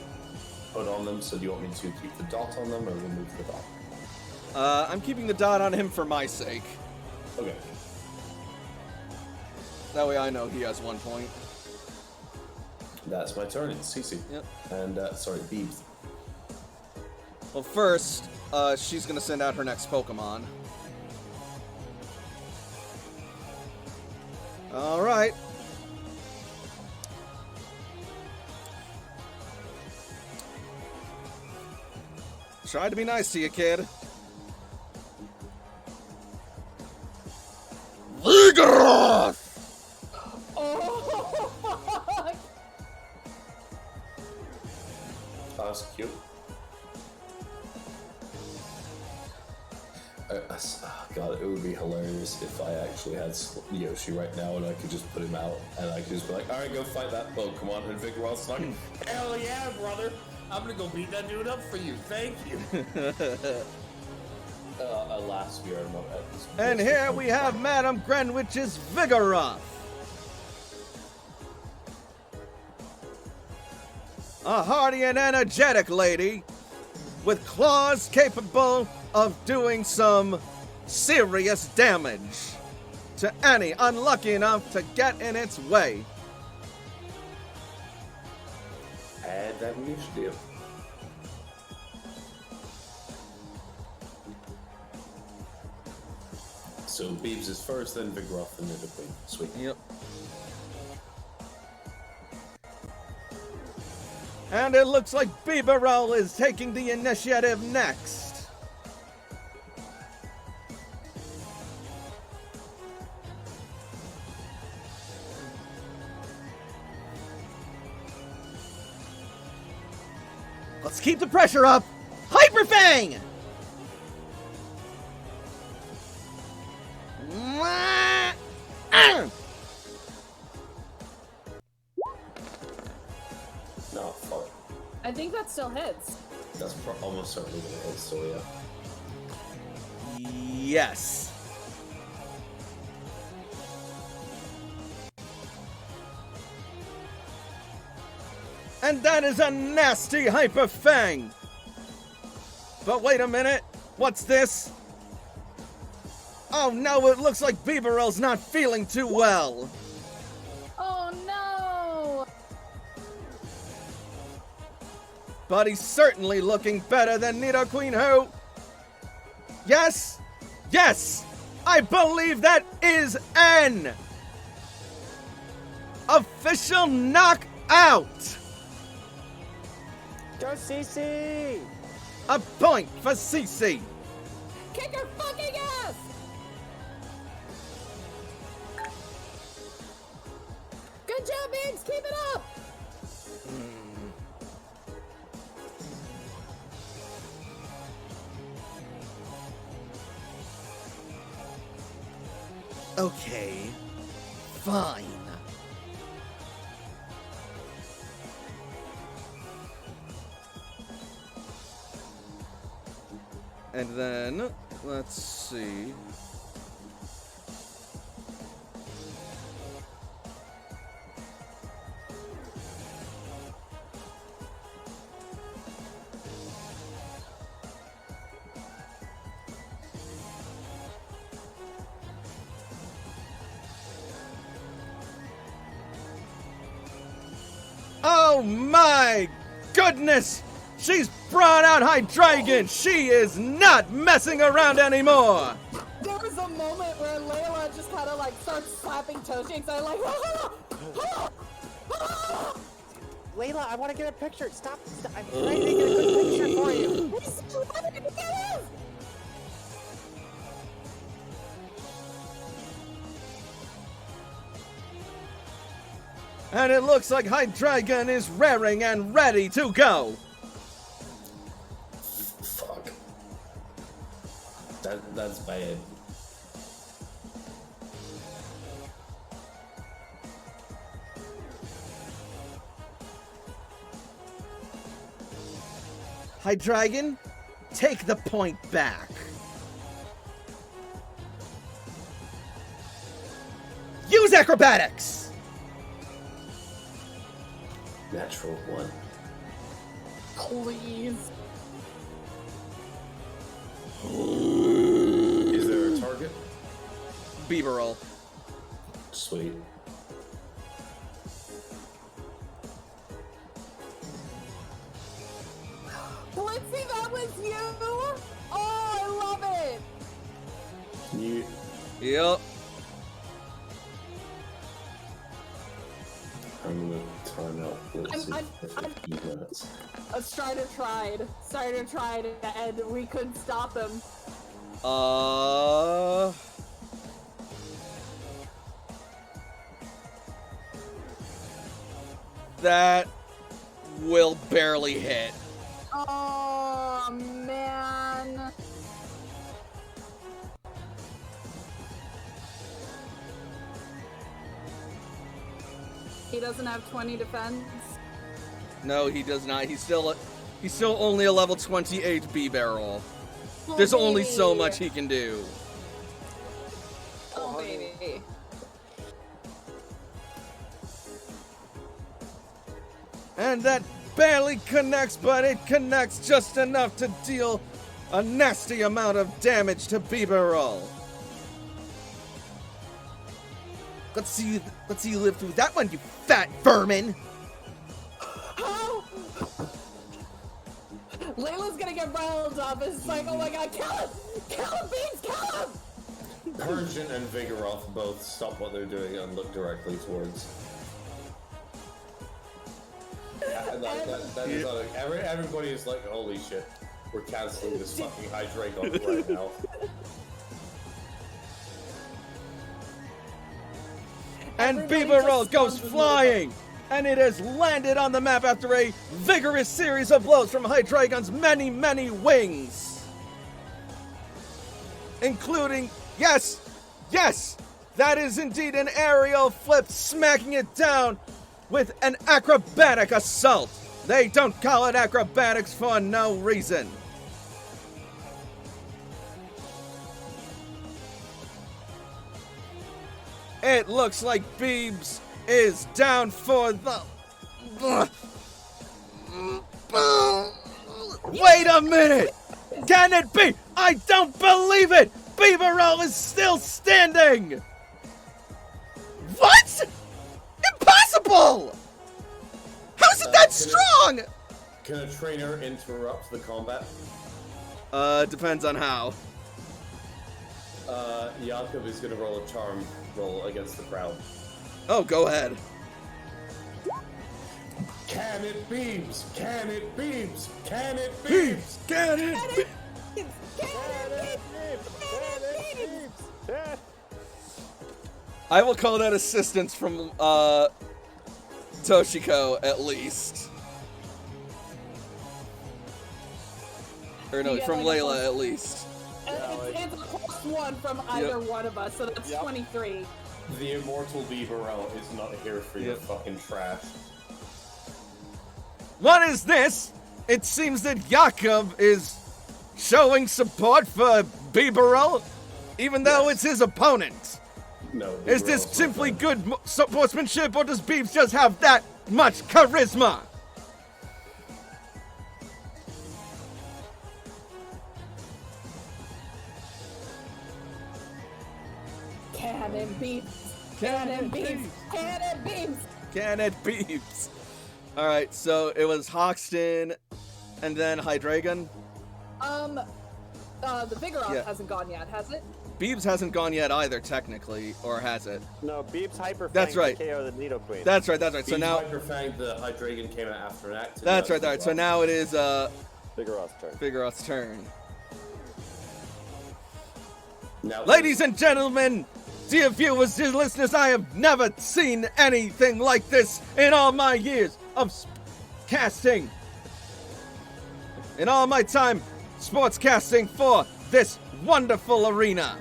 put on them. So do you want me to keep the dot on them or remove the dot? I'm keeping the dot on him for my sake. Okay. That way I know he has 1 point. That's my turn. It's Cece. Yep. And sorry, Beebs. Well, first, she's gonna send out her next Pokemon. Alright. Tried to be nice to you, kid. Vigoroth! Oh, fuck! That's cute. God, it would be hilarious if I actually had Yoshi right now and I could just put him out and I could just be like, alright, go fight that Pokemon, and Vigoroth's like, hell yeah, brother! I'm gonna go beat that dude up for you, thank you! Alas, we are not at this. And here we have Madame Greenwich's Vigoroth. A hardy and energetic lady with claws capable of doing some serious damage to any unlucky enough to get in its way. Add that initiative. So Beebs is first, then Vigoroth, and then Nidoqueen. Sweet. Yep. And it looks like Bibarel is taking the initiative next. Let's keep the pressure up. Hyper Fang! No, fuck. I think that still hits. That's almost certainly what it is, so yeah. Yes. And that is a nasty Hyper Fang. But wait a minute. What's this? Oh no, it looks like Bibarel's not feeling too well. Oh no! But he's certainly looking better than Nidoqueen, who... Yes! Yes! I believe that is an official knockout! Go CC! A point for CC! Kick her fucking ass! Good job, Biggs! Keep it up! Okay. Fine. And then, let's see. Oh my goodness! She's brought out Hydreigon! She is not messing around anymore! There was a moment where Layla just kind of like starts slapping Toshi and I'm like, Layla, I want to get a picture. Stop. I'm trying to get a good picture for you. And it looks like Hydreigon is raring and ready to go! Fuck. That's bad. Hydreigon, take the point back. Use acrobatics! Natural one. please. Is there a target? Beaverall. Sweet. Blitzy, that was you? Oh, I love it! You. Yep. I'm gonna time out Blitzy I'm- for 15 minutes. Strider tried, and we couldn't stop him. That will barely hit. Oh, man. He doesn't have 20 defense. No, he does not. He's still only a level 28 B-Barrel. There's only so much he can do. Oh, baby. And that barely connects, but it connects just enough to deal a nasty amount of damage to Beaverall. Let's see you live through that one, you fat vermin! How? Layla's gonna get riled up. It's like, oh my god, kill him! Kill him, Beans, kill him! Persian and Vigoroth both stop what they're doing and look directly towards. That is not everybody is like, holy shit, we're canceling this fucking Hydreigon right now. And Everybody Beaverall just goes spawns flying! And it has landed on the map after a vigorous series of blows from Hydreigon's many, many wings! Including, yes, that is indeed an aerial flip, smacking it down with an acrobatic assault. They don't call it acrobatics for no reason. It looks like Beebs is down for the... Wait a minute! Can it be? I don't believe it! Beaverall is still standing! What? Impossible! How's it that strong? Can a trainer interrupt the combat? Depends on how. Jakob is gonna roll a charm roll against the crowd. Oh, go ahead. Can it beams? Can it beams? Can it beams? Get it! I will call that assistance from, Toshiko, at least. Or no, You get from like a Layla, plus- at least. It's a +1 from either one of us, so that's 23. The immortal Beaverell is not here for your fucking trash. What is this? It seems that Jakob is showing support for Beaverell, even though it's his opponent. No. Is this simply good sportsmanship, or does Beebs just have that much charisma? Cannon beeps. Cannon beeps. Cannon beeps. Cannon Beebs. Alright, so it was Hoxton and then Hydreigon. The Vigoroth hasn't gone yet, has it? Beebs hasn't gone yet either, technically, or has it? No, Beebs Hyperfang That's right. KO the Nidoqueen. That's right. So Beebs now... Hyperfang, the Hydreigon came out after an act. That's right. So now it is, Vigoroth's turn. Vigoroth's turn. Now, Ladies and gentlemen, dear viewers, dear listeners, I have never seen anything like this in all my years of casting. In all my time sports casting for this wonderful arena.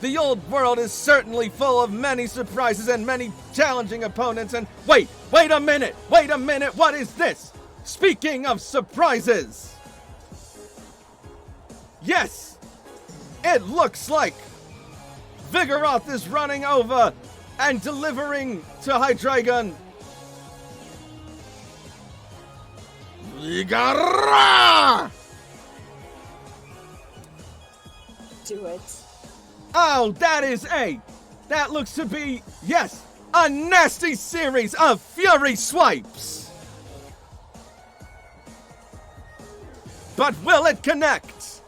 The old world is certainly full of many surprises and many challenging opponents, and wait a minute, what is this? Speaking of surprises. Yes, it looks like Vigoroth is running over and delivering to Hydreigon. Vigoroth! Do it. Oh, that looks to be, yes, a nasty series of Fury Swipes. But will it connect?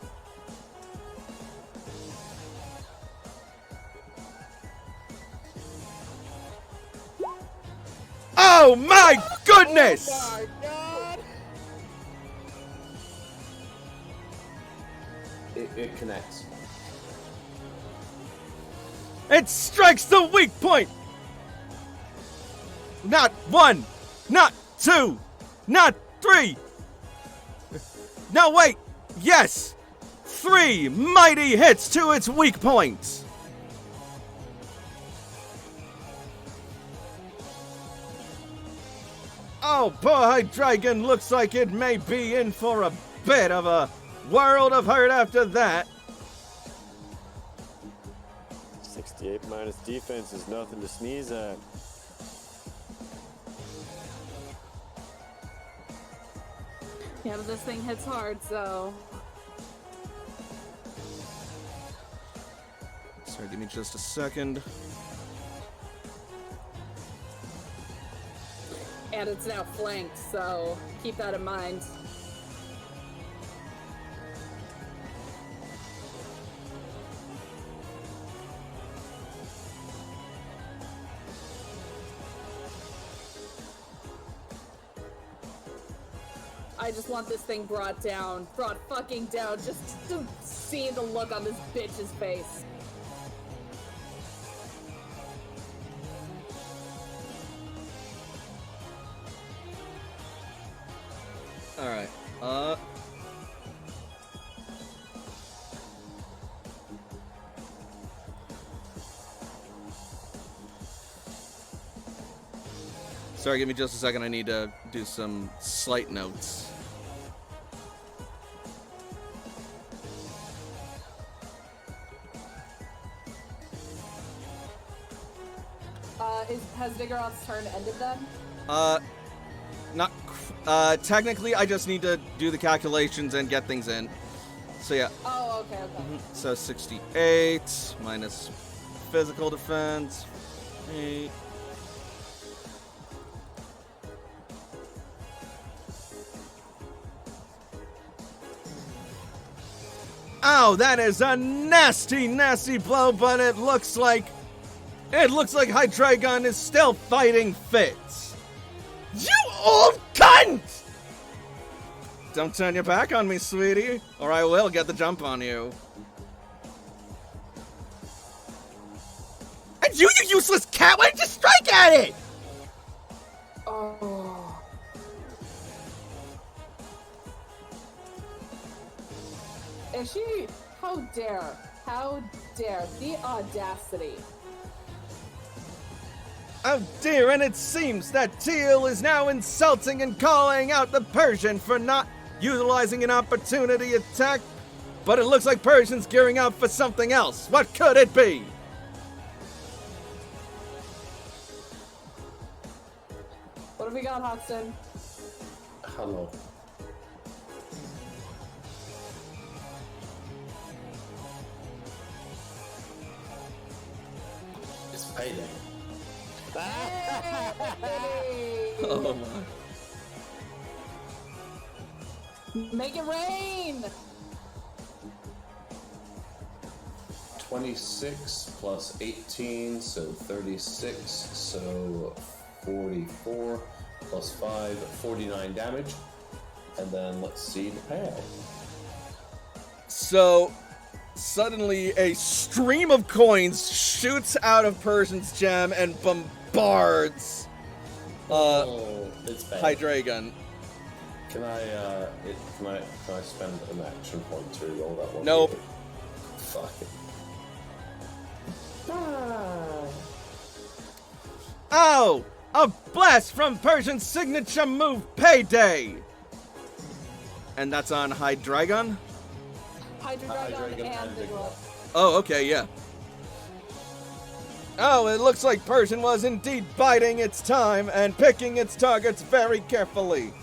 Oh my goodness! Oh my god! it connects. It strikes the weak point! Not one, not two, not three. No, wait, yes! 3 mighty hits to its weak point. Oh, poor Hydreigon looks like it may be in for a bit of a world of hurt after that. 68 minus defense is nothing to sneeze at. Yeah, but this thing hits hard, so... Sorry, give me just a second. And it's now flanked, so keep that in mind. I just want this thing brought fucking down, just to see the look on this bitch's face. Alright, sorry, give me just a second. I need to do some slight notes. Has Vigoroth's turn ended then? Technically, I just need to do the calculations and get things in. So, yeah. Oh, okay. So, 68 minus physical defense. 8. Oh, that is a nasty, nasty blow, but it looks like Hydreigon is still fighting fit. You old cunt! Don't turn your back on me, sweetie, or I will get the jump on you. And you useless cat, why did you strike at it? Oh. Okay, how dare the audacity. Oh dear, and it seems that Teal is now insulting and calling out the Persian for not utilizing an opportunity attack. But it looks like Persian's gearing up for something else. What could it be? What have we got, Hodgson? Hello. It's payday. Oh my. Make it rain! 26 plus 18, so 36, so 44 plus 5, 49 damage. And then let's see the payout. So, suddenly a stream of coins shoots out of Persian's gem and bombards It's bad. Hydreigon. Can I spend an action point to roll that one? Nope. Fuck it. Oh! A blast from Persian's signature move, Payday! And that's on Hydreigon? Hydreigon and Vigoroth. Oh, okay, yeah. Oh, it looks like Persian was indeed biding its time and picking its targets very carefully.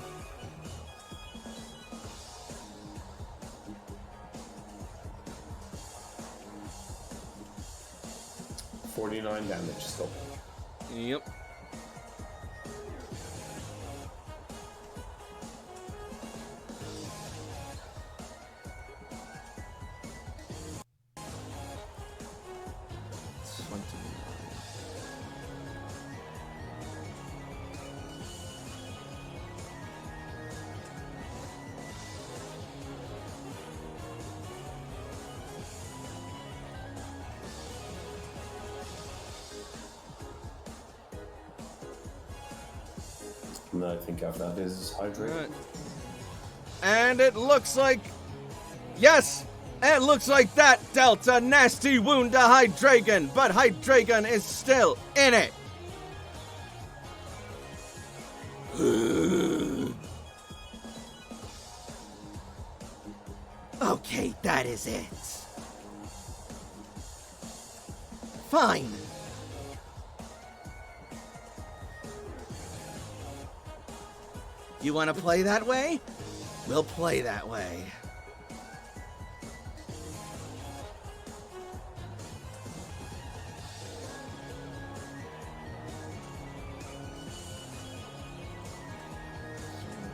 $49 damage still. Yep. And I think after that is Hydrate. Right. And it looks like... Yes! It looks like that dealt a nasty wound to Hydreigon, but Hydreigon is still in it. Okay, that is it. Fine. You want to play that way? We'll play that way.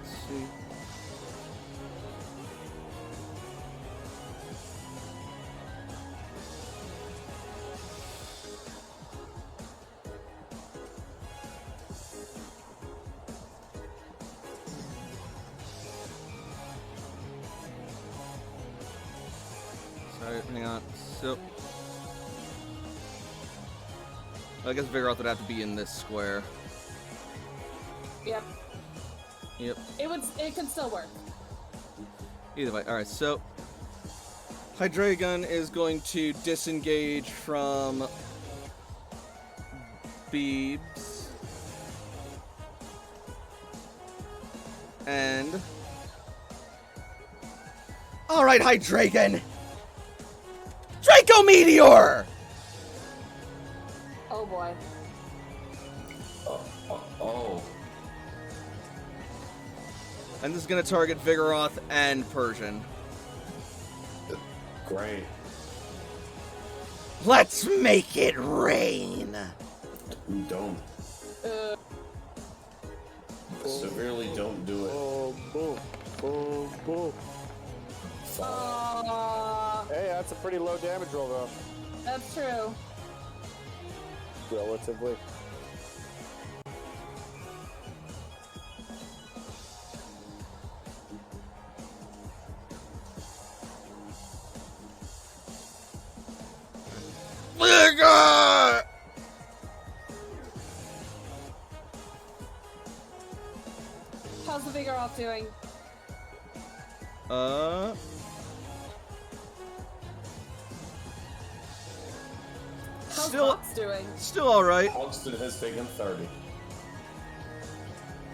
Let's see. Sorry, hang on. So, I guess Vigoroth would have to be in this square. Yep. Yep. It could still work. Either way. Alright, so Hydreigon is going to disengage from Beebs. And alright, Hydreigon! Draco Meteor! Oh boy. Oh. And this is going to target Vigoroth and Persian. Great. Let's make it rain! Don't. Severely don't do it. Hey, that's a pretty low damage roll, though. That's true. Relatively. Vigor! How's the Vigoroth doing? How's Still- Fox doing? Still all right. Hogston has taken 30.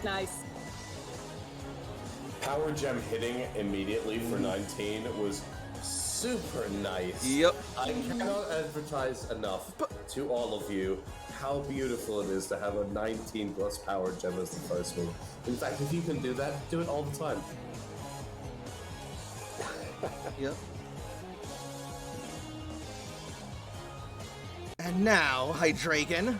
Nice. Power gem hitting immediately for 19 was super nice. Yep. I cannot advertise enough to all of you how beautiful it is to have a 19 plus power gem as the first move. In fact, if you can do that, do it all the time. Yep. And now, Hydreigon.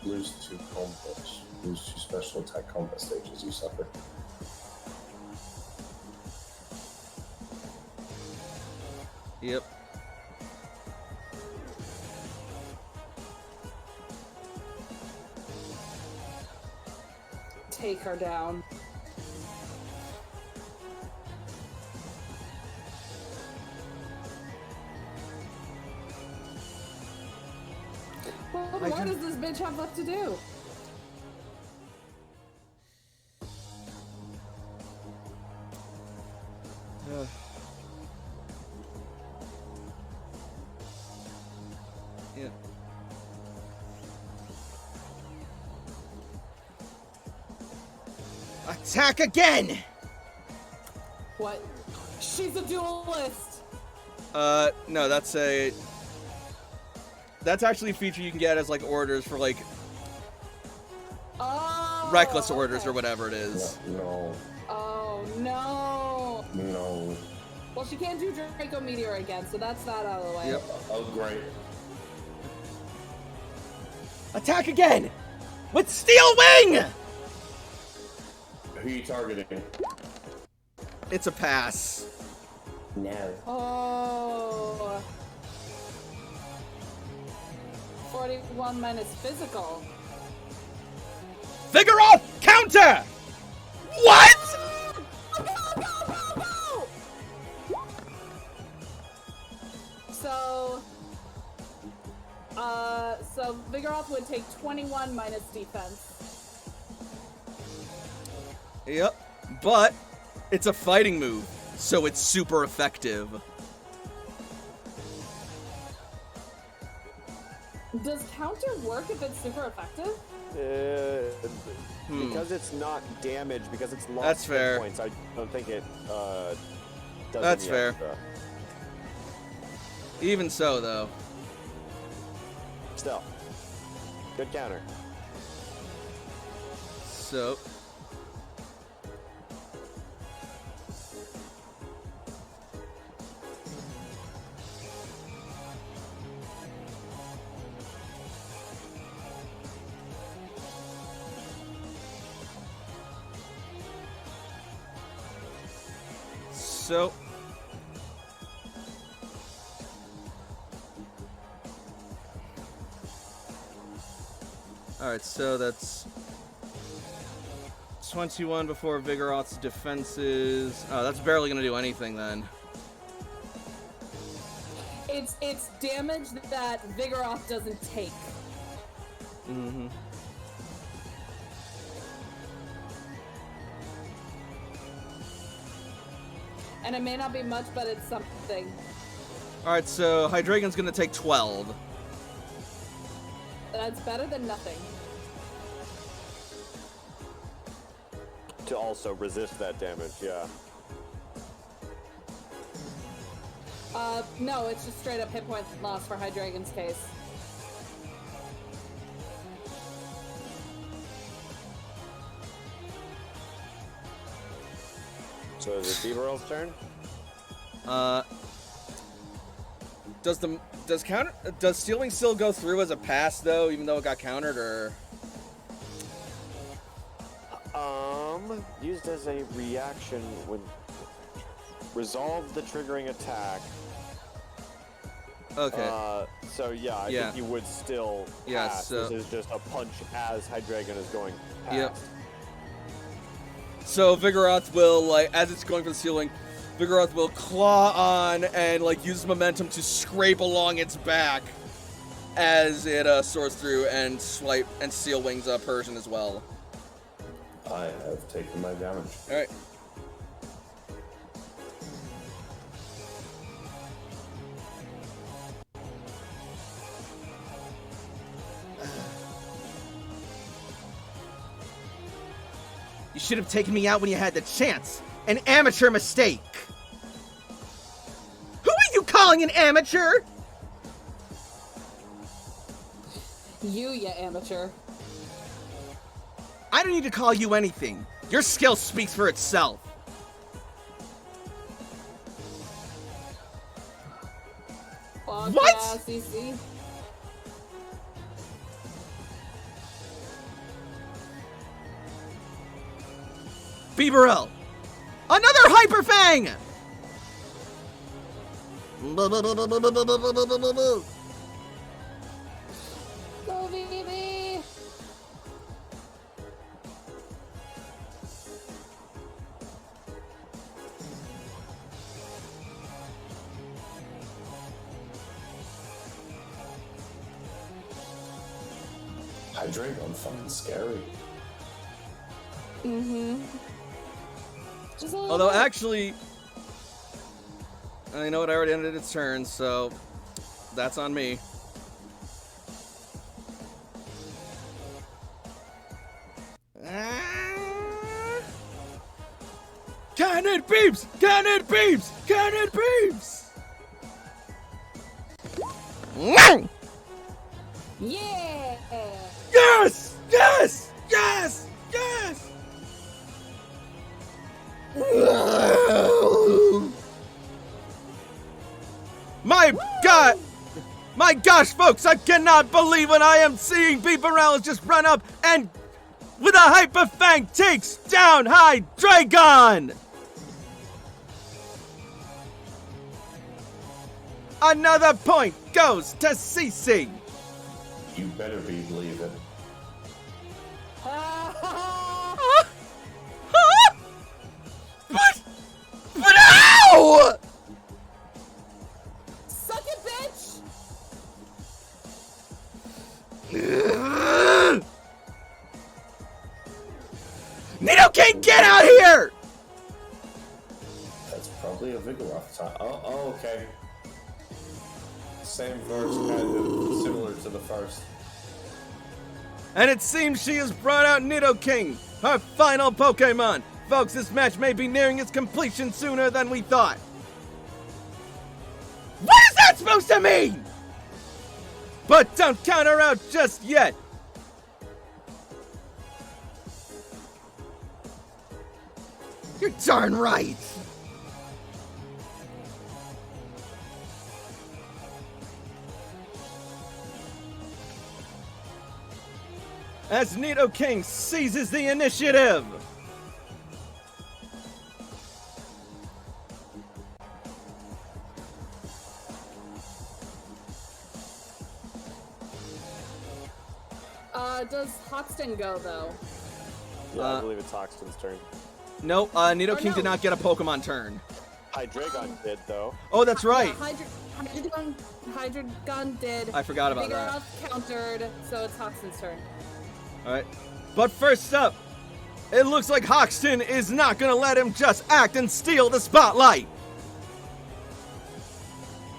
Lose 2 combos. Lose 2 special attack combat stages, you suffer. Yep. Take her down. What more does this bitch have left to do? Yeah. Attack again! What? She's a duelist! No, that's actually a feature you can get as, like, orders for, like, Oh! reckless orders okay. or whatever it is. No, Oh, no! no. Well, she can't do Draco Meteor again, so that's that out of the way. Yep. Oh, great. Attack again! With Steel Wing! Who are you targeting? It's a pass. No. Oh. 41 minus physical. Vigoroth! Counter! What? So Vigoroth would take 21 minus defense. Yep. But it's a fighting move, so it's super effective. Does counter work if it's super effective? Because it's not damage, because it's lost That's hit fair. points, I don't think it does That's any fair. extra. Even so, though. Still, good counter. So. So. Alright, so that's 21 before Vigoroth's defenses. Oh, that's barely gonna do anything then. It's damage that Vigoroth doesn't take. Mm-hmm. And it may not be much, but it's something. Alright, so Hydreigon's gonna take 12. That's better than nothing. To also resist that damage, yeah. No, it's just straight up hit point loss for Hydreigon's case. So is it Beaverell's turn? Does Stealing still go through as a pass though, even though it got countered, or? Used as a reaction when resolve the triggering attack. Okay. So yeah, I Yeah. think you would still Yeah, pass. so- This is just a punch as Hydreigon is going past. Yep. So Vigoroth will, like, as it's going for the ceiling, Vigoroth will claw on and, like, use momentum to scrape along its back as it soars through and swipe and Steel Wings Persian as well. I have taken my damage. All right. You should have taken me out when you had the chance. An amateur mistake. Who are you calling an amateur? You amateur. I don't need to call you anything. Your skill speaks for itself. Fuck What? Yeah, CC. Beaverell. Another Hyper Fang! Go, baby! Hydreigon fucking scary. Mm-hmm. Just a little Although, bit. actually, I know it already ended its turn, so that's on me. Cannon beeps! Cannon beeps! Cannon beeps! Wow! Yeah! Yes! Yes! Yes! Yes! My God! My gosh, folks, I cannot believe what I am seeing. Beaverell just run up and, with a Hyper Fang, takes down Hydreigon! Another point goes to CC. You better be believing. But how? Suck it, bitch! Nidoking, get out here! That's probably a Vigoroth type. Oh, okay. Same version, kind of similar to the first. And it seems she has brought out Nidoking, her final Pokemon. Folks, this match may be nearing its completion sooner than we thought. What is that supposed to mean? But don't count her out just yet. You're darn right. As Nidoking seizes the initiative. Does Hoxton go, though? Yeah, I believe it's Hoxton's turn. Nope, Nidoking no. did not get a Pokemon turn. Hydreigon did, though. Oh, that's right. Yeah, Hydreigon did. I forgot about that. Vigoroth countered, so it's Hoxton's turn. Alright. But first up, it looks like Hoxton is not gonna let him just act and steal the spotlight.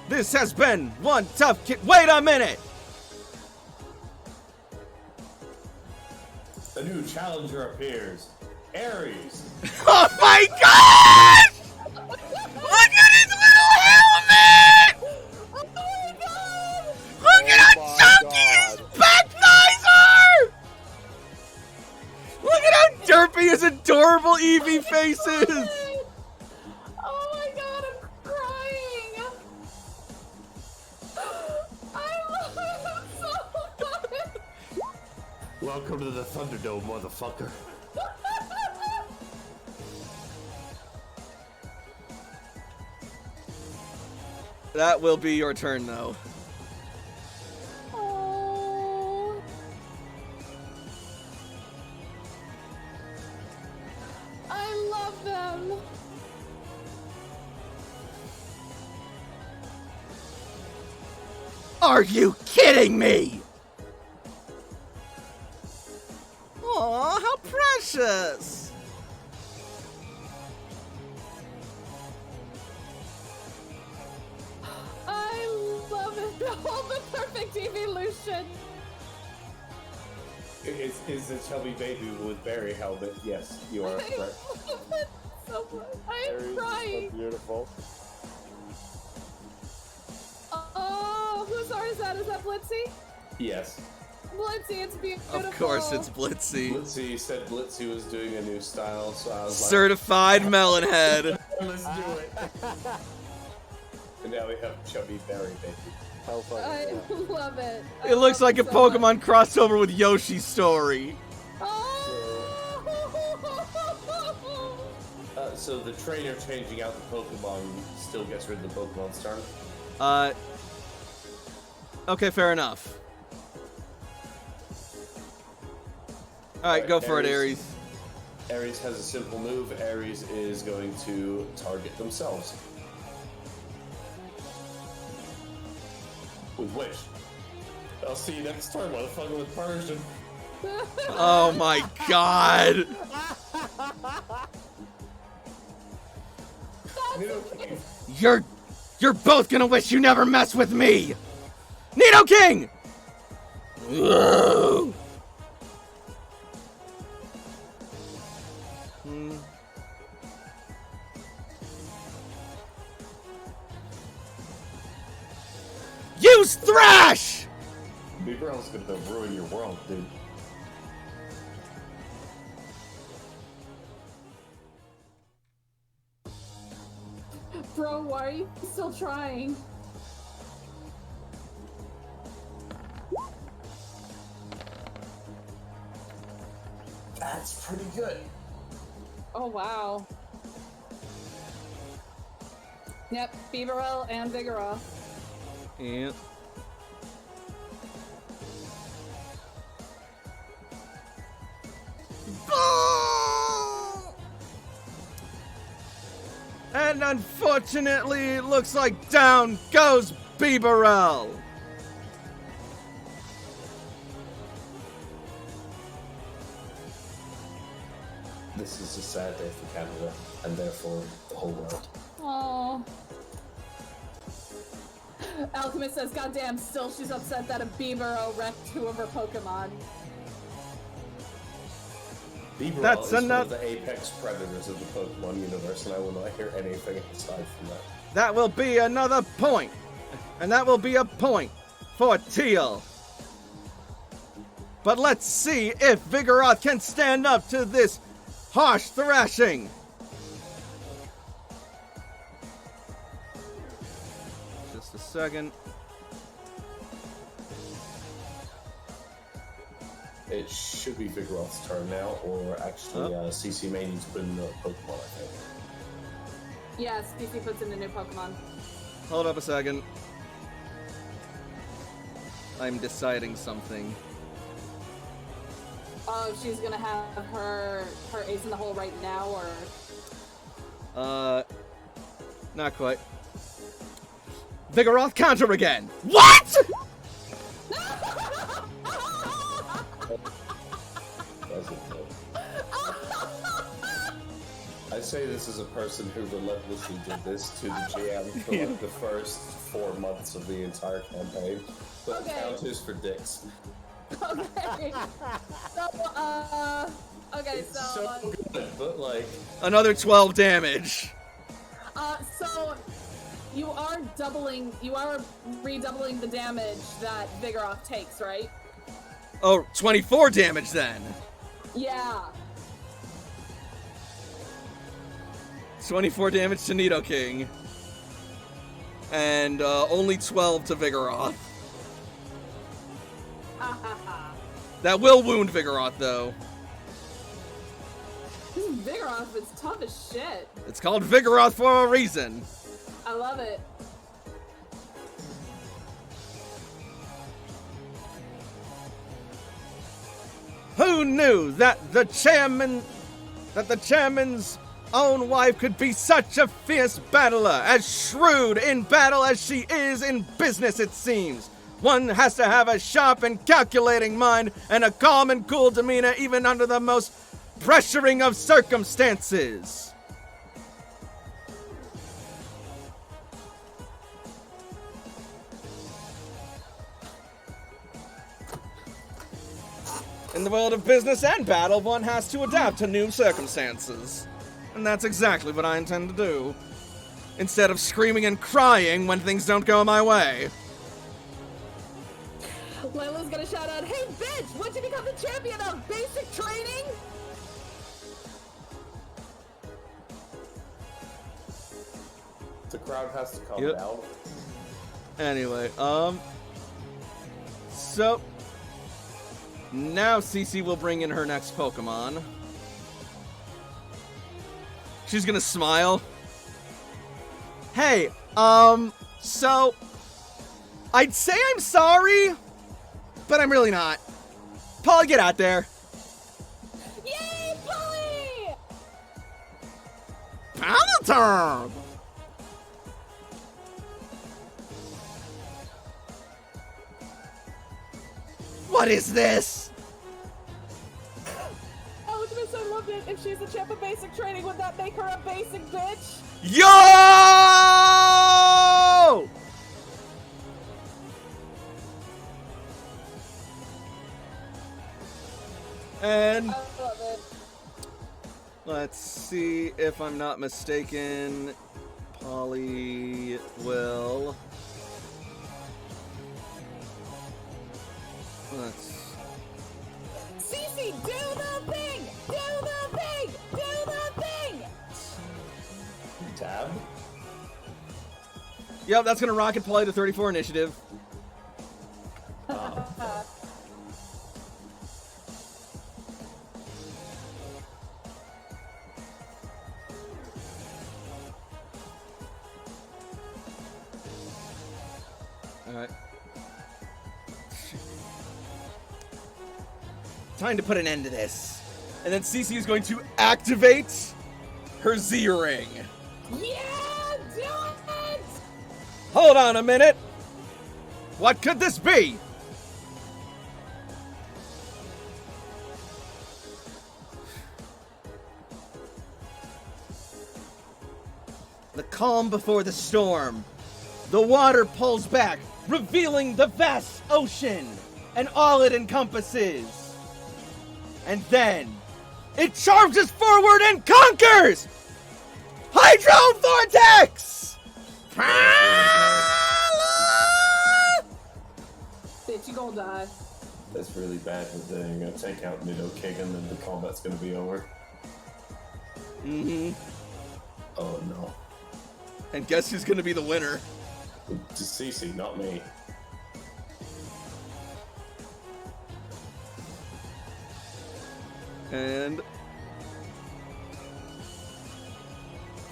This has been one tough kid. Wait a minute! A new challenger appears. Ares. Oh my god! Look at his little helmet! Oh my god! Look at how my chunky his God. back thighs are! Look at how derpy his adorable Eevee face is! Oh my god, I'm crying! I love him so much! Welcome to the Thunderdome, motherfucker. That will be your turn, though. Oh. I love them. Are you kidding me? Aw, how precious! I love it. All the perfect evolution. Is the chubby baby with berry helmet? Yes, you are correct. So much. I am Aries is crying. so beautiful. Oh, whose art is that? Is that Blitzy? Yes. Blitzy, it's beautiful. Of course, it's Blitzy. Blitzy said Blitzy was doing a new style, so I was Certified melon head. like, let's do it. And now we have chubby berry baby. How funny. I is that? love it. It looks like a so Pokemon much. crossover with Yoshi's Story. Oh! So the trainer changing out the Pokemon still gets rid of the Pokemon starter? Okay, fair enough. Alright, go for it, Aries. Aries has a simple move. Aries is going to target themselves. With which? I'll see you next turn, motherfucker, with Persian. Oh my god! You're both gonna wish you never mess with me! Nidoking! Ugh. Use Thrash! Beaverell's gonna ruin your world, dude. Bro, why are you still trying? That's pretty good. Oh, wow. Yep, Beaverell and Vigoroth. Yep. And unfortunately, it looks like down goes Bibarel. This is a sad day for Canada, and therefore the whole world. Oh. Alchemist says, goddamn, still she's upset that a Bibero wrecked 2 of her Pokemon. Beaverell That's is one enough. of the apex predators of the Pokemon universe, and I will not hear anything aside from that. That will be another point. And that will be a point for Teal. But let's see if Vigoroth can stand up to this harsh thrashing. Just a second. It should be Vigoroth's turn now, or actually, CC may need to put in another Pokemon, I think. Yes, DC puts in a new Pokemon. Hold up a second. I'm deciding something. Oh, she's gonna have her ace in the hole right now, or... Not quite. Vigoroth counter again. What?! I say this as a person who relentlessly did this to the GM for like the first 4 months of the entire campaign. But Okay. counters for dicks. Okay. Okay, So good, but like... Another 12 damage. So you are redoubling the damage that Vigoroth takes, right? Oh, 24 damage then. Yeah. 24 damage to Nidoking. And only 12 to Vigoroth. That will wound Vigoroth, though. This Vigoroth is tough as shit. It's called Vigoroth for a reason. I love it. Who knew that the chairman's own wife could be such a fierce battler, as shrewd in battle as she is in business, it seems. One has to have a sharp and calculating mind and a calm and cool demeanor even under the most pressuring of circumstances. In the world of business and battle, one has to adapt to new circumstances. And that's exactly what I intend to do. Instead of screaming and crying when things don't go my way. Lila's gonna shout out, "Hey bitch, what'd you become the champion of? Basic training?" The crowd has to calm Yep. down. Anyway, so now Cece will bring in her next Pokemon. She's gonna smile. Hey, so I'd say I'm sorry, but I'm really not. Polly, get out there. Yay, Polly! Palatine! What is this? Alchemist, I loved it. If she's the champ of basic training, would that make her a basic bitch? Yo! And I love it. let's see if I'm not mistaken. Polly will. Let's. Cece, do the thing! Do the thing! Do the thing! Tab? Yep, that's gonna rocket Polly to 34 initiative. Alright. Time to put an end to this. And then Cece is going to activate her Z-Ring. Yeah, do it! Hold on a minute. What could this be? The calm before the storm. The water pulls back, revealing the vast ocean and all it encompasses. And then it charges forward and conquers! Hydro Vortex! Bitch, you gonna die. That's really bad because then you're going to take out Nidoking and then the combat's going to be over. Mm-hmm. Oh no. And guess who's gonna be the winner? Just Cece, not me. And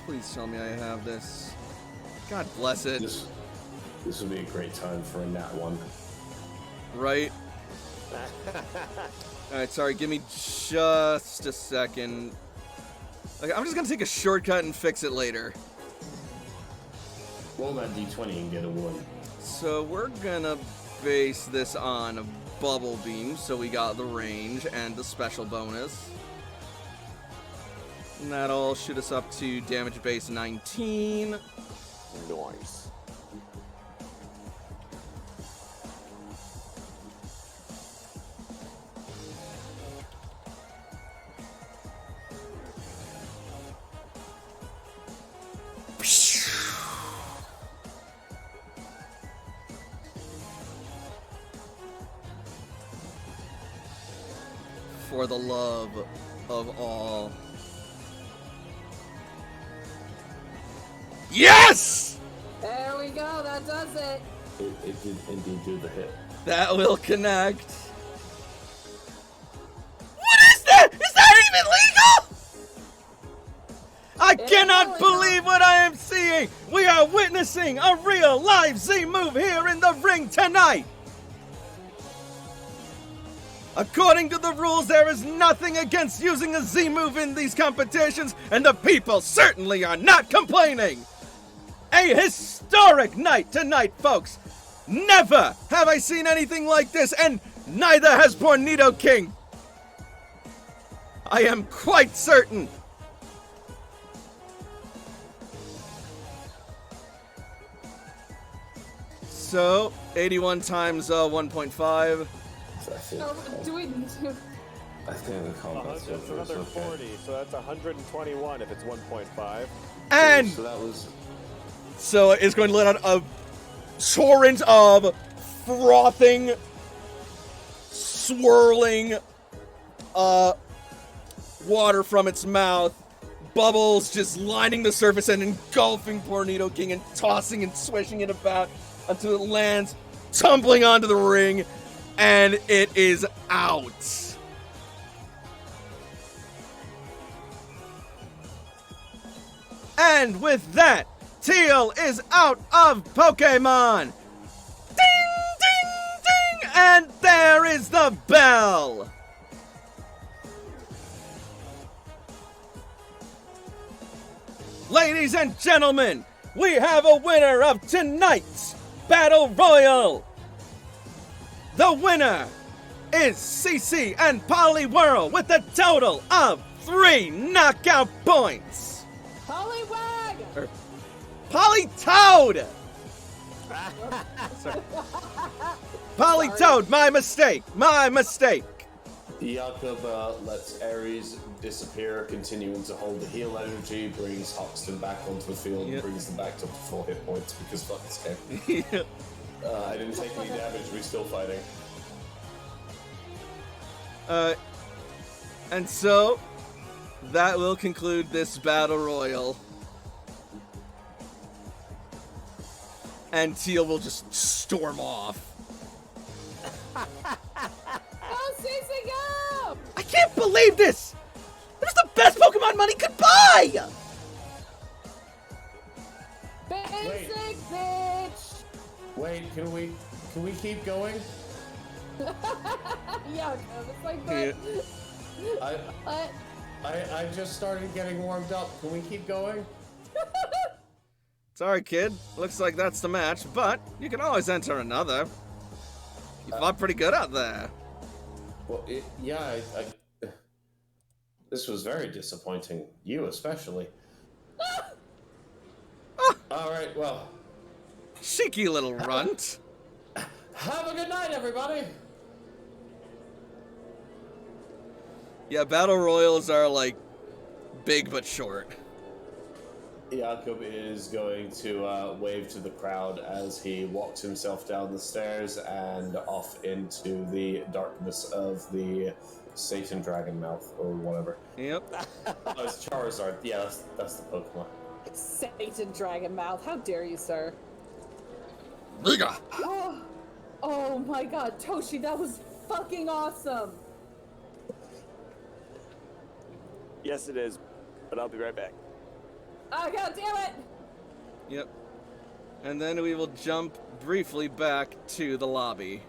please tell me I have this. God bless it. This would be a great time for a Nat 1. Right? Alright, sorry, give me just a second. Okay, I'm just gonna take a shortcut and fix it later. Roll that d20 and get a 1. So we're gonna base this on a Bubble Beam, so we got the range and the special bonus. And that'll shoot us up to damage base 19. Nice. For the love of all. Yes! There we go, that does it. It did indeed do the hit. That will connect. What is that? Is that even legal? I cannot believe what I am seeing. We are witnessing a real live Z move here in the ring tonight. According to the rules, there is nothing against using a Z move in these competitions, and the people certainly are not complaining. A historic night tonight, folks. Never have I seen anything like this, and neither has poor Nidoking. I am quite certain. So, 81 times 1.5. So I think Do we I think the combat skill That's was another okay. 40, so that's 121 if it's 1.5. And So that was so it's going to let out a torrent of frothing, swirling water from its mouth. Bubbles just lining the surface and engulfing poor Nidoking and tossing and swishing it about until it lands, tumbling onto the ring, and it is out. And with that, Teal is out of Pokemon! Ding, ding, ding! And there is the bell! Ladies and gentlemen, we have a winner of tonight's Battle Royal! The winner is CC and Poliwhirl with a total of 3 knockout points! Poliwag! Polytoad! Polytoad, my mistake! Jakob lets Ares disappear, continuing to hold the heal energy, brings Hoxton back onto the field, and brings them back to full hit points because fuck this game. I didn't take any damage, we're still fighting. And so, that will conclude this battle royal. And Teal will just storm off. Go, Cece, go! I can't believe this! It was the best Pokemon money could buy! Basic bitch! Wait, can we keep going? Yeah, it's like that. What? I just started getting warmed up. Can we keep going? Sorry, kid. Looks like that's the match, but you can always enter another. You fought pretty good out there. Well, this was very disappointing. You especially. All right, well. Cheeky little runt. Have a good night, everybody. Yeah, battle royals are like big but short. Jakob is going to wave to the crowd as he walks himself down the stairs and off into the darkness of the Satan Dragon Mouth or whatever. Yep. Oh, it's Charizard. Yeah, that's the Pokemon. Satan Dragon Mouth, how dare you, sir? Liga. Oh my god, Toshi, that was fucking awesome! Yes, it is, but I'll be right back. Oh god damn it! Yep. And then we will jump briefly back to the lobby.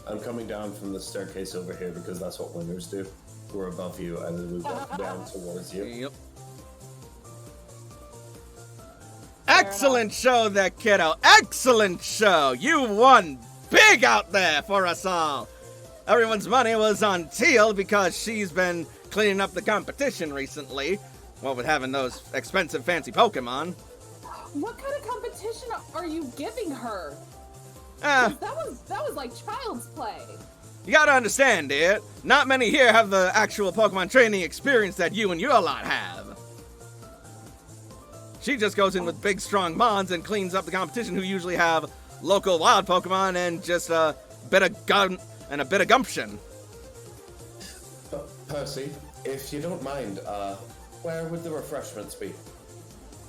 I'm coming down from the staircase over here because that's what winners do. We're above you and then we walk down towards you. Yep. Excellent show there, kiddo. Excellent show. You won big out there for us all. Everyone's money was on Teal because she's been cleaning up the competition recently. Well, with having those expensive fancy Pokemon. What kind of competition are you giving her? Ah, That was like child's play. you gotta understand, dear. Not many here have the actual Pokemon training experience that you and your lot have. She just goes in with big, strong Mons and cleans up the competition who usually have local wild Pokemon and just a bit of gun and a bit of gumption. Percy, if you don't mind, where would the refreshments be?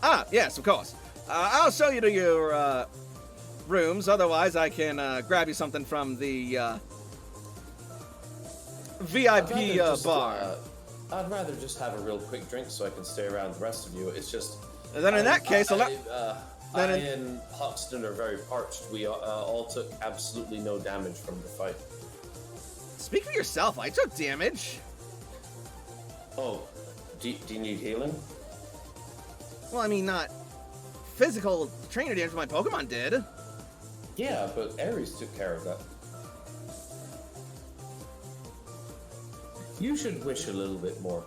Ah, yes, of course. I'll show you to your rooms. Otherwise, I can grab you something from the VIP bar. I'd rather just have a real quick drink so I can stay around the rest of you. It's just... And then in that case, I and Hoxton are very parched. We all took absolutely no damage from the fight. Speak for yourself. I took damage. Oh, do you need healing? Well, I mean, not physical trainer damage. My Pokemon did. Yeah, but Ares took care of that. You should wish a little bit more.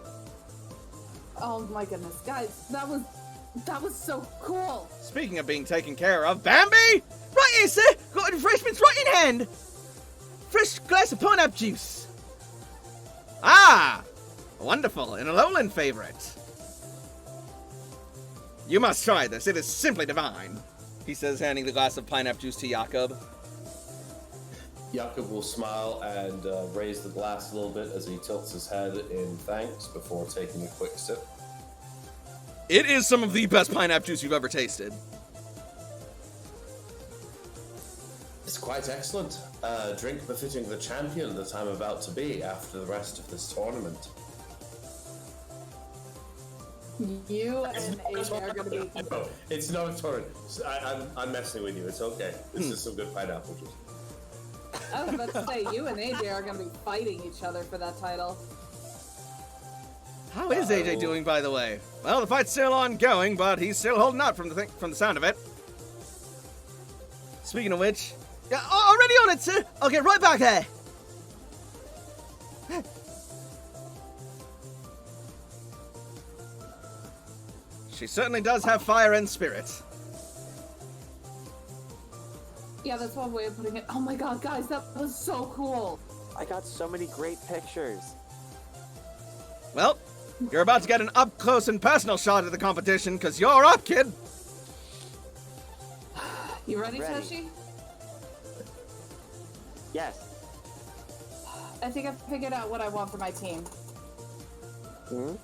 Oh my goodness, guys, that was so cool. Speaking of being taken care of, Bambi! Right here, sir. Got refreshments right in hand. Fresh glass of pineapple juice. Ah! Wonderful, an Alolan favorite. You must try this, it is simply divine, he says, handing the glass of pineapple juice to Jakob. Jakob will smile and raise the glass a little bit as he tilts his head in thanks before taking a quick sip. It is some of the best pineapple juice you've ever tasted. It's quite excellent. Drink befitting the champion that I'm about to be after the rest of this tournament. You and AJ are going to be... No, it's no tournament. I'm messing with you. It's okay. This is some good pineapple juice. I was about to say, you and AJ are going to be fighting each other for that title. How is AJ doing, by the way? Well, the fight's still ongoing, but he's still holding out from the sound of it. Speaking of which... Yeah, already on it, sir. I'll get right back there. She certainly does have fire and spirit. Yeah, that's one way of putting it. Oh my god, guys, that was so cool. I got so many great pictures. Well, you're about to get an up-close and personal shot at the competition, because you're up, kid! You ready, Ready. Toshi? Yes. I think I've figured out what I want for my team. Hmm?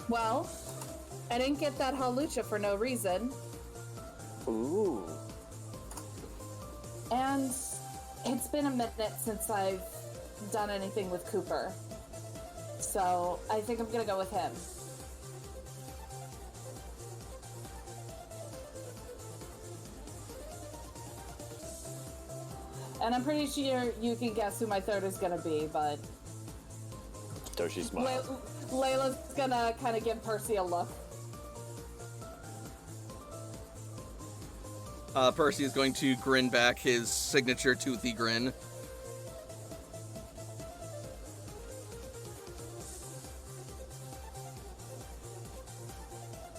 Well, I didn't get that Halucha for no reason, Ooh. and it's been a minute since I've done anything with Cooper. So I think I'm gonna go with him. And I'm pretty sure you can guess who my third is gonna be, but Toshi smiles. Layla's gonna kind of give Percy a look. Percy is going to grin back his signature toothy grin.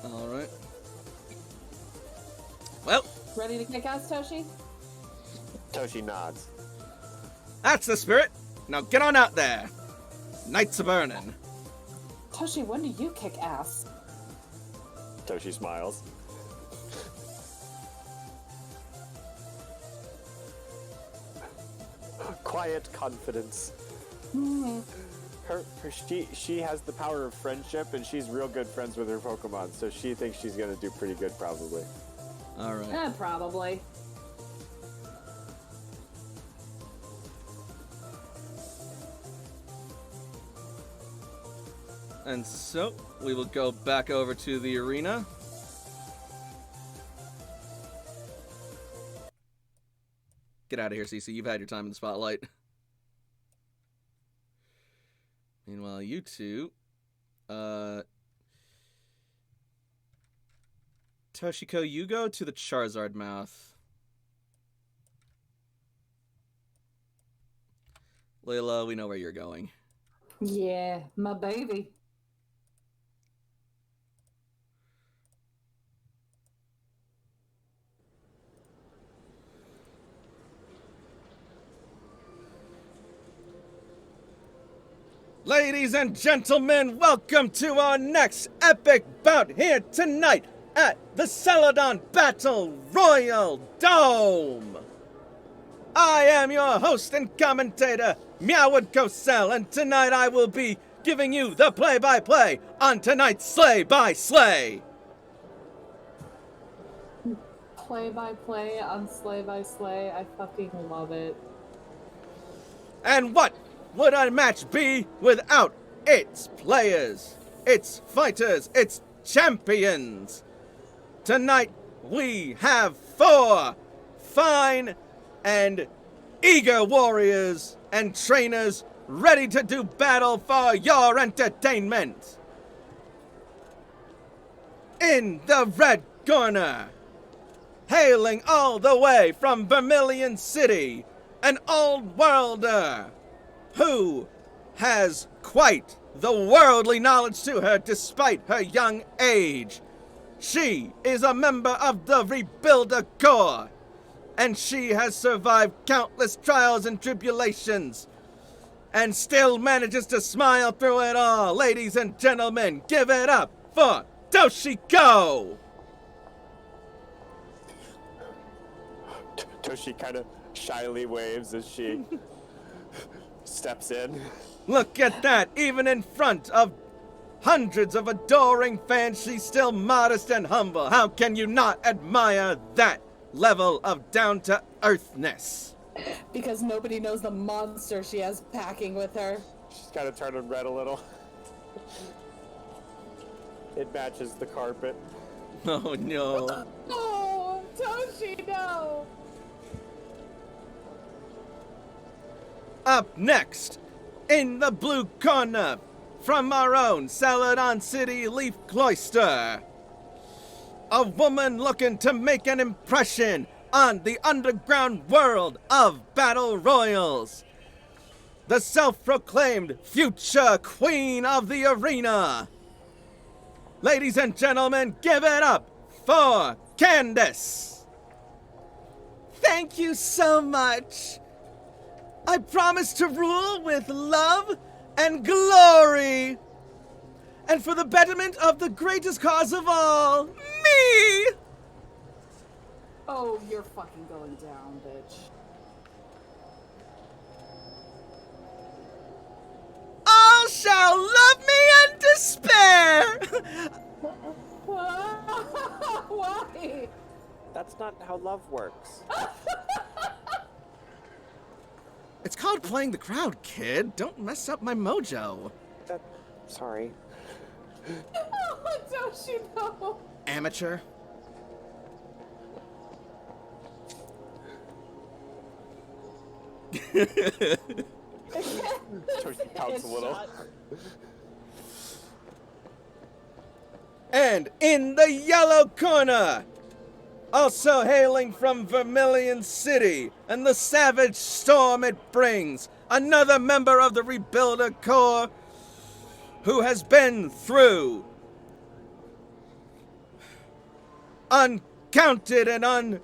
Alright. Well, Ready to kick ass, Toshi? Toshi nods. that's the spirit. Now get on out there. Nights are burning. Toshi, when do you kick ass? Toshi smiles. Quiet confidence. She has the power of friendship, and she's real good friends with her Pokemon, so she thinks she's gonna do pretty good, probably. Alright. Probably. And so, we will go back over to the arena. Get out of here, CC. You've had your time in the spotlight. Meanwhile, you two... Toshiko, you go to the Charizard mouth. Layla, we know where you're going. Yeah, my baby. Ladies and gentlemen, welcome to our next epic bout here tonight at the Celadon Battle Royal Dome. I am your host and commentator, Meowwood Cosell, and tonight I will be giving you the play-by-play on tonight's Slay by Slay. Play-by-play on Slay by Slay. I fucking love it. And what would a match be without its players, its fighters, its champions? Tonight we have 4 fine and eager warriors and trainers ready to do battle for your entertainment. In the red corner, hailing all the way from Vermilion City, an old worlder who has quite the worldly knowledge to her despite her young age. She is a member of the Rebuilder Corps, and she has survived countless trials and tribulations, and still manages to smile through it all. Ladies and gentlemen, give it up for Toshiko! Toshi kind of shyly waves as she steps in. Look at that! Even in front of hundreds of adoring fans, she's still modest and humble. How can you not admire that level of down-to-earthness? Because nobody knows the monster she has packing with her. She's kind of turning red a little. It matches the carpet. Oh no. Oh, Toshi, no! Up next, in the blue corner, from our own Celadon City Leaf Cloister, a woman looking to make an impression on the underground world of battle royals. The self-proclaimed future queen of the arena. Ladies and gentlemen, give it up for Candace. Thank you so much. I promise to rule with love and glory, and for the betterment of the greatest cause of all, me! Oh, you're fucking going down, bitch. All shall love me and despair! Why? That's not how love works. It's called playing the crowd, kid. Don't mess up my mojo. Sorry. Oh, don't you know? Amateur. Toshi pouts a little. And in the yellow corner, also hailing from Vermilion City and the savage storm it brings, another member of the Rebuilder Corps who has been through uncounted and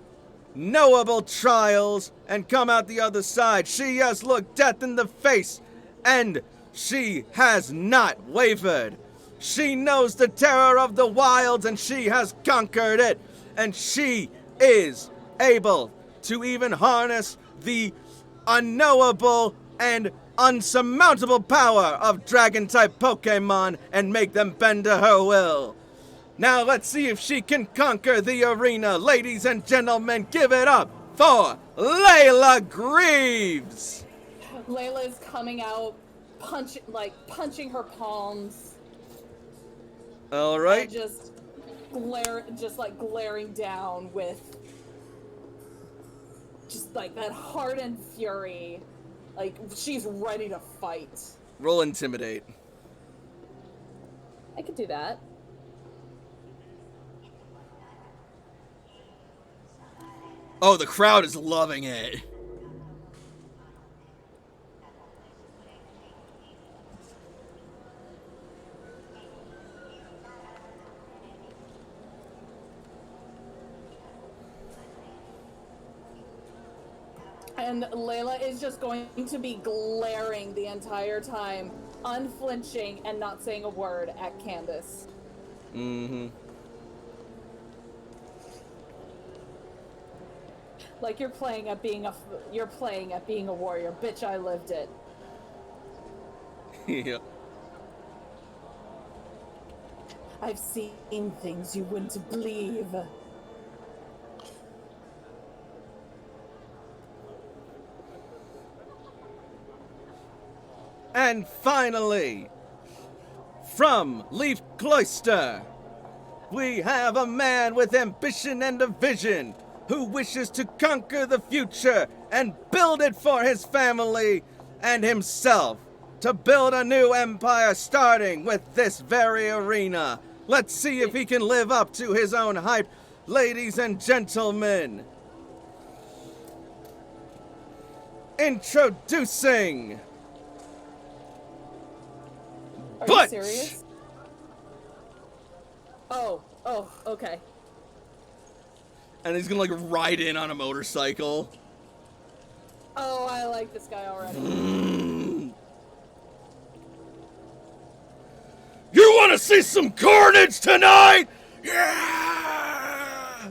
unknowable trials and come out the other side. She has looked death in the face, and she has not wavered. She knows the terror of the wilds, and she has conquered it. And she is able to even harness the unknowable and unsurmountable power of dragon-type Pokemon and make them bend to her will. Now let's see if she can conquer the arena. Ladies and gentlemen, give it up for Layla Greaves! Layla is coming out, punching her palms. All right. And just glaring down with just like that hardened fury. Like she's ready to fight. Roll Intimidate. I could do that. Oh, the crowd is loving it. And Layla is just going to be glaring the entire time, unflinching and not saying a word at Candace. Mm-hmm. Like you're playing at being a warrior. Bitch, I lived it. Yep. I've seen things you wouldn't believe. And finally, from Leaf Cloister, we have a man with ambition and a vision who wishes to conquer the future and build it for his family and himself, to build a new empire starting with this very arena. Let's see if he can live up to his own hype. Ladies and gentlemen, introducing Are But- you serious? Oh, okay. And he's gonna like ride in on a motorcycle. Oh, I like this guy already. You want to see some carnage tonight? Yeah!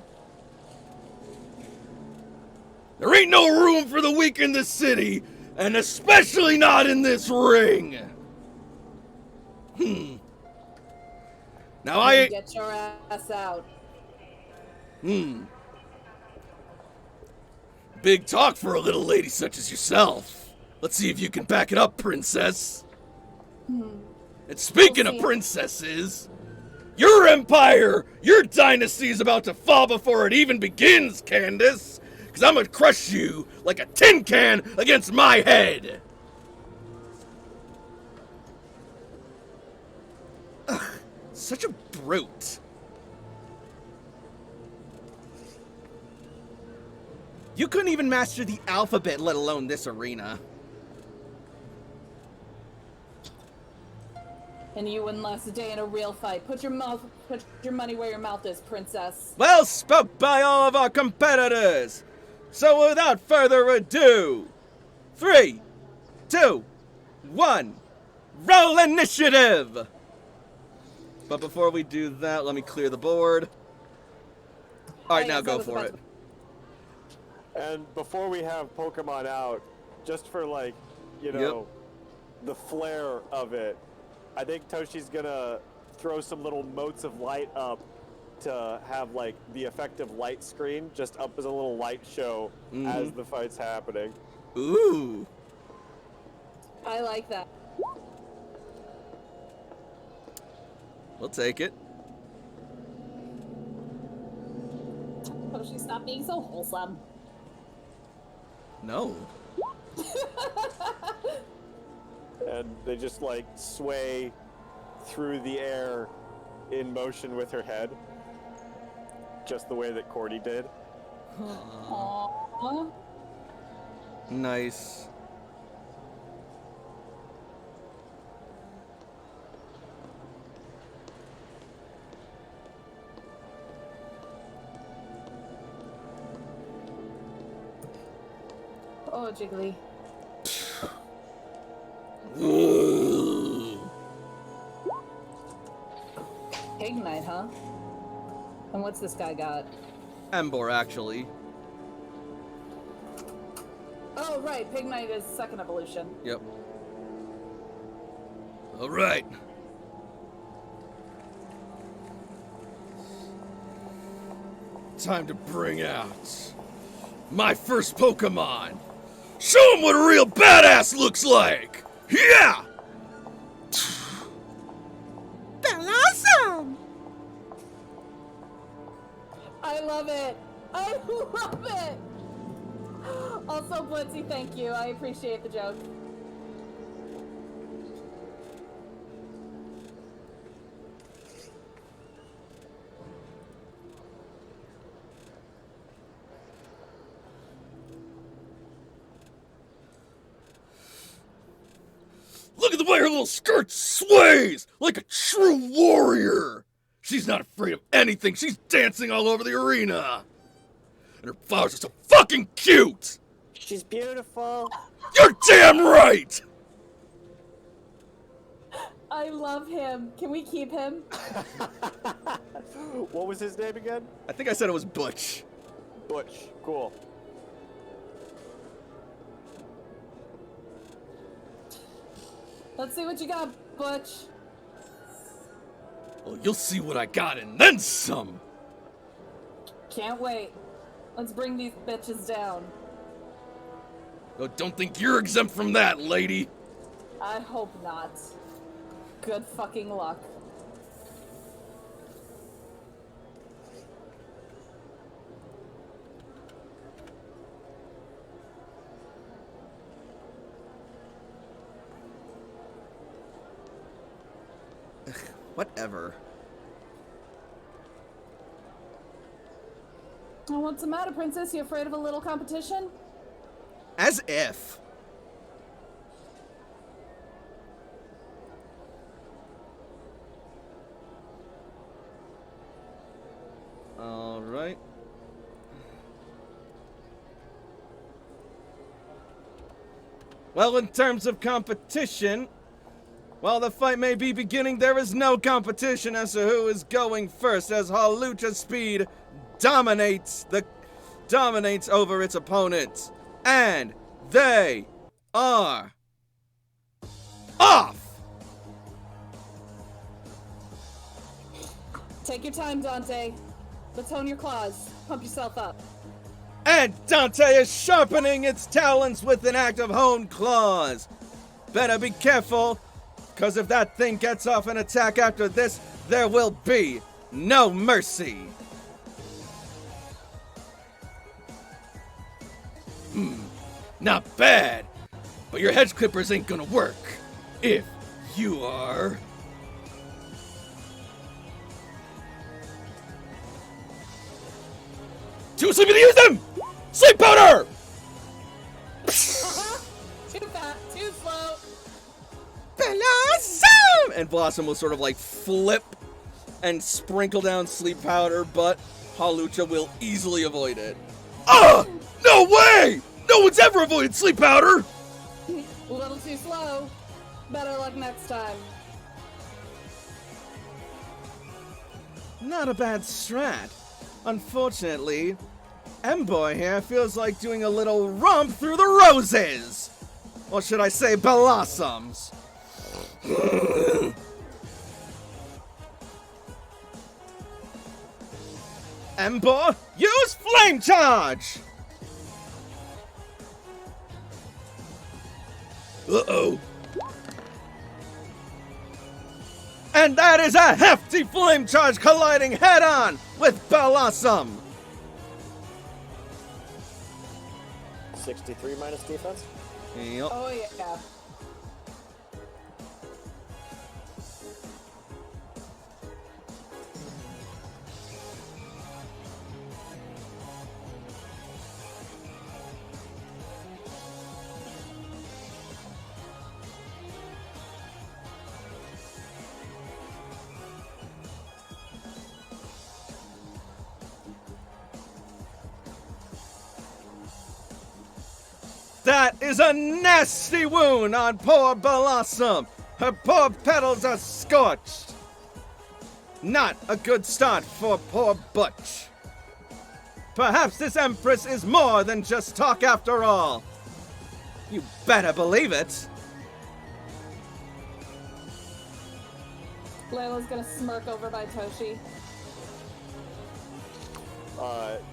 There ain't no room for the weak in this city, and especially not in this ring. Now I Get your ass out. Big talk for a little lady such as yourself. Let's see if you can back it up, princess. And speaking We'll of see. princesses, your empire, your dynasty is about to fall before it even begins, Candace. Because I'm going to crush you like a tin can against my head. Ugh, such a brute. You couldn't even master the alphabet, let alone this arena. And you wouldn't last a day in a real fight. Put your money where your mouth is, princess. Well spoke by all of our competitors. So without further ado, 3, 2, 1, roll initiative! But before we do that, let me clear the board. Alright, I now guess go I was for about it. And before we have Pokemon out, just for like, you know, the flair of it, I think Toshi's gonna throw some little motes of light up to have like the effective light screen just up as a little light show as the fight's happening. Ooh. I like that. We'll take it. Toshi, stop being so wholesome. No. And they just like sway through the air in motion with her head. Just the way that Cordy did. Aww. Nice. Oh, Jiggly. Ignite, huh? And what's this guy got? Embor, actually. Oh, right. Pignite is second evolution. Yep. Alright. Time to bring out my first Pokemon. Show him what a real badass looks like. Yeah! Awesome! I love it. I love it. Also, Blitzy, thank you. I appreciate the joke. Look at the way her little skirt sways like a true warrior. She's not afraid of anything. She's dancing all over the arena. And her flowers are so fucking cute. She's beautiful. You're damn right. I love him. Can we keep him? What was his name again? I think I said it was Butch. Butch. Cool. Let's see what you got, Butch. Well, you'll see what I got and then some. Can't wait. Let's bring these bitches down. Oh, don't think you're exempt from that, lady. I hope not. Good fucking luck. Whatever. Oh, what's the matter, Princess? You afraid of a little competition? As if. right? Well, in terms of competition, while the fight may be beginning, there is no competition as to who is going first, as Halucha's speed dominates over its opponents. And they are off! Take your time, Dante. Let's hone your claws. Pump yourself up. And Dante is sharpening its talons with an act of honed claws. Better be careful, because if that thing gets off an attack after this, there will be no mercy. Not bad, but your hedge clippers ain't gonna work if you are... Too sleepy to use them! Sleep powder! Too fast, too slow. Blossom! And Blossom will sort of like flip and sprinkle down sleep powder, but Halucha will easily avoid it. Ah! No way! No one's ever avoided sleep powder! A little too slow. Better luck next time. Not a bad strat. Unfortunately, M-Boy here feels like doing a little romp through the roses! Or should I say blossoms? M-Boy, use Flame Charge! Uh-oh. And that is a hefty Flame Charge colliding head-on with Blossom! 63 minus defense? Yep. Oh, yeah. That is a nasty wound on poor Blossom. Her poor petals are scorched. Not a good start for poor Butch. Perhaps this Empress is more than just talk after all. You better believe it. Layla's gonna smirk over by Toshi.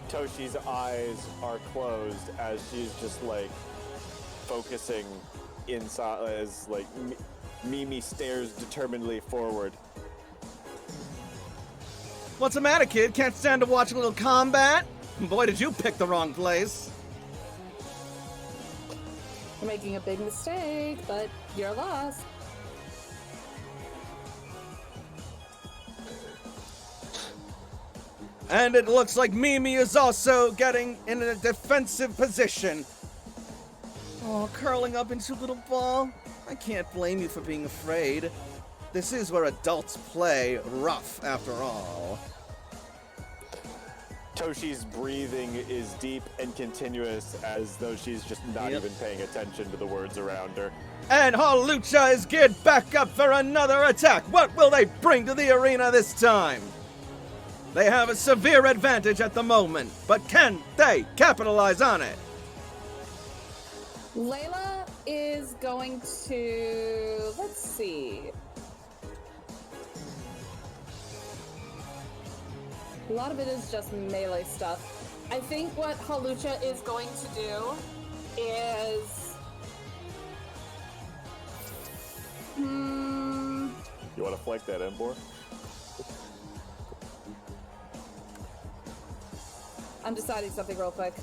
Toshi's eyes are closed as she's just like focusing inside as like Mimi stares determinedly forward. What's the matter, kid? Can't stand to watch a little combat? Boy, did you pick the wrong place. You're making a big mistake, but you're lost. And it looks like Mimi is also getting in a defensive position. Oh, curling up into a little ball. I can't blame you for being afraid. This is where adults play rough, after all. Toshi's breathing is deep and continuous as though she's just not even paying attention to the words around her. And Halucha is geared back up for another attack. What will they bring to the arena this time? They have a severe advantage at the moment, but can they capitalize on it? Layla is going to... let's see. A lot of it is just melee stuff. I think what Halucha is going to do is... You want to flank that Embor? I'm deciding something real quick.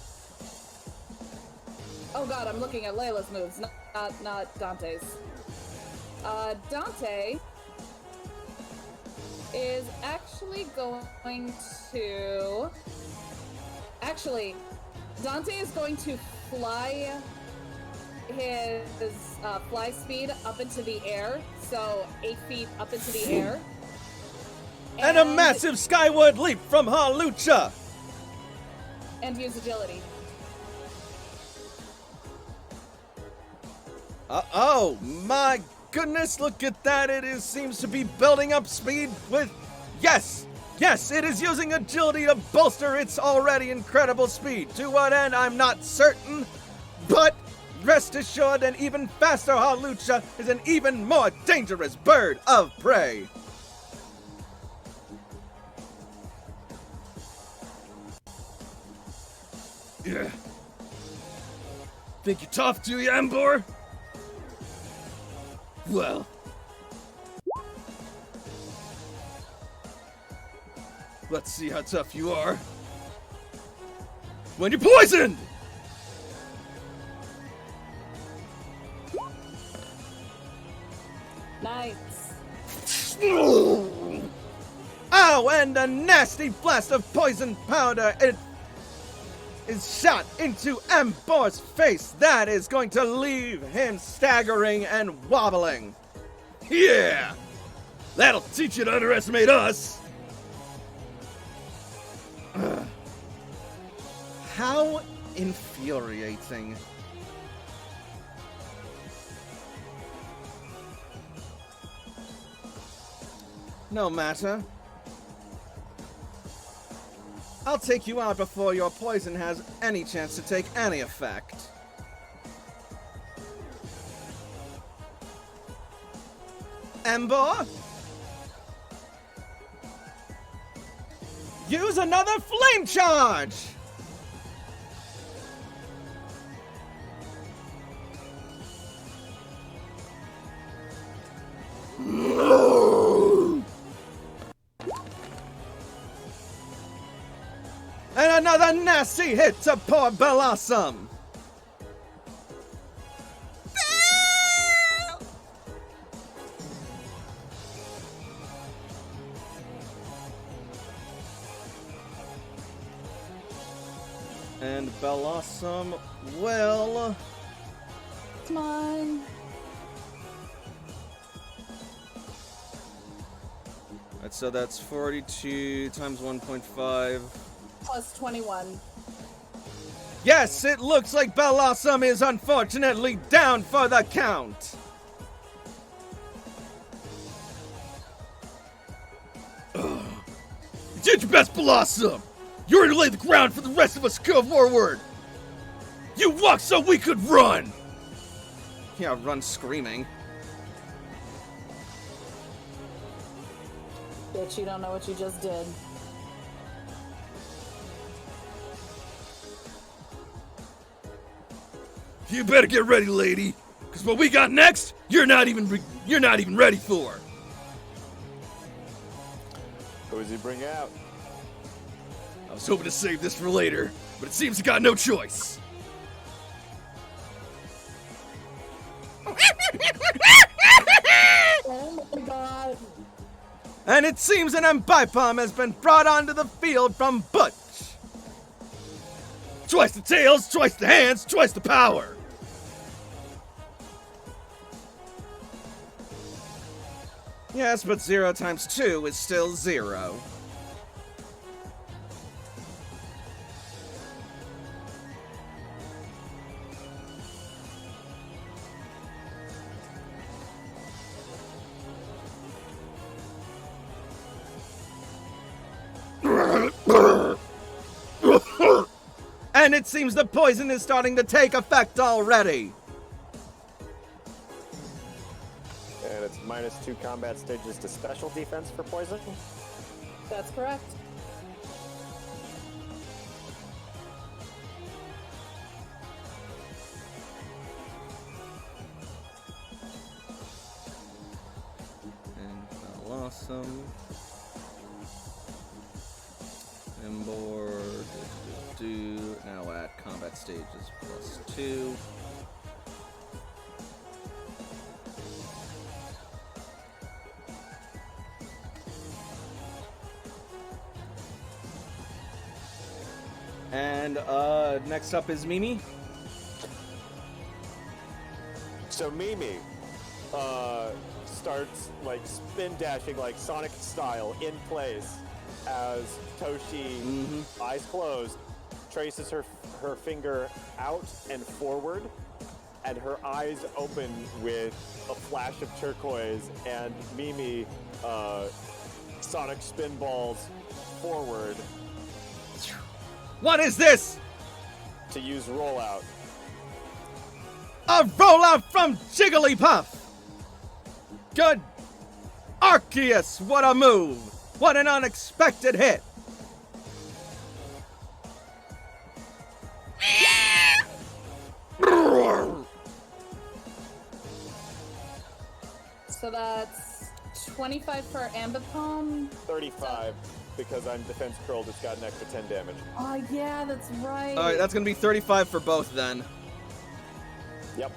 Oh god, I'm looking at Layla's moves, not Dante's. Dante is actually going to... Actually, Dante is going to fly his fly speed up into the air, so 8 feet up into the air. And a massive skyward leap from Halucha! And use agility. Oh my goodness, look at that. Seems to be building up speed with... Yes, it is using agility to bolster its already incredible speed. To what end, I'm not certain, but rest assured an even faster Halucha is an even more dangerous bird of prey. Yeah. Think you're tough, do you, Embor? Well. Let's see how tough you are. When you're poisoned! Nice. Ow, and a nasty blast of poison powder. It is shot into Embor's face. That is going to leave him staggering and wobbling. Yeah! That'll teach you to underestimate us. How infuriating. No matter. I'll take you out before your poison has any chance to take any effect. Embor? Use another flame charge! And another nasty hit to poor Blossom. And Blossom will... Come on. Right, so that's 42 times 1.5. Plus 21. Yes, it looks like Blossom is unfortunately down for the count. You did your best, Blossom. You're ready to lay the ground for the rest of us to go forward. You walked so we could run. Yeah, run screaming. Bitch, you don't know what you just did. You better get ready, lady, because what we got next, you're not even ready for. Who does he bring out? I was hoping to save this for later, but it seems you got no choice. Oh my god. And it seems an Ambipom has been brought onto the field from Butch. Twice the tails, twice the hands, twice the power. Yes, but 0 times 2 is still 0. And it seems the poison is starting to take effect already. And it's -2 combat stages to special defense for poison. That's correct. And Blossom. Embor. Now at combat stages +2. And next up is Mimi. So Mimi starts like spin dashing like Sonic style in place as Toshi, eyes closed, traces her finger out and forward, and her eyes open with a flash of turquoise, and Mimi sonic spinballs forward What is this? to use rollout. A rollout from Jigglypuff! Good Arceus, what a move! What an unexpected hit! So that's 25 for Ambipom. 35, because I'm defense curled, it's got an extra 10 damage. Oh, yeah, that's right. Alright, that's gonna be 35 for both then. Yep.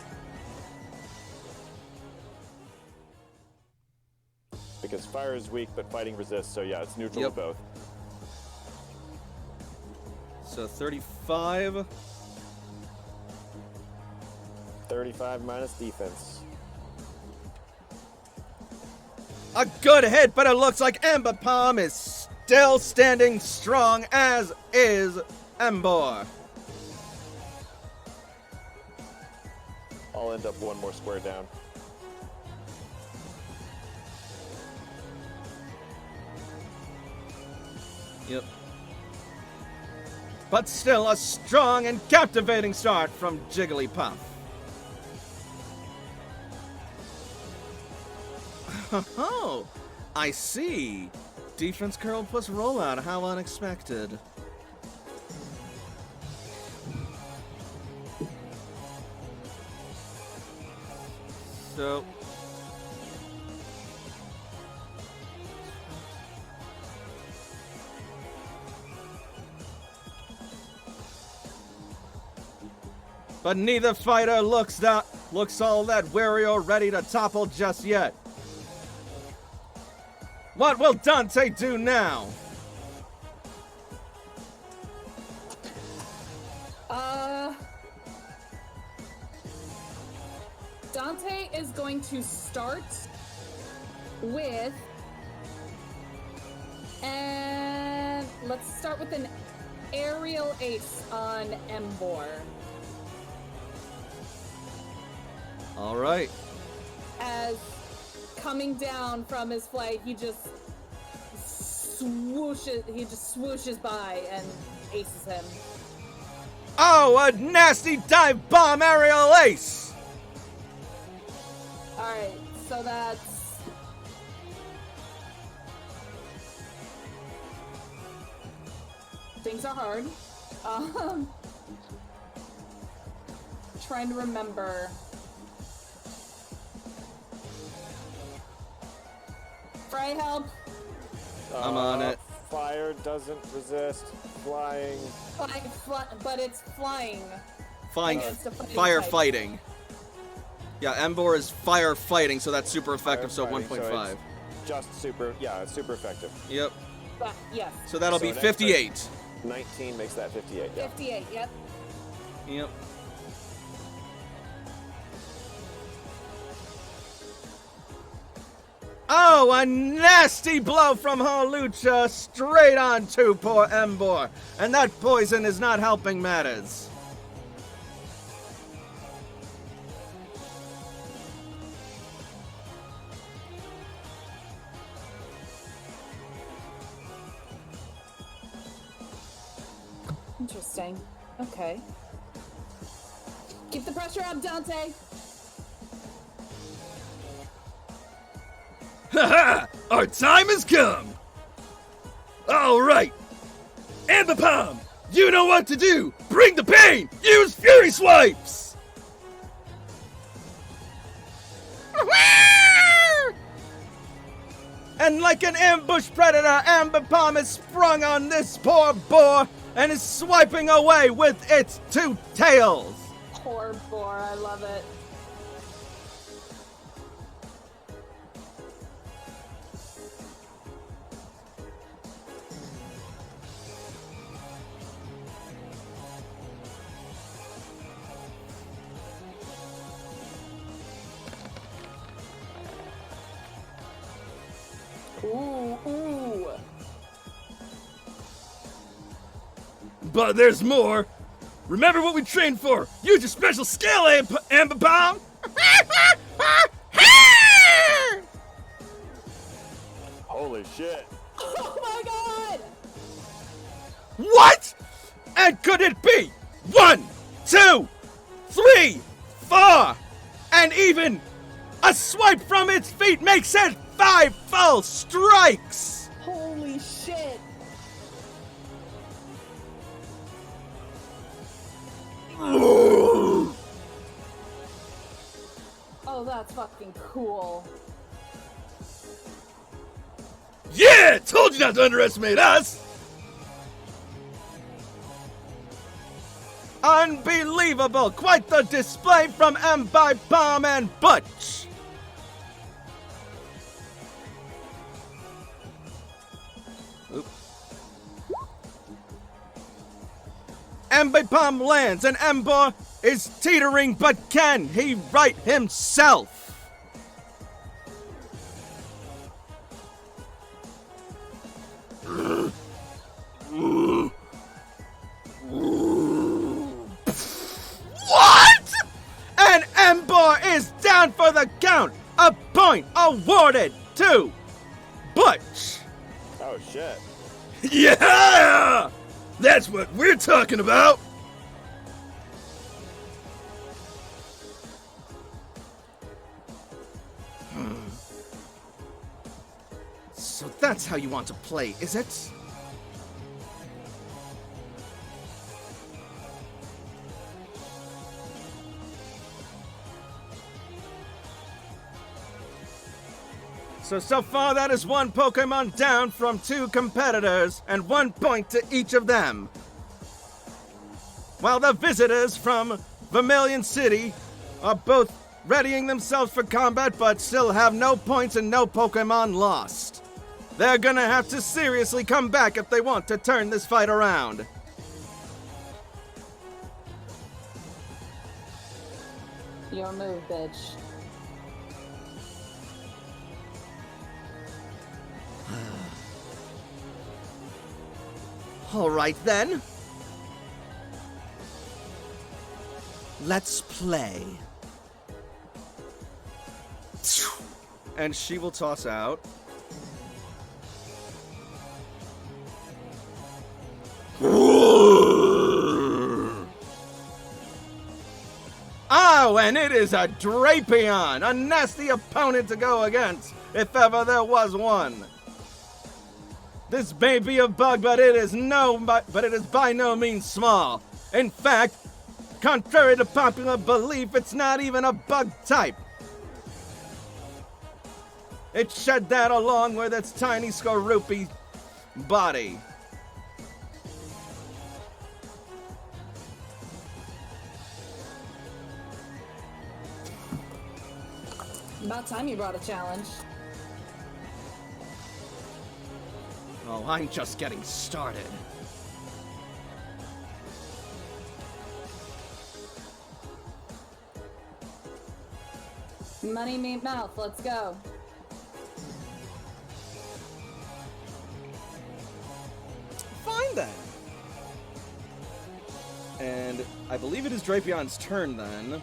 Because fire is weak, but fighting resists, so yeah, it's neutral Yep. to both. So 35. 35 minus defense. A good hit, but it looks like Ambipom is still standing strong, as is Embor. I'll end up one more square down. Yep. But still a strong and captivating start from Jigglypuff. Oh, I see. Defense curl plus rollout. How unexpected. So. But neither fighter looks all that weary or ready to topple just yet. What will Dante do now? Dante is going to start with, and let's start with an aerial ace on Embor. All right. As coming down from his flight, he just swooshes by and aces him. Oh, a nasty dive bomb aerial ace! Alright, so that's... Things are hard. Trying to remember. Fry, help! I'm on it. Fire doesn't resist. Flying. But it's flying. Flying, Against a fighting firefighting. Yeah, Embor is firefighting, so that's super effective, so Firefighting, 1.5. it's just super, yeah, it's super effective. Yep. Yes. So that'll So be an 58. 19 makes that 58, yeah. 58, yep. Yep. Oh, a nasty blow from Holucha straight on to poor Embor. And that poison is not helping matters. Interesting. Okay. Keep the pressure up, Dante. Haha! Our time has come! Alright! Ambipom! You know what to do! Bring the pain! Use Fury Swipes! And like an ambush predator, Ambipom is sprung on this poor boar and is swiping away with its two tails! Poor boar, I love it. Ooh. But there's more. Remember what we trained for. Use your special skill, Amber Bomb. Holy shit. Oh my god! What? And could it be 1, 2, 3, 4, and even a swipe from its feet makes it 5 full strikes? Holy shit! Oh, that's fucking cool. Yeah, told you not to underestimate us. Unbelievable! Quite the display from Amber Bomb and Butch. Oop. Amber Bomb lands and Amber is teetering, but can he right himself? What? And Ember is down for the count. A point awarded to Butch. Oh shit. Yeah! That's what we're talking about. So that's how you want to play, is it? So far that is 1 Pokemon down from 2 competitors and 1 point to each of them. While the visitors from Vermilion City are both readying themselves for combat but still have no points and no Pokemon lost. They're gonna have to seriously come back if they want to turn this fight around. Your move, bitch. All right then. Let's play. And she will toss out. Oh, and it is a Drapion, a nasty opponent to go against, if ever there was one. This may be a bug, but it is by no means small. In fact, contrary to popular belief, it's not even a bug type. It shed that along with its tiny Skorupi body. About time you brought a challenge. Oh, I'm just getting started. Money, meat, mouth. Let's go. Fine then. And I believe it is Drapion's turn then.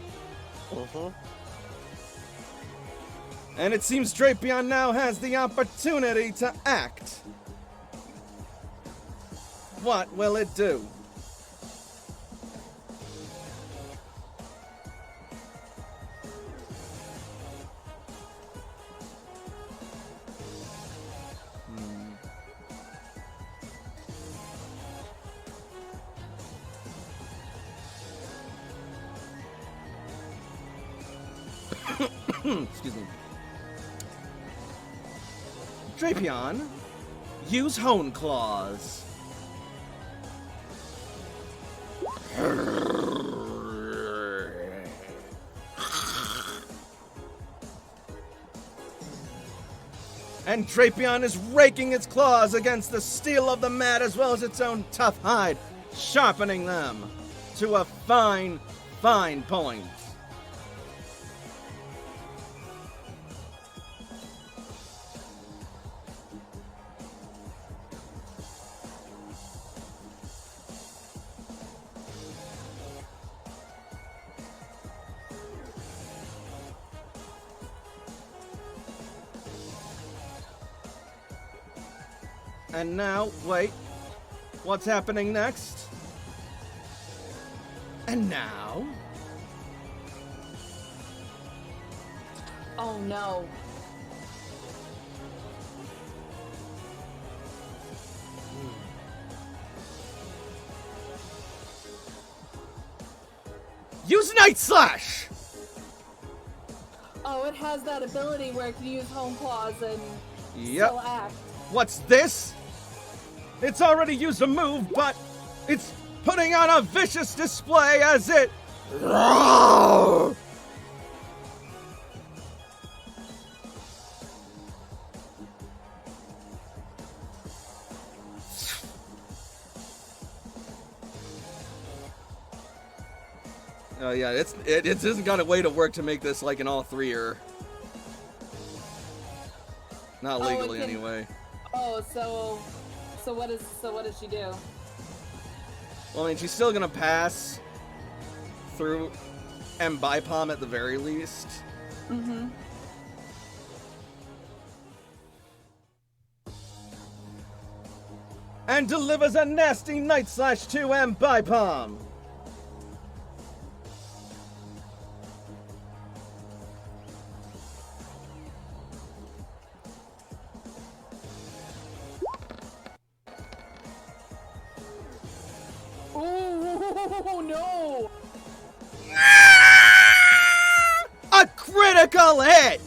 And it seems Drapion now has the opportunity to act. What will it do? Excuse me. Drapion, use Hone Claws. And Drapion is raking its claws against the steel of the mat as well as its own tough hide, sharpening them to a fine, fine point. And now, wait. What's happening next? And now... Oh no. Use Night Slash! Oh, it has that ability where it can use home claws and Yep. still act. What's this? It's already used a move, but it's putting on a vicious display as it... Roar! Oh yeah, it hasn't got a way to work to make this like an all-threer. Not legally, it can- anyway. Oh, so what does she do? Well, I mean, she's still gonna pass through M-Bipom at the very least. Mm-hmm. And delivers a nasty Night Slash to M-Bipom. Oh no! A critical hit!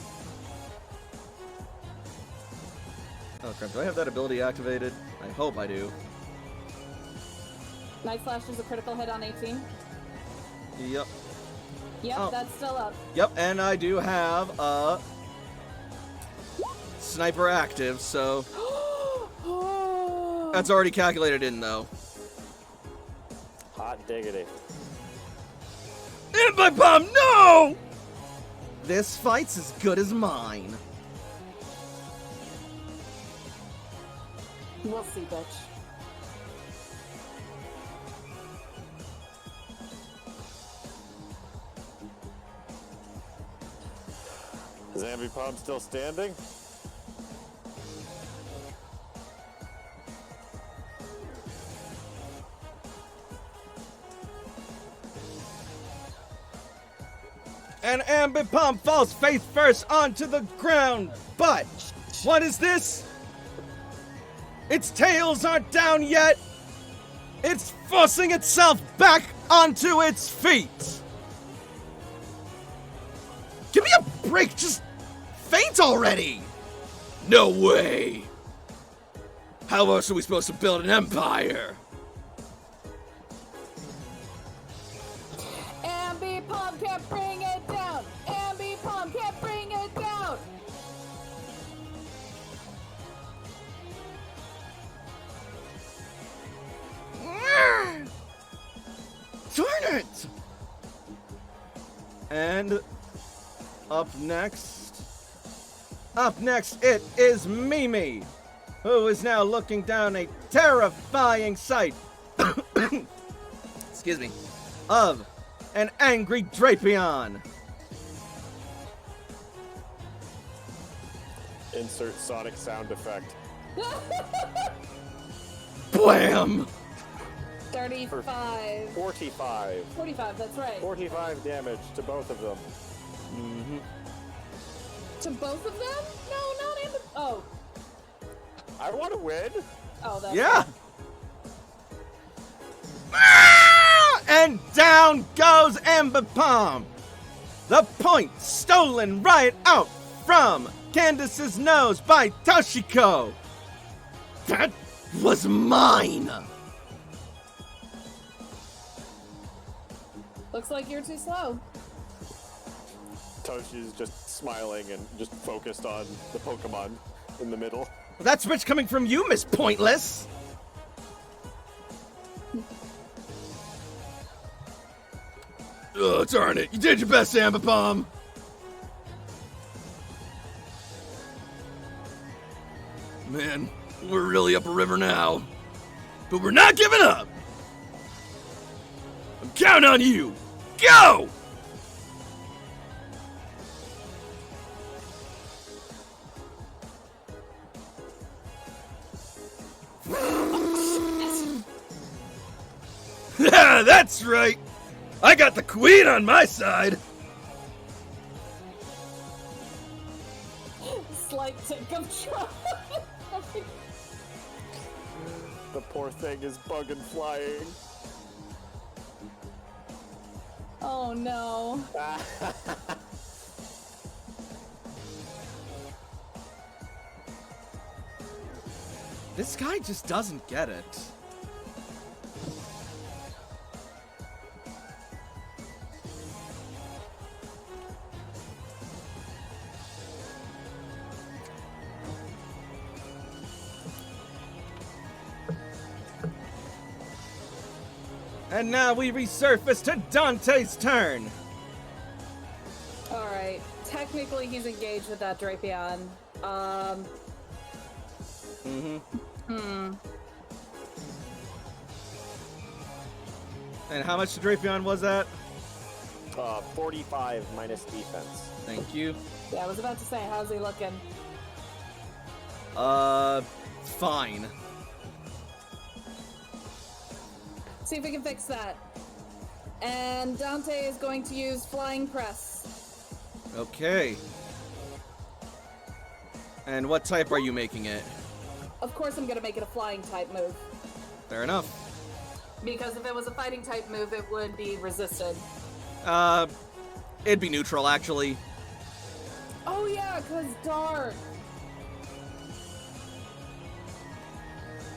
Oh crap, do I have that ability activated? I hope I do. Night Slash is a critical hit on 18. Yep. Yep, Oh. that's still up. Yep, and I do have a sniper active, so that's already calculated in though. Hot diggity. And my bomb, no! This fight's as good as mine. We'll see, bitch. Is Ambipom still standing? And Ambipom falls face first onto the ground. But what is this? Its tails aren't down yet. It's forcing itself back onto its feet. Give me a break. Just faint already. No way. How else are we supposed to build an empire? Ambipom can't bring it down! Ambipom can't bring it down! Darn it! And up next, it is Mimi, who is now looking down a terrifying sight. Excuse me. Of an angry Drapion. Insert sonic sound effect. Blam! 35. 45. 45, that's right. 45 damage to both of them. Mm-hmm. To both of them? No, not Ambipom. Oh. I want to win. Oh, that's Yeah! Ah! And down goes Ambipom. The point stolen right out from Candace's nose by Toshiko. That was mine. Looks like you're too slow. Toshi's just smiling and just focused on the Pokemon in the middle. That's rich coming from you, Miss Pointless. Oh, darn it. You did your best, Ambipom. Man, we're really up a river now. But we're not giving up. I'm counting on you. Go! That's right. I got the queen on my side. Slight tick of joy. The poor thing is bug and flying. Oh no. This guy just doesn't get it. And now we resurface to Dante's turn. Alright. Technically he's engaged with that Drapion. And how much Drapion was that? 45 minus defense. Thank you. Yeah, I was about to say, how's he looking? Fine. See if we can fix that. And Dante is going to use Flying Press. Okay. And what type are you making it? Of course I'm gonna make it a flying type move. Fair enough. Because if it was a fighting type move, it would be resisted. It'd be neutral, actually. Oh yeah, cause dark.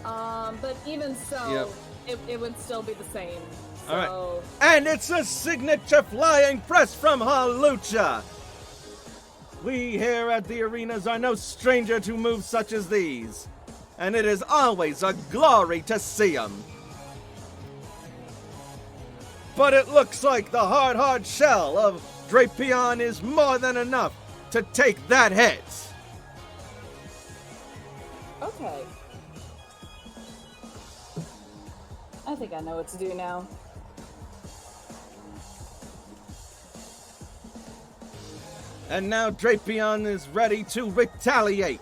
But even so, it would still be the same. So... Alright. And it's a signature flying press from Halucha! We here at the arenas are no stranger to moves such as these. And it is always a glory to see them. But it looks like the hard shell of Drapion is more than enough to take that hit. Okay. I think I know what to do now. And now Drapion is ready to retaliate.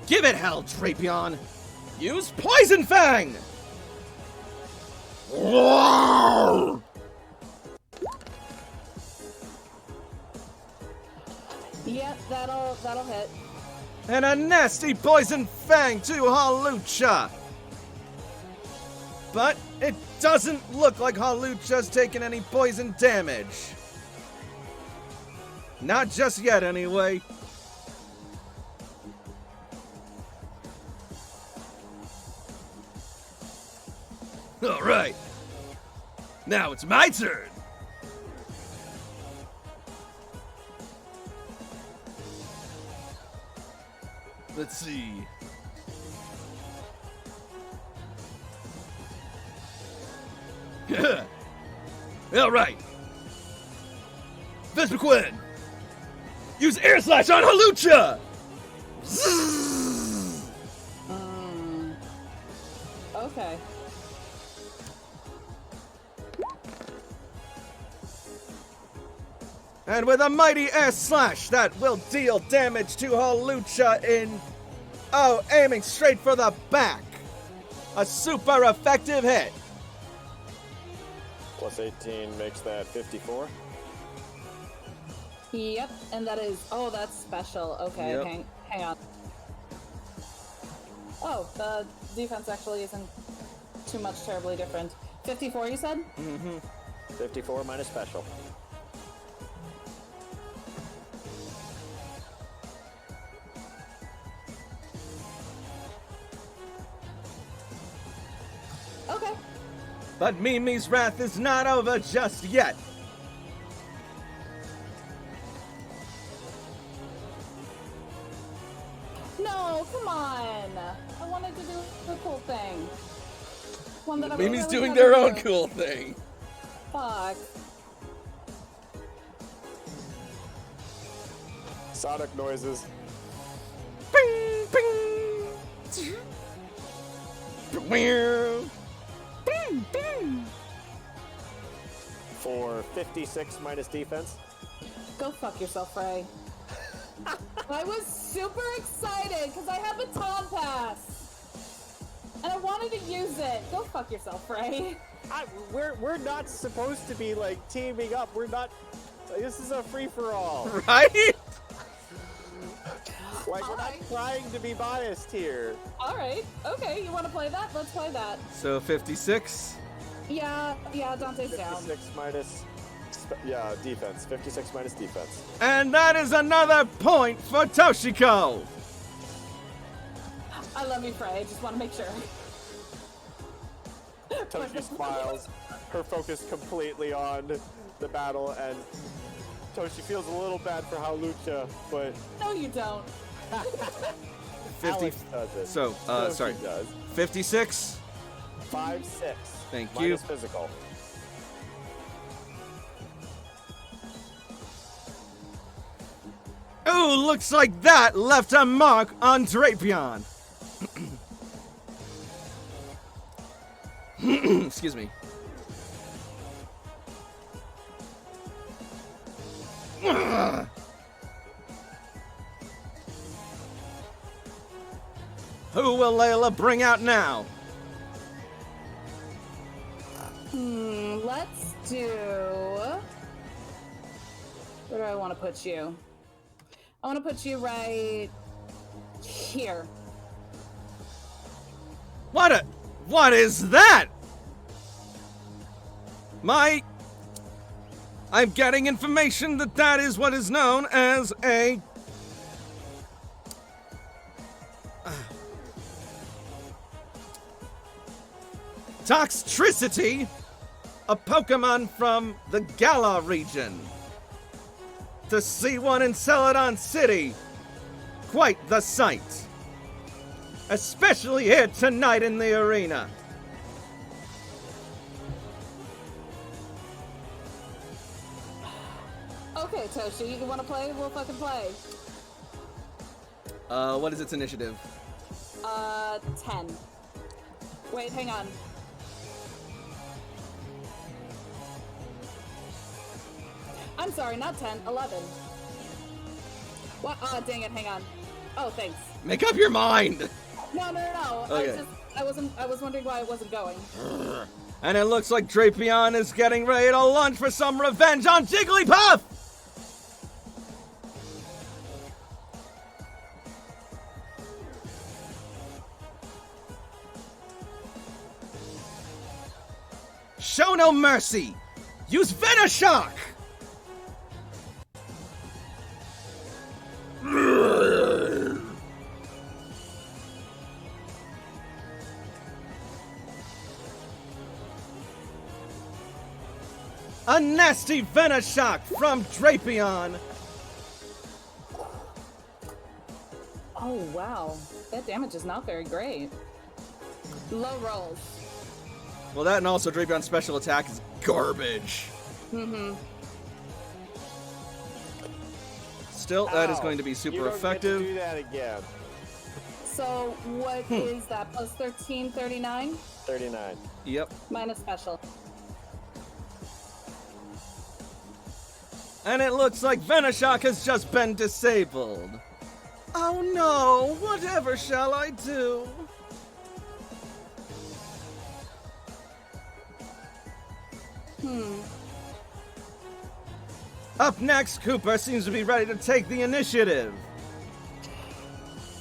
Give it hell, Drapion! Use Poison Fang! Yep, that'll hit. And a nasty Poison Fang to Halucha! But it doesn't look like Halucha's taken any poison damage. Not just yet, anyway. Alright. Now it's my turn. Let's see. Alright. Vesperquin! Use Air Slash on Halucha! Okay. And with a mighty air slash that will deal damage to Halucha in... Oh, aiming straight for the back. A super effective hit. Plus 18 makes that 54. Yep, and that is... Oh, that's special. Okay, Yep. hang on. Oh, the defense actually isn't too much terribly different. 54, you said? Mm-hmm. 54 minus special. Okay. But Mimi's wrath is not over just yet. No, come on. I wanted to do the cool thing. One that Mimi's really doing wanted their to own do. cool thing. Fuck. Sonic noises. Bing, bing. For 56 minus defense. Go fuck yourself, Frey. I was super excited because I have Baton Pass. And I wanted to use it. Go fuck yourself, Frey. We're not supposed to be like teaming up. We're not. This is a free for all. Right? Like, we're not trying to be biased here. Alright, okay, you want to play that? Let's play that. So 56. Yeah, Dante's down. 56 minus. Yeah, defense. 56 minus defense. And that is another point for Toshiko. I love you, Frey. Just want to make sure. Toshi smiles, her focus completely on the battle, and Toshi feels a little bad for Halucha, but No, you don't. 50. Alex does it. So, Toshi sorry. does. 56. 5-6. Thank you. Minus physical. Ooh, looks like that left a mark on Drapion. Excuse me. Who will Layla bring out now? Let's do... Where do I want to put you? I want to put you right here. What is that? I'm getting information that is what is known as a Toxtricity, a Pokemon from the Galar region. To see one in Celadon City, quite the sight. Especially here tonight in the arena. Okay, Toshi, you want to play? We'll fucking play. What is its initiative? 10. Wait, hang on. I'm sorry, not 10, 11. What? Oh, dang it, hang on. Oh, thanks. Make up your mind! No. Okay. I was wondering why it wasn't going. And it looks like Drapion is getting ready to lunge for some revenge on Jigglypuff! Show no mercy! Use Venoshock! A nasty Venoshock from Drapion! Oh, wow. That damage is not very great. Low rolls. Well, that and also Drapion's special attack is garbage. Mm-hmm. Still, that is Ow. going to be super You don't effective. Get to do that again. So, what is that? Plus 13, 39? 39. Yep. Minus special. And it looks like Venoshock has just been disabled. Oh no, whatever shall I do? Up next, Cooper seems to be ready to take the initiative.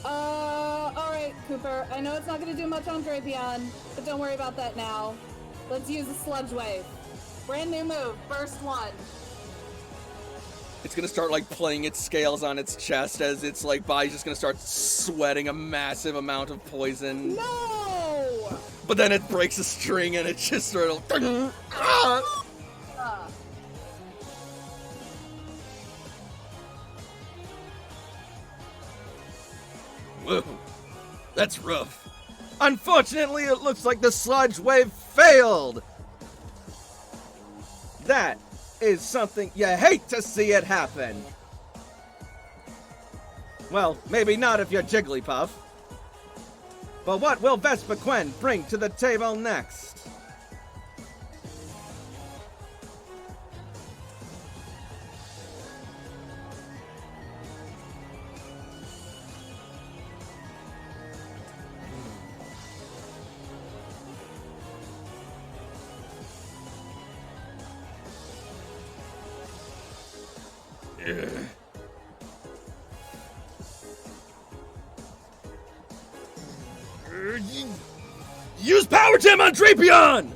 Alright, Cooper. I know it's not going to do much on Drapion, but don't worry about that now. Let's use a Sludge Wave. Brand new move, first one. It's gonna start like playing its scales on its chest as its like body's just gonna start sweating a massive amount of poison. No! But then it breaks a string and it just sort of Whoa, that's rough. Unfortunately, it looks like the sludge wave failed. That is something you hate to see it happen. Well, maybe not if you're Jigglypuff. But what will Vespiquen bring to the table next? Use Power Gem on Drapion!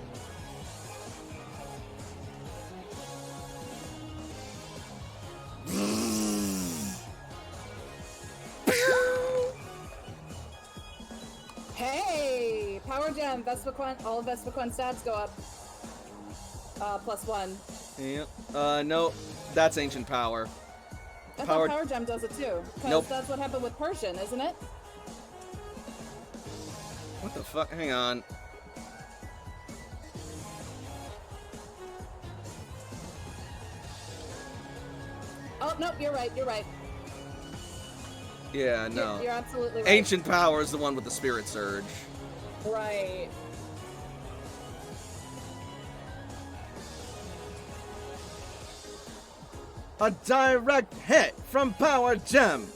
Hey! Power Gem, Vespiquen, all of Vespiquen stats go up. +1. Yeah. No, that's Ancient Power. I thought Power Gem does it too. Because Nope. that's what happened with Persian, isn't it? What the fuck? Hang on. Oh, nope, you're right, you're right. Yeah, no. You're absolutely right. Ancient Power is the one with the Spirit Surge. Right. A direct hit from Power Gem.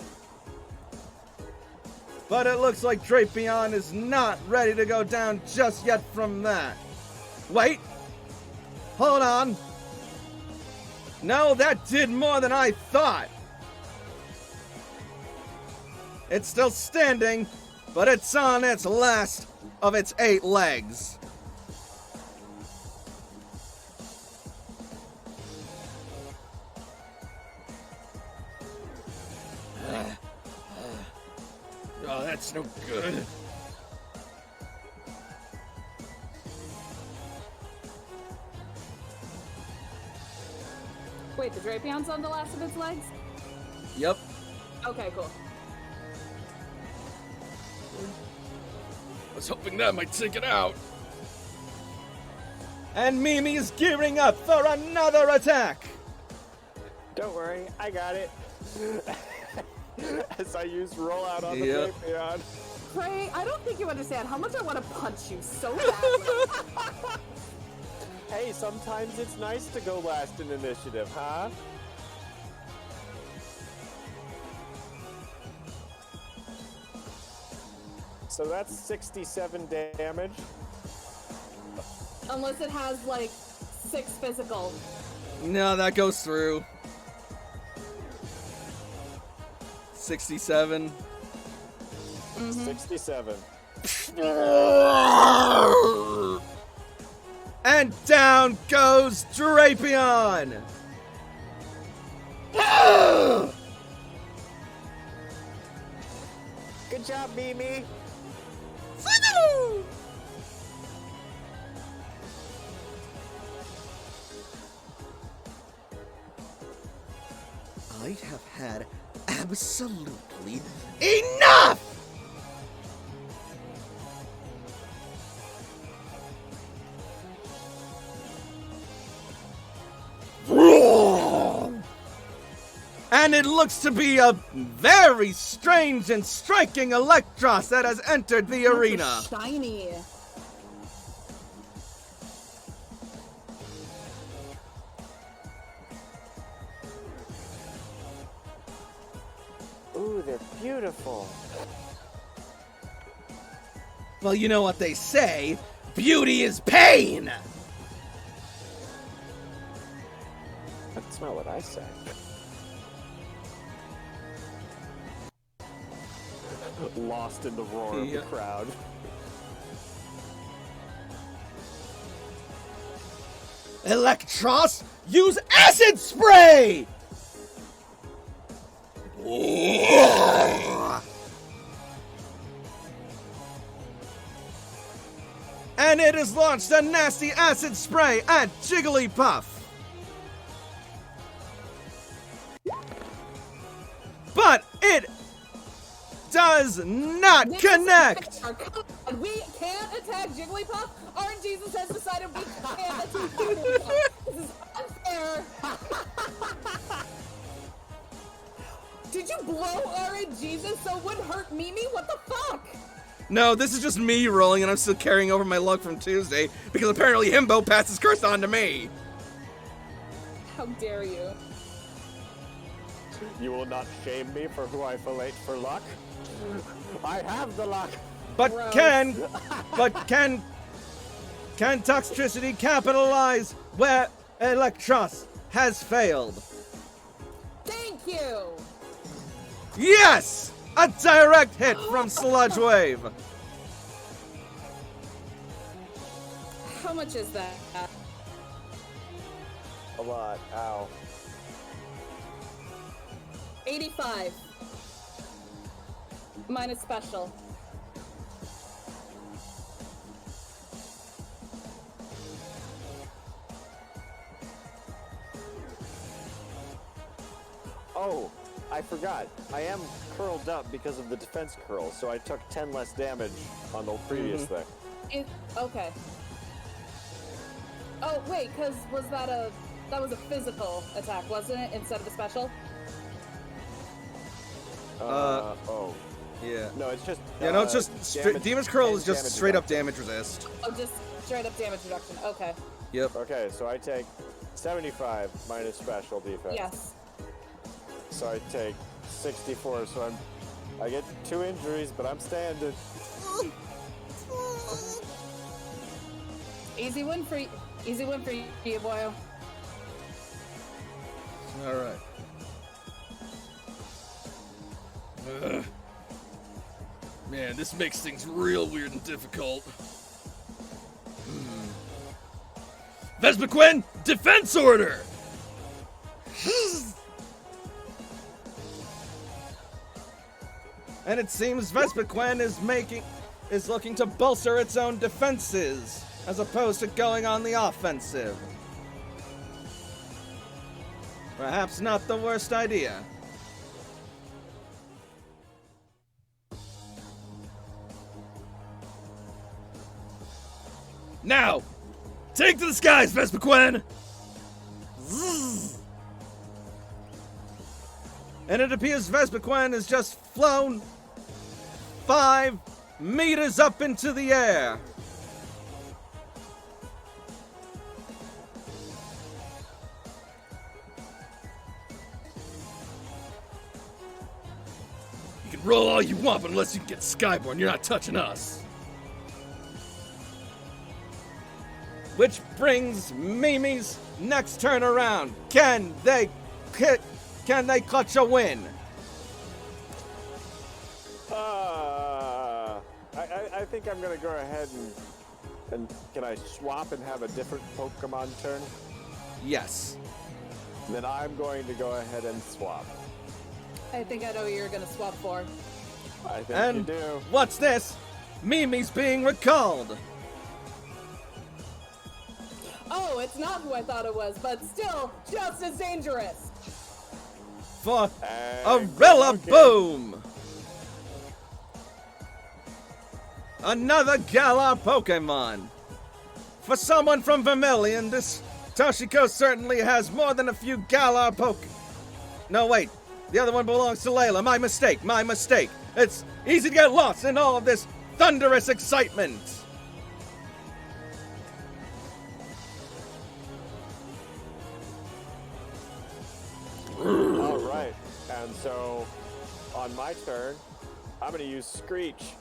But it looks like Drapion is not ready to go down just yet from that. Wait. Hold on. No, that did more than I thought. It's still standing, but it's on its last of its 8 legs. Oh, that's no good. Wait, the Drapion's on the last of its legs? Yep. Okay, cool. I was hoping that might take it out. And Mimi is gearing up for another attack. Don't worry, I got it. As I use rollout on the Yep. Drapion. Cray, I don't think you understand how much I want to punch you so badly. Hey, sometimes it's nice to go last in initiative, huh? So that's 67 damage. Unless it has, like, 6 physical. No, that goes through. 67. 67. And down goes Drapion. Good job, Mimi. I have had absolutely enough! And it looks to be a very strange and striking Electros that has entered the arena. Shiny. Ooh, they're beautiful. Well, you know what they say, beauty is pain! That's not what I say. Lost in the roar of the crowd. Electros, use acid spray! And it has launched a nasty acid spray at Jigglypuff. But it does not connect! We can't attack Jigglypuff? RNGesus has decided we can't attack Jigglypuff. This is unfair. Did you blow RNGesus so it wouldn't hurt Mimi? What the fuck? No, this is just me rolling, and I'm still carrying over my luck from Tuesday, because apparently Himbo passed his curse on to me. How dare you? You will not shame me for who I fillet for luck. I have the luck. But Gross. can Toxtricity capitalize where Electros has failed? Thank you! Yes! A direct hit from Sludge Wave. How much is that? A lot. Ow. 85. Minus special. Oh, I forgot. I am curled up because of the defense curl, so I took 10 less damage on the previous thing. Okay. Oh, wait, because that was a physical attack, wasn't it, instead of a special? Oh. Yeah. No, it's just... Yeah, no, it's just Demon's Curl is just straight up damage resist. Oh, just straight up damage reduction. Okay. Yep. Okay, so I take 75 minus special defense. Yes. So I take 64, so I get 2 injuries, but I'm standing. Easy win for you, boyo. All right. Ugh. Man, this makes things real weird and difficult. Vespaquin, defense order! And it seems Vespaquin is looking to bolster its own defenses, as opposed to going on the offensive. Perhaps not the worst idea. Now, take to the skies, Vespaquin! And it appears Vespaquin has just flown 5 meters up into the air. You can roll all you want, but unless you can get Skyborn, you're not touching us. Which brings Mimi's next turn around. Can they clutch a win? I think I'm gonna go ahead and can I swap and have a different Pokemon turn? Yes. Then I'm going to go ahead and swap. I think I know what you're gonna swap for. I think And you do. what's this? Mimi's being recalled. Oh, it's not who I thought it was, but still just as dangerous. For And Rillaboom! Another Galar Pokemon! For someone from Vermilion, this Toshiko certainly has more than a few Galar No, wait. The other one belongs to Layla. My mistake. It's easy to get lost in all of this thunderous excitement. All right. And so on my turn, I'm going to use Screech.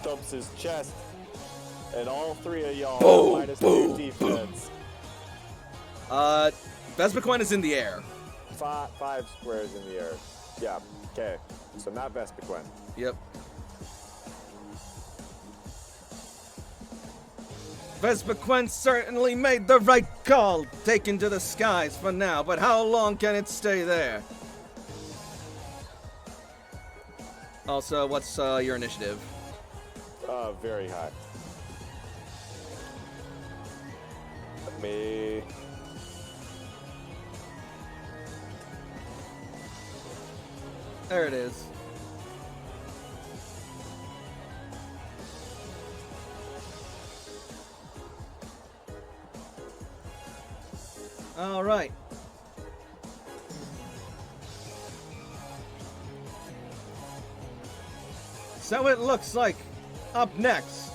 Thumps his chest, and all 3 of y'all minus 2 defense. Vespaquin is in the air. 5 squares in the air. Yeah. Okay. So not Vespaquin. Yep. Vespaquin certainly made the right call, taken to the skies for now, but how long can it stay there? Also, what's your initiative? Very high. Let me... There it is. All right. So it looks like up next,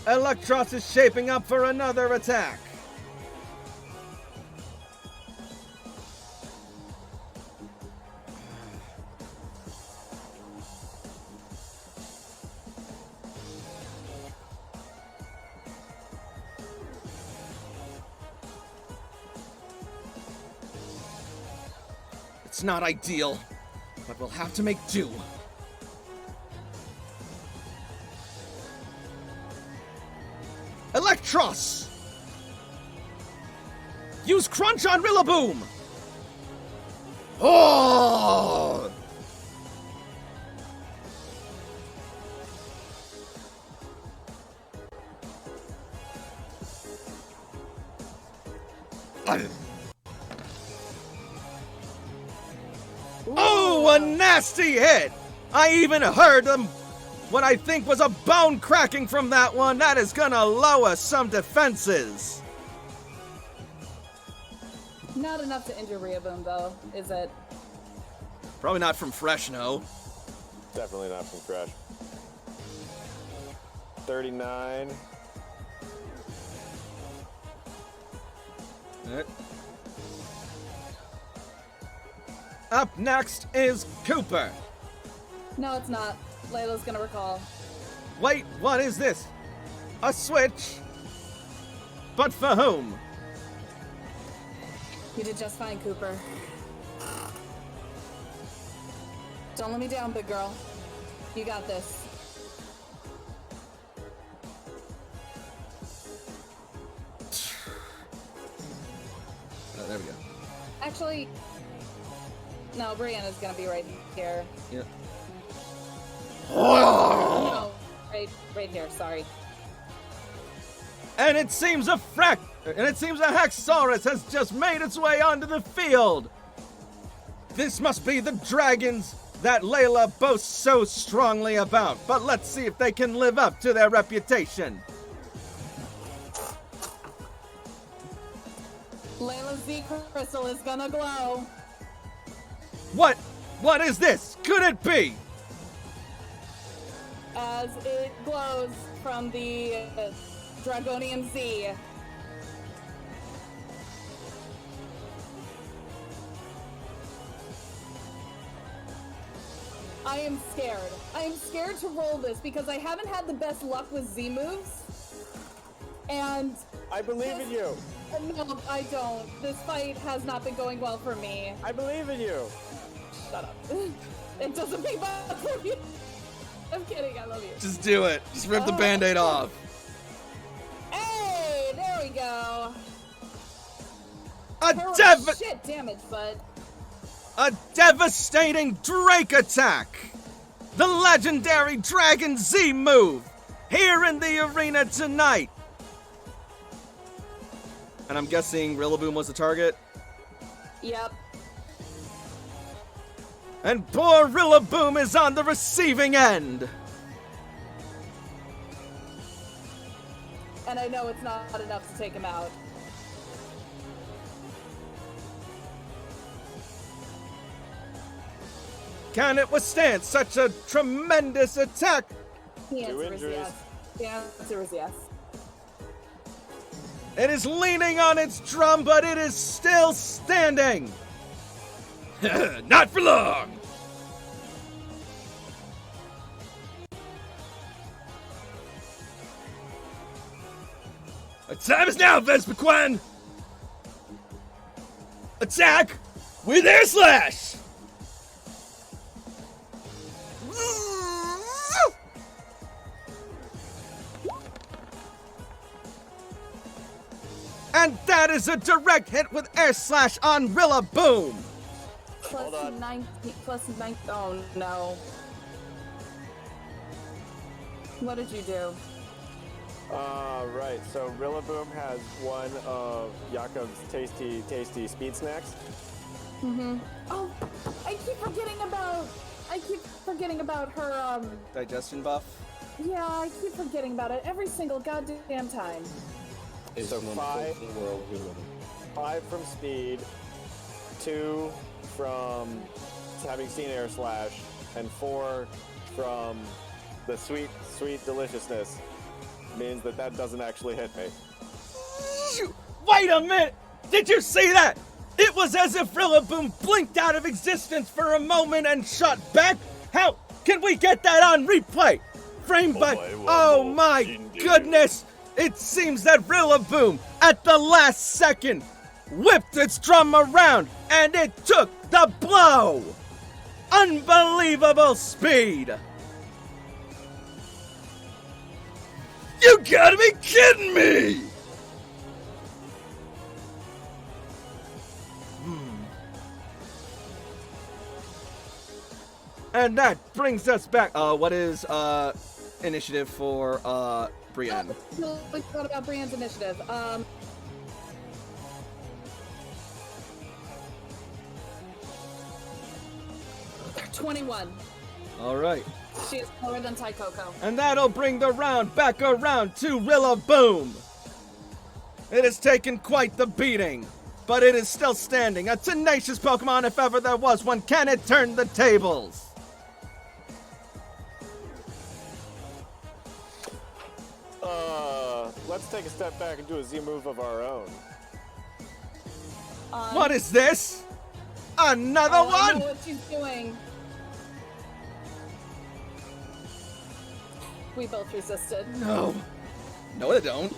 Electros is shaping up for another attack. It's not ideal, but we'll have to make do. Electros! Use Crunch on Rillaboom! Oh! Oh, a nasty hit! I even heard what I think was a bone cracking from that one. That is gonna lower some defenses. Not enough to injure Rillaboom, though, is it? Probably not from Fresh, no. Definitely not from Fresh. 39. Up next is Cooper. No, it's not. Layla's gonna recall. Wait, what is this? A switch? But for whom? You did just fine, Cooper. Don't let me down, big girl. You got this. Oh, there we go. Actually, no, Brianna's gonna be right here. Yeah. No, right here, sorry. And it seems a Hexaurus has just made its way onto the field. This must be the dragons that Layla boasts so strongly about. But let's see if they can live up to their reputation. Layla's Z crystal is gonna glow. What is this? Could it be? As it glows from the Dragonian Z. I am scared. I am scared to roll this because I haven't had the best luck with Z moves. And I believe in you. no, I don't. This fight has not been going well for me. I believe in you. Shut up. It doesn't mean bad for you. I'm kidding, I love you. Just do it. Just rip the Band-Aid off. Hey, there we go. Shit damage, bud. A devastating Drake attack! The legendary Dragon Z move! Here in the arena tonight! And I'm guessing Rillaboom was the target? Yep. And poor Rillaboom is on the receiving end! And I know it's not enough to take him out. Can it withstand such a tremendous attack? The answer is yes. The answer is yes. It is leaning on its drum, but it is still standing! Not for long! The time is now, Vespaquan! Attack with Air Slash! And that is a direct hit with Air Slash on Rillaboom! Plus 19, oh no. What did you do? Right, so Rillaboom has one of Jakob's tasty speed snacks. Mm-hmm. Oh, I keep forgetting about her, Digestion buff? yeah, I keep forgetting about it every single goddamn time. It's So an five- unfortunate world we live in. 5 from speed, 2 from having seen air slash, and 4 from the sweet deliciousness means that doesn't actually hit me. Wait a minute! Did you see that? It was as if Rillaboom blinked out of existence for a moment and shot back. How can we get that on replay? Frame by... Oh my goodness! It seems that Rillaboom, at the last second, whipped its drum around and it took the blow! Unbelievable speed! You gotta be kidding me! And that brings us back. What is initiative for Brienne? We forgot about Brienne's initiative. 21. All right. She is lower than Taikoko. And that'll bring the round back around to Rillaboom. It has taken quite the beating, but it is still standing. A tenacious Pokemon, if ever there was one. Can it turn the tables? Let's take a step back and do a Z move of our own. What is this? Another I one? know what she's doing. We both resisted. No. No, they don't.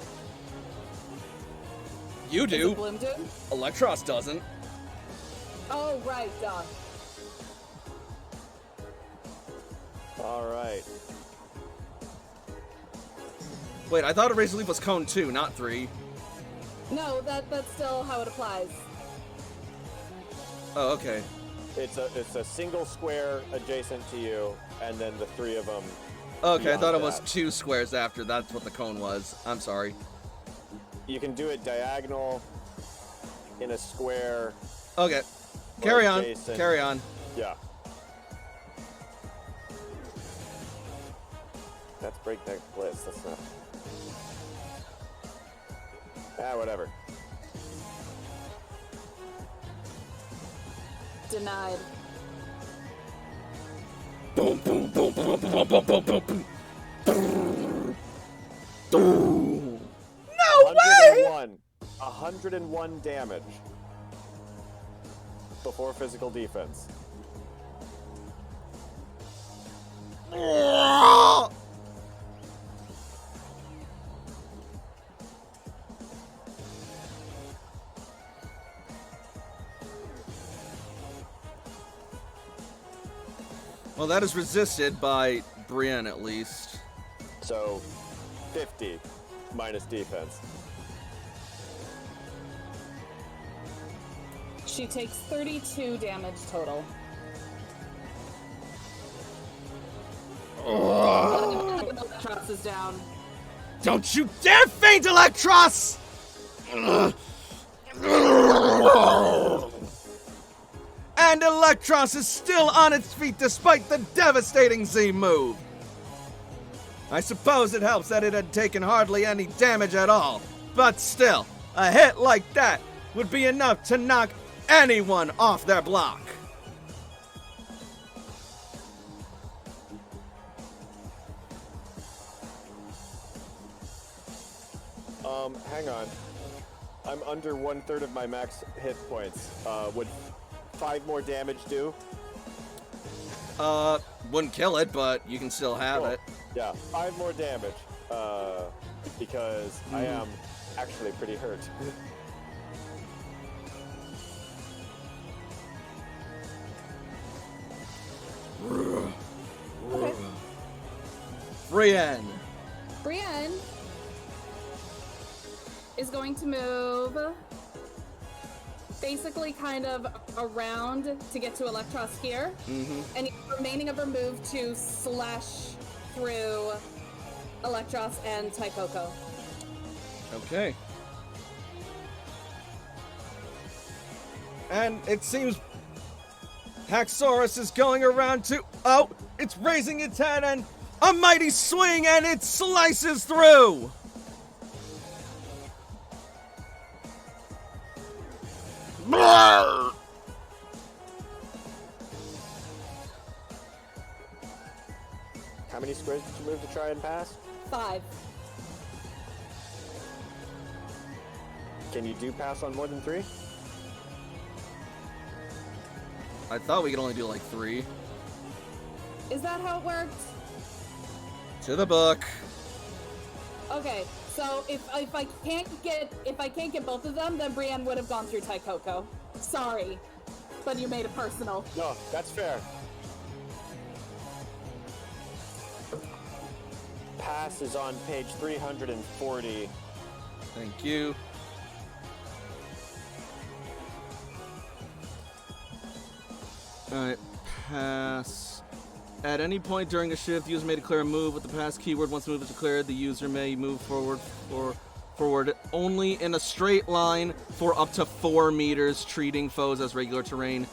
You Does do. it Bloom do? Electros doesn't. Oh, right, duh. All right. Wait, I thought Erased Leaf was cone 2, not 3. No, that's still how it applies. Oh, okay. It's a single square adjacent to you, and then the 3 of them. Okay, I beyond thought it was that. 2 squares after. That's what the cone was. I'm sorry. You can do it diagonal, in a square. Okay. or Carry on. adjacent. Carry on. Yeah. That's breakneck bliss. That's not. Whatever. Denied. Boom, boom, boom, boom, boom, boom, boom, boom, boom. Boom. No way! 101 damage before physical defense. Well, that is resisted by Brienne, at least. So, 50 minus defense. She takes 32 damage total. Electros is down. Don't you dare faint, Electros! And Electros is still on its feet despite the devastating Z move. I suppose it helps that it had taken hardly any damage at all, but still, a hit like that would be enough to knock anyone off their block. Hang on. I'm under 1/3 of my max hit points. Would 5 more damage do? Wouldn't kill it, but you can still have Cool. it. Yeah, 5 more damage. Because I am actually pretty hurt. Okay. Brienne. Brienne is going to move basically kind of around to get to Electros here. And the remaining of her move to slash through Electros and Taikoko. Okay. And it seems Haxorus is going around to... Oh, it's raising its head and a mighty swing and it slices through. Brrr! How many squares did you move to try and pass? 5. Can you do pass on more than 3? I thought we could only do like 3. Is that how it worked? To the book. Okay, so if I can't get both of them, then Brienne would have gone through Taikoko. Sorry, but you made it personal. No, that's fair. Pass is on page 340. Thank you. Alright, pass. At any point during a shift, the user may declare a move with the pass keyword. Once the move is declared, the user may move forward only in a straight line for up to 4 meters, treating foes as regular terrain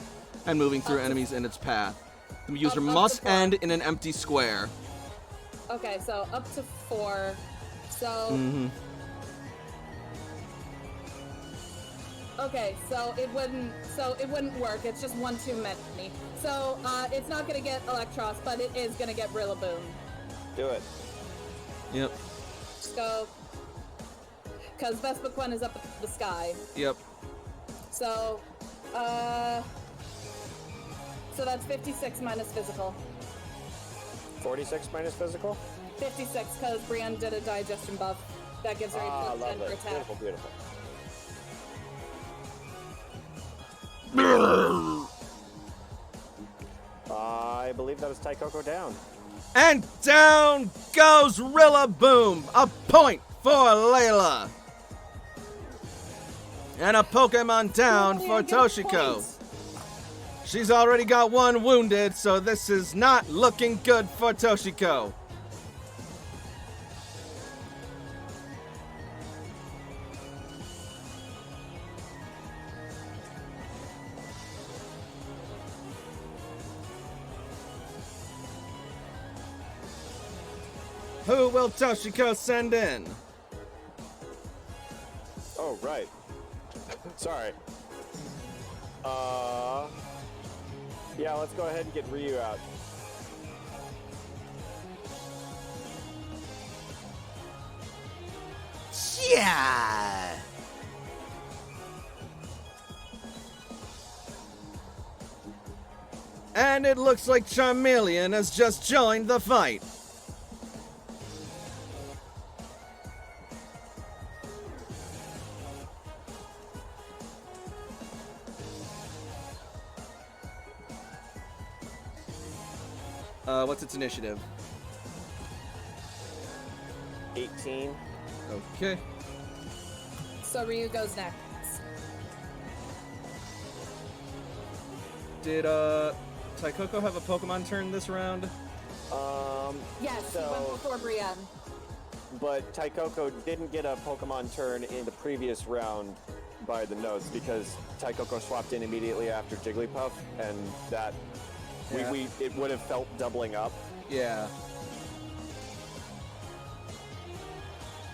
and moving through enemies in its path. The user Up to must 4. end in an empty square. Okay, so up to 4. So Mm-hmm. okay, so it wouldn't work. It's just one too many. So it's not gonna get Electros, but it is gonna get Rillaboom. Do it. Yep. So, because Vespaquen is up in the sky. Yep. So, so that's 56 minus physical. 46 minus physical? 56, because Brienne did a digestion buff. That gives her 8% love for it. attack. Beautiful, beautiful. I believe that is Taikoko down. And down goes Rillaboom. A point for Layla. And a Pokemon down for Toshiko. She's already got 1 wounded, so this is not looking good for Toshiko. Who will Toshiko send in? Oh, right. Sorry. Yeah, let's go ahead and get Ryu out. Yeah. And it looks like Charmeleon has just joined the fight. What's its initiative? 18. Okay. So Ryu goes next. Did Taikoko have a Pokemon turn this round? Yes, So- he went before Brienne. But Taikoko didn't get a Pokemon turn in the previous round by the notes because Taikoko swapped in immediately after Jigglypuff, and that Yeah. it would have felt doubling up. Yeah.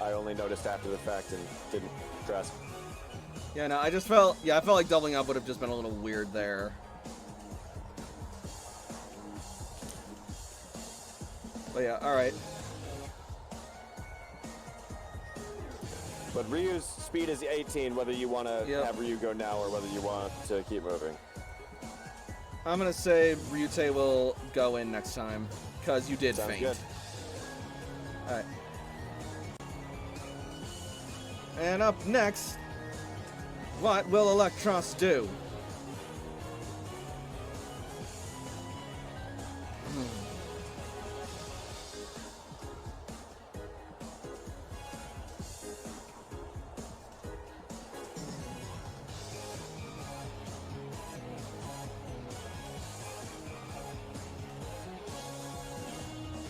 I only noticed after the fact and didn't address. Yeah, no, I felt like doubling up would have just been a little weird there. But yeah, alright. But Ryu's speed is 18, whether you want to Yep. have Ryu go now or whether you want to keep moving. I'm gonna say Ryute will go in next time, because you did Sounds faint. good. Alright. And up next, what will Electros do?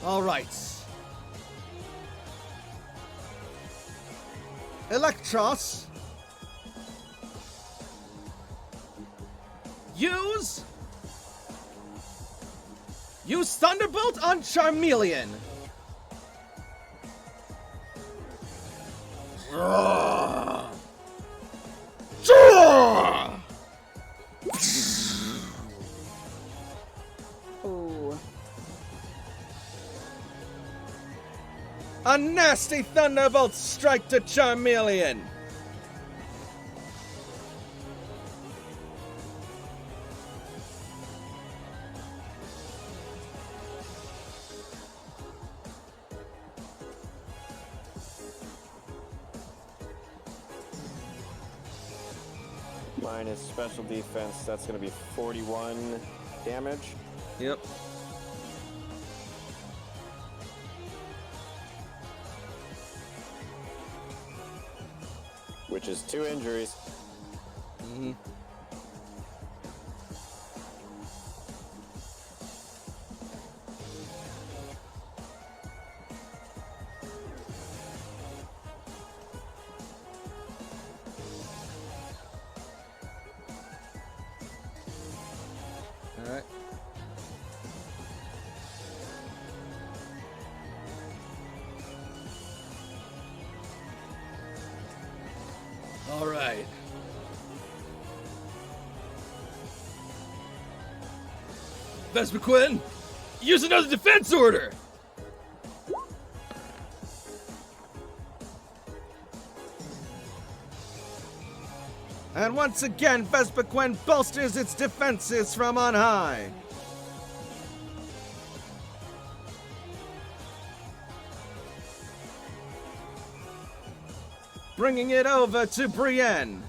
All right. Electros. Use Thunderbolt on Charmeleon. A nasty thunderbolt strike to Charmeleon. Minus special defense, that's going to be 41 damage. Yep. Which is 2 injuries. Mm-hmm. All right. All right. Vesperquin, use another defense order. And once again, Vesperquin bolsters its defenses from on high. Bringing it over to Brienne.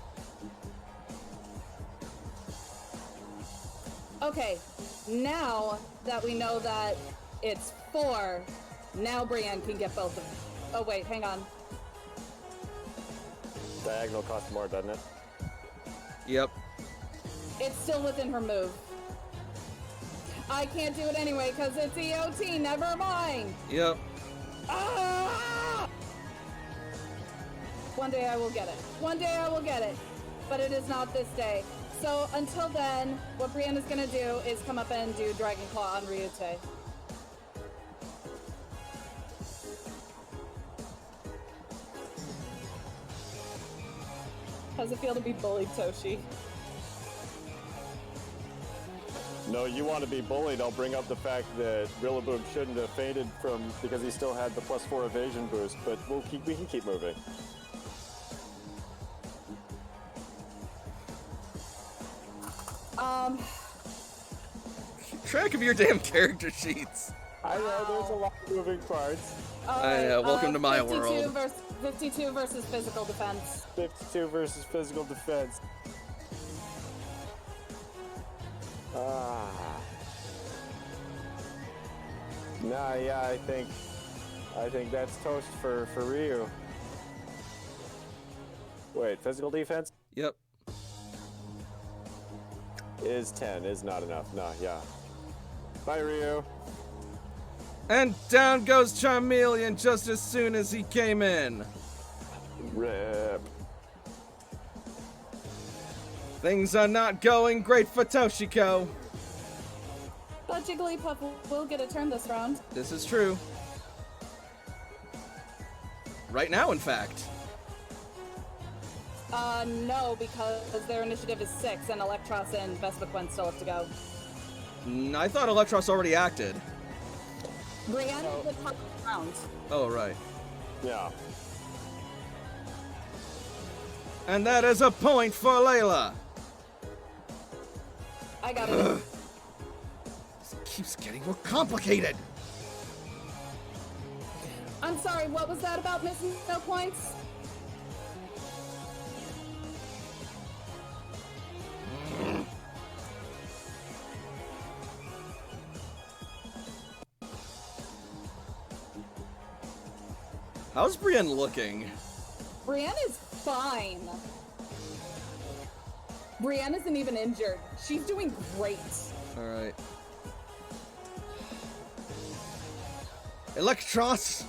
Okay, now that we know that it's 4, now Brienne can get both of them. Oh wait, hang on. Diagonal costs more, doesn't it? Yep. It's still within her move. I can't do it anyway because it's EOT, never mind. Yep. Ah! One day I will get it. One day I will get it. But it is not this day. So until then, what Brienne is going to do is come up and do Dragon Claw on Ryute. How's it feel to be bullied, Toshi? No, you want to be bullied. I'll bring up the fact that Rillaboom shouldn't have fainted because he still had the +4 evasion boost, but we can keep moving. Keep track of your damn character sheets. I know, there's a lot of moving parts. I know, welcome to my world. 52 versus physical defense. 52 versus physical defense. Nah, yeah, I think that's toast for Ryu. Wait, physical defense Yep. is 10, is not enough. Nah, yeah. Bye, Ryu. And down goes Charmeleon just as soon as he came in. Rip. Things are not going great for Toshiko. But Jigglypuff will get a turn this round. This is true. Right now, in fact. No, because their initiative is 6 and Electros and Vespaquin still have to go. I thought Electros already acted. Brienne is the top round. Oh, right. Yeah. And that is a point for Layla. I got it. This keeps getting more complicated. I'm sorry, what was that about missing no points? How's Brienne looking? Brienne is fine. Brienne isn't even injured. She's doing great. Alright. Electros,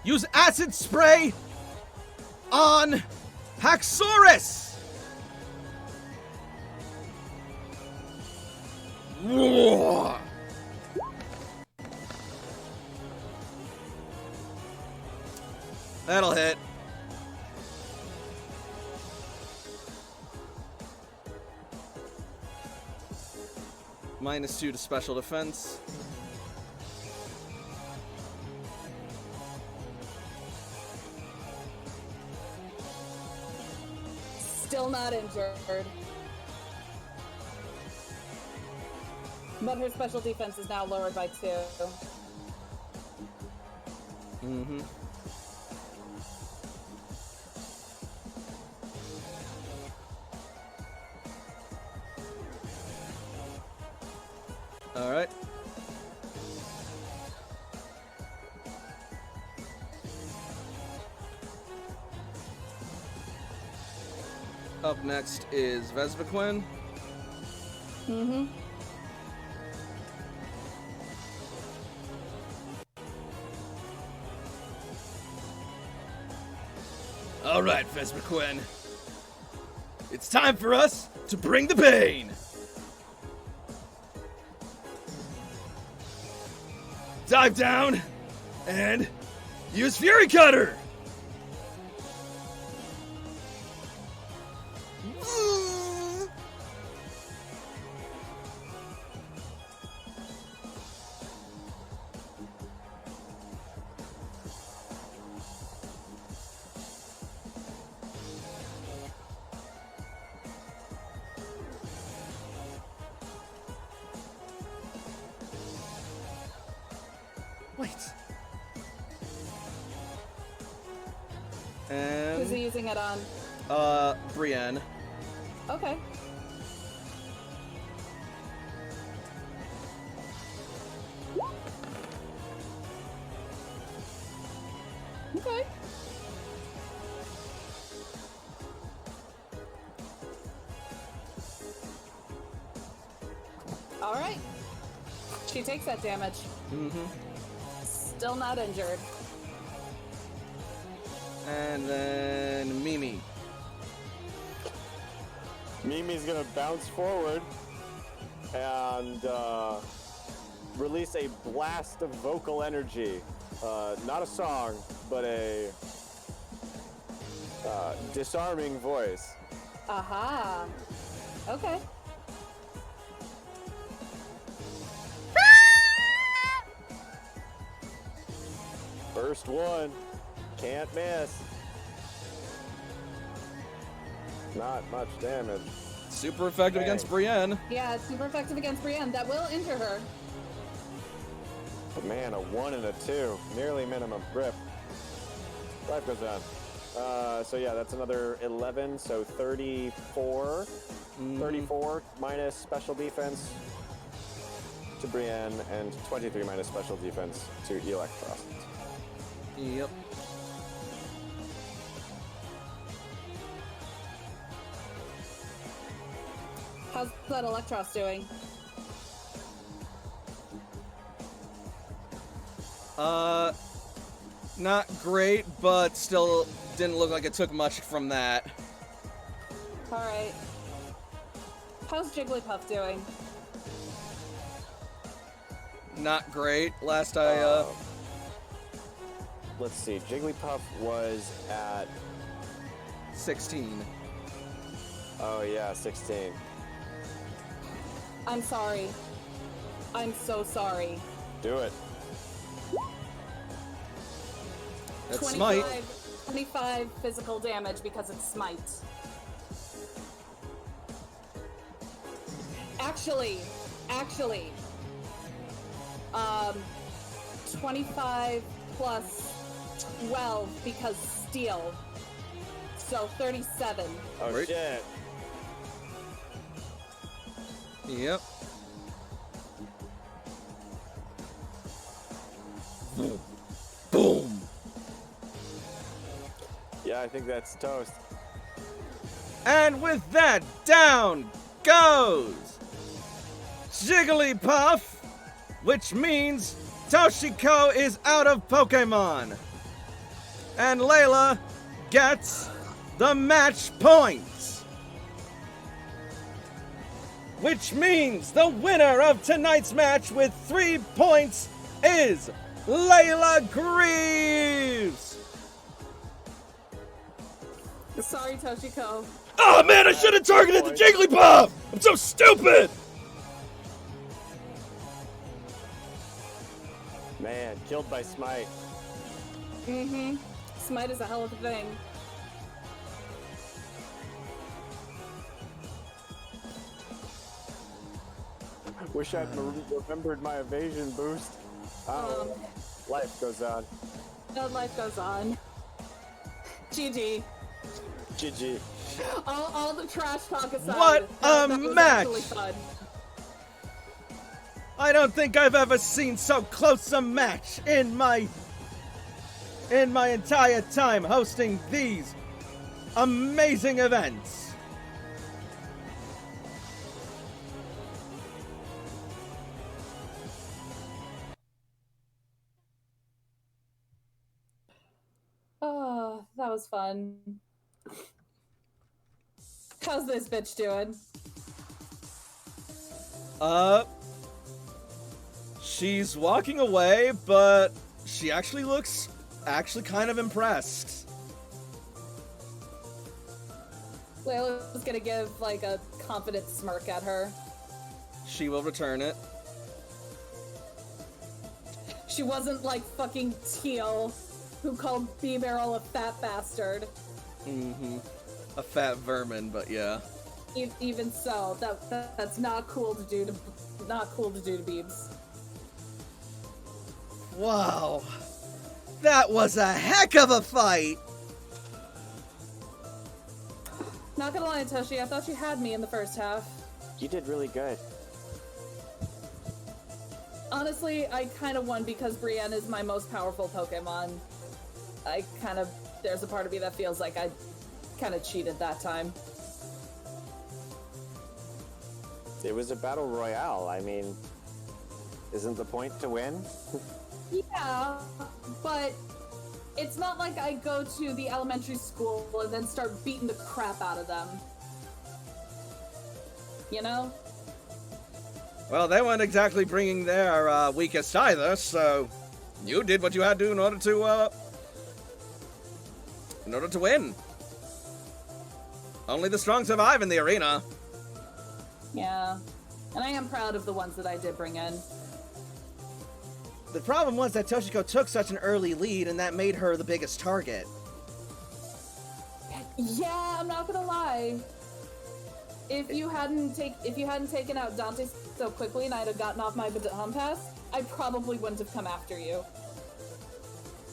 use acid spray on Haxorus! Roar! That'll hit. -2 to special defense. Still not injured. But her special defense is now lowered by 2. Mm-hmm. All right. Up next is Vespaquin. Mm-hmm. All right, Vespaquin. It's time for us to bring the pain. Dive down and use Fury Cutter. Wait. Who's he And using it on? Brienne. Okay. Okay. All right. She takes that damage. Mm-hmm. Still not injured. And then Mimi. Mimi's gonna bounce forward and release a blast of vocal energy. Not a song, but a disarming voice. Aha. Okay. First one. Can't miss. Not much damage. Super effective Dang. against Brienne. Yeah, it's super effective against Brienne. That will injure her. But man, a 1 and a 2. Nearly minimum. Rip. Life goes on. So yeah, that's another 11, so 34. 34 minus special defense to Brienne, and 23 minus special defense to Electros. Yep. How's that Electros doing? Not great, but still didn't look like it took much from that. Alright. How's Jigglypuff doing? Not great. Last I, Let's see. Jigglypuff was at 16. oh yeah, 16. I'm sorry. I'm so sorry. Do it. That's Smite. 25 physical damage because it's Smite. Actually, 25 plus 12 because Steel. So 37. Oh Right. shit. Yep. Boom. Yeah, I think that's toast. And with that, down goes Jigglypuff, which means Toshiko is out of Pokemon. And Layla gets the match points. Which means the winner of tonight's match with 3 points is Layla Greaves. Sorry, Toshiko. Oh man, I should have targeted the Jigglypuff! I'm so stupid! Man, killed by Smite. Mm-hmm. Smite is a hell of a thing. Wish I'd remembered my evasion boost. Oh, life goes on. No, life goes on. GG. GG. All the trash talk aside. What a that was match! actually fun. I don't think I've ever seen so close a match in my entire time hosting these amazing events. Oh, that was fun. How's this bitch doing? She's walking away, but she actually looks kind of impressed. Layla's gonna give, like, a confident smirk at her. She will return it. She wasn't like fucking Teal, who called B-Barrel a fat bastard. Mm-hmm. A fat vermin, but yeah. Even so, that's not cool to do to Beebs. Wow. That was a heck of a fight! Not gonna lie, Toshi, I thought you had me in the first half. You did really good. Honestly, I kind of won because Brienne is my most powerful Pokemon. There's a part of me that feels like I kind of cheated that time. It was a battle royale. I mean, isn't the point to win? Yeah, but it's not like I go to the elementary school and then start beating the crap out of them. You know? Well, they weren't exactly bringing their weakest either, so you did what you had to in order to win. Only the strong survive in the arena. Yeah. And I am proud of the ones that I did bring in. The problem was that Toshiko took such an early lead, and that made her the biggest target. Yeah, I'm not gonna lie. If you hadn't taken out Dante so quickly and I'd have gotten off my baton pass, I probably wouldn't have come after you.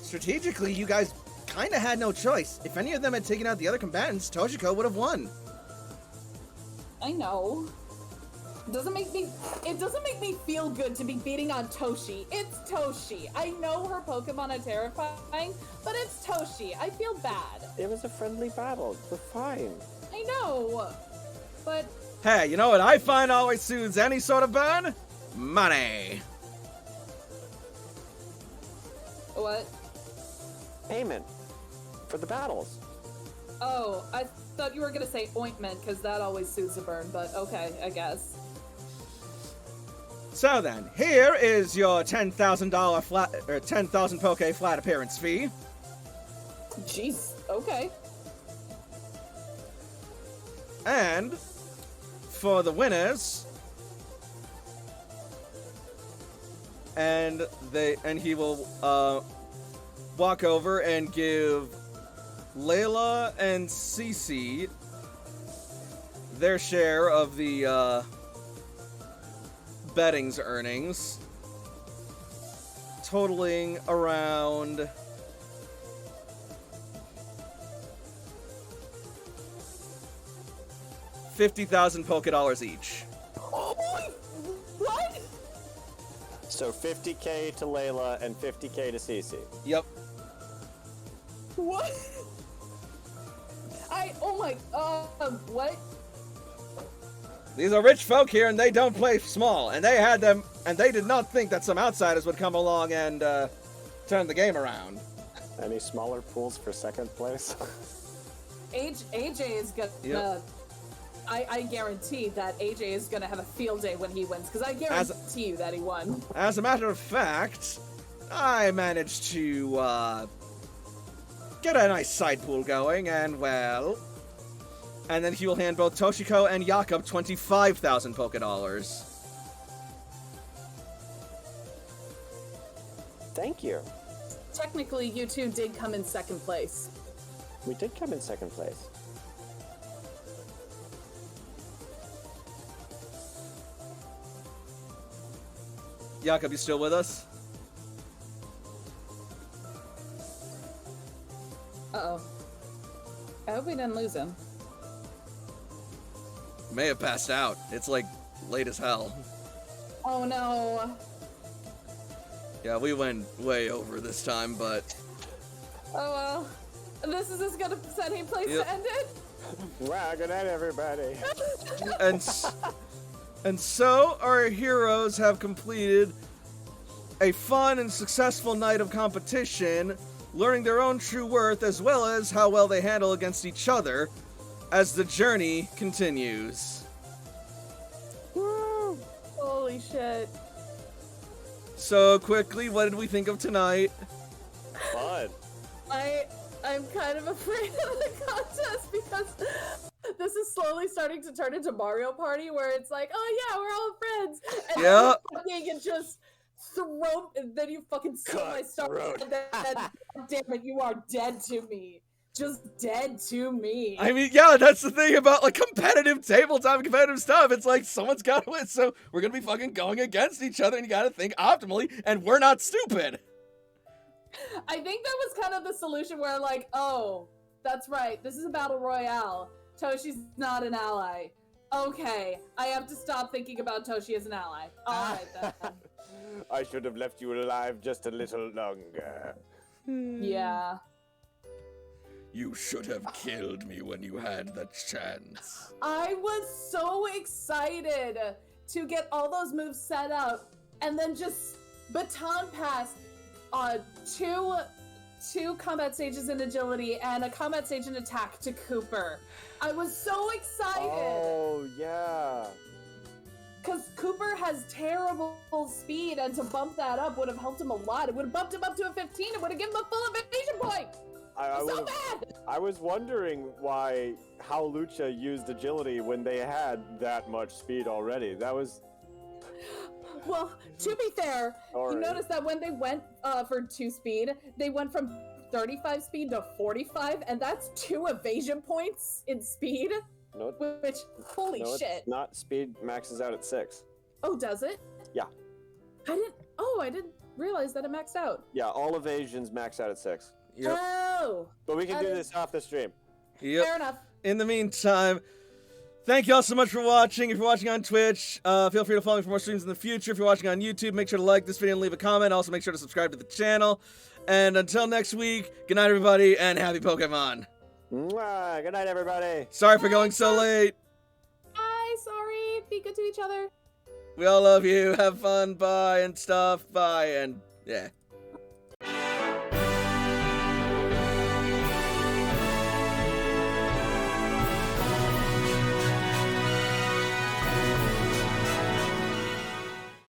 Strategically, you guys kind of had no choice. If any of them had taken out the other combatants, Toshiko would have won. I know. It doesn't make me feel good to be beating on Toshi. It's Toshi. I know her Pokemon are terrifying, but it's Toshi. I feel bad. It was a friendly battle. We're fine. I know, but... Hey, you know what I find always soothes any sort of burn? Money. What? Payment. For the battles. Oh, I thought you were gonna say ointment, because that always soothes a burn, but okay, I guess. So then, here is your $10,000 flat, or 10,000 Poke flat appearance fee. Jeez, okay. And for the winners, and he will walk over and give Layla and Cece their share of the betting's earnings, totaling around $50,000 Poke Dollars each. What? So 50k to Layla and 50k to Cece. Yep. What? What? These are rich folk here, and they don't play small. And they did not think that some outsiders would come along and turn the game around. Any smaller pools for second place? AJ is gonna... Yep. I guarantee that AJ is gonna have a field day when he wins, because I guarantee you that he won. As a matter of fact, I managed to get a nice side pool going, and well... And then he will hand both Toshiko and Jakob 25,000 Poke Dollars. Thank you. Technically, you two did come in second place. We did come in second place. Jakob, you still with us? Uh-oh. I hope we didn't lose him. May have passed out. It's like late as hell. Oh no. Yeah, we went way over this time, but Oh well. This is as good a setting place Yep. to end it. Wow, good night, everybody. and so our heroes have completed a fun and successful night of competition, learning their own true worth as well as how well they handle against each other as the journey continues. Woo! Holy shit. So quickly, what did we think of tonight? Fun. I'm kind of afraid of the contest because this is slowly starting to turn into Mario Party, where it's like, oh yeah, we're all friends, and Yeah. then you just throw, and then you fucking steal my star, Cutthroat. and then damn it, you are dead to me, just dead to me. I mean, yeah, that's the thing about like competitive tabletop, competitive stuff. It's like someone's got to win, so we're gonna be fucking going against each other, and you gotta think optimally, and we're not stupid. I think that was kind of the solution where like, oh, that's right, this is a battle royale. Toshi's not an ally. Okay, I have to stop thinking about Toshi as an ally. Alright then. I should have left you alive just a little longer. Yeah. You should have killed me when you had the chance. I was so excited to get all those moves set up and then just baton pass two combat stages in agility and a combat stage in attack to Cooper. I was so excited Oh, yeah. because Cooper has terrible speed, and to bump that up would have helped him a lot. It would have bumped him up to a 15. It would have given him a full evasion point. I So would've- bad. I was wondering how Lucha used agility when they had that much speed already. That was... Well, to be fair, All you right. notice that when they went for 2 speed, they went from 35 speed to 45, and that's 2 evasion points in speed, No, which, holy no, shit. it's not. Speed maxes out at 6. Oh, does it? Yeah. I didn't realize that it maxed out. Yeah, all evasions max out at 6. Yep. Oh, But we can I do didn't- this off the stream. Yep. fair enough. In the meantime, thank you all so much for watching. If you're watching on Twitch, feel free to follow me for more streams in the future. If you're watching on YouTube, make sure to like this video and leave a comment. Also, make sure to subscribe to the channel. And until next week, good night, everybody, and happy Pokemon. Mwah! Good night, everybody. Sorry for going so late. Bye, sorry. Be good to each other. We all love you. Have fun. Bye and stuff. Bye and yeah.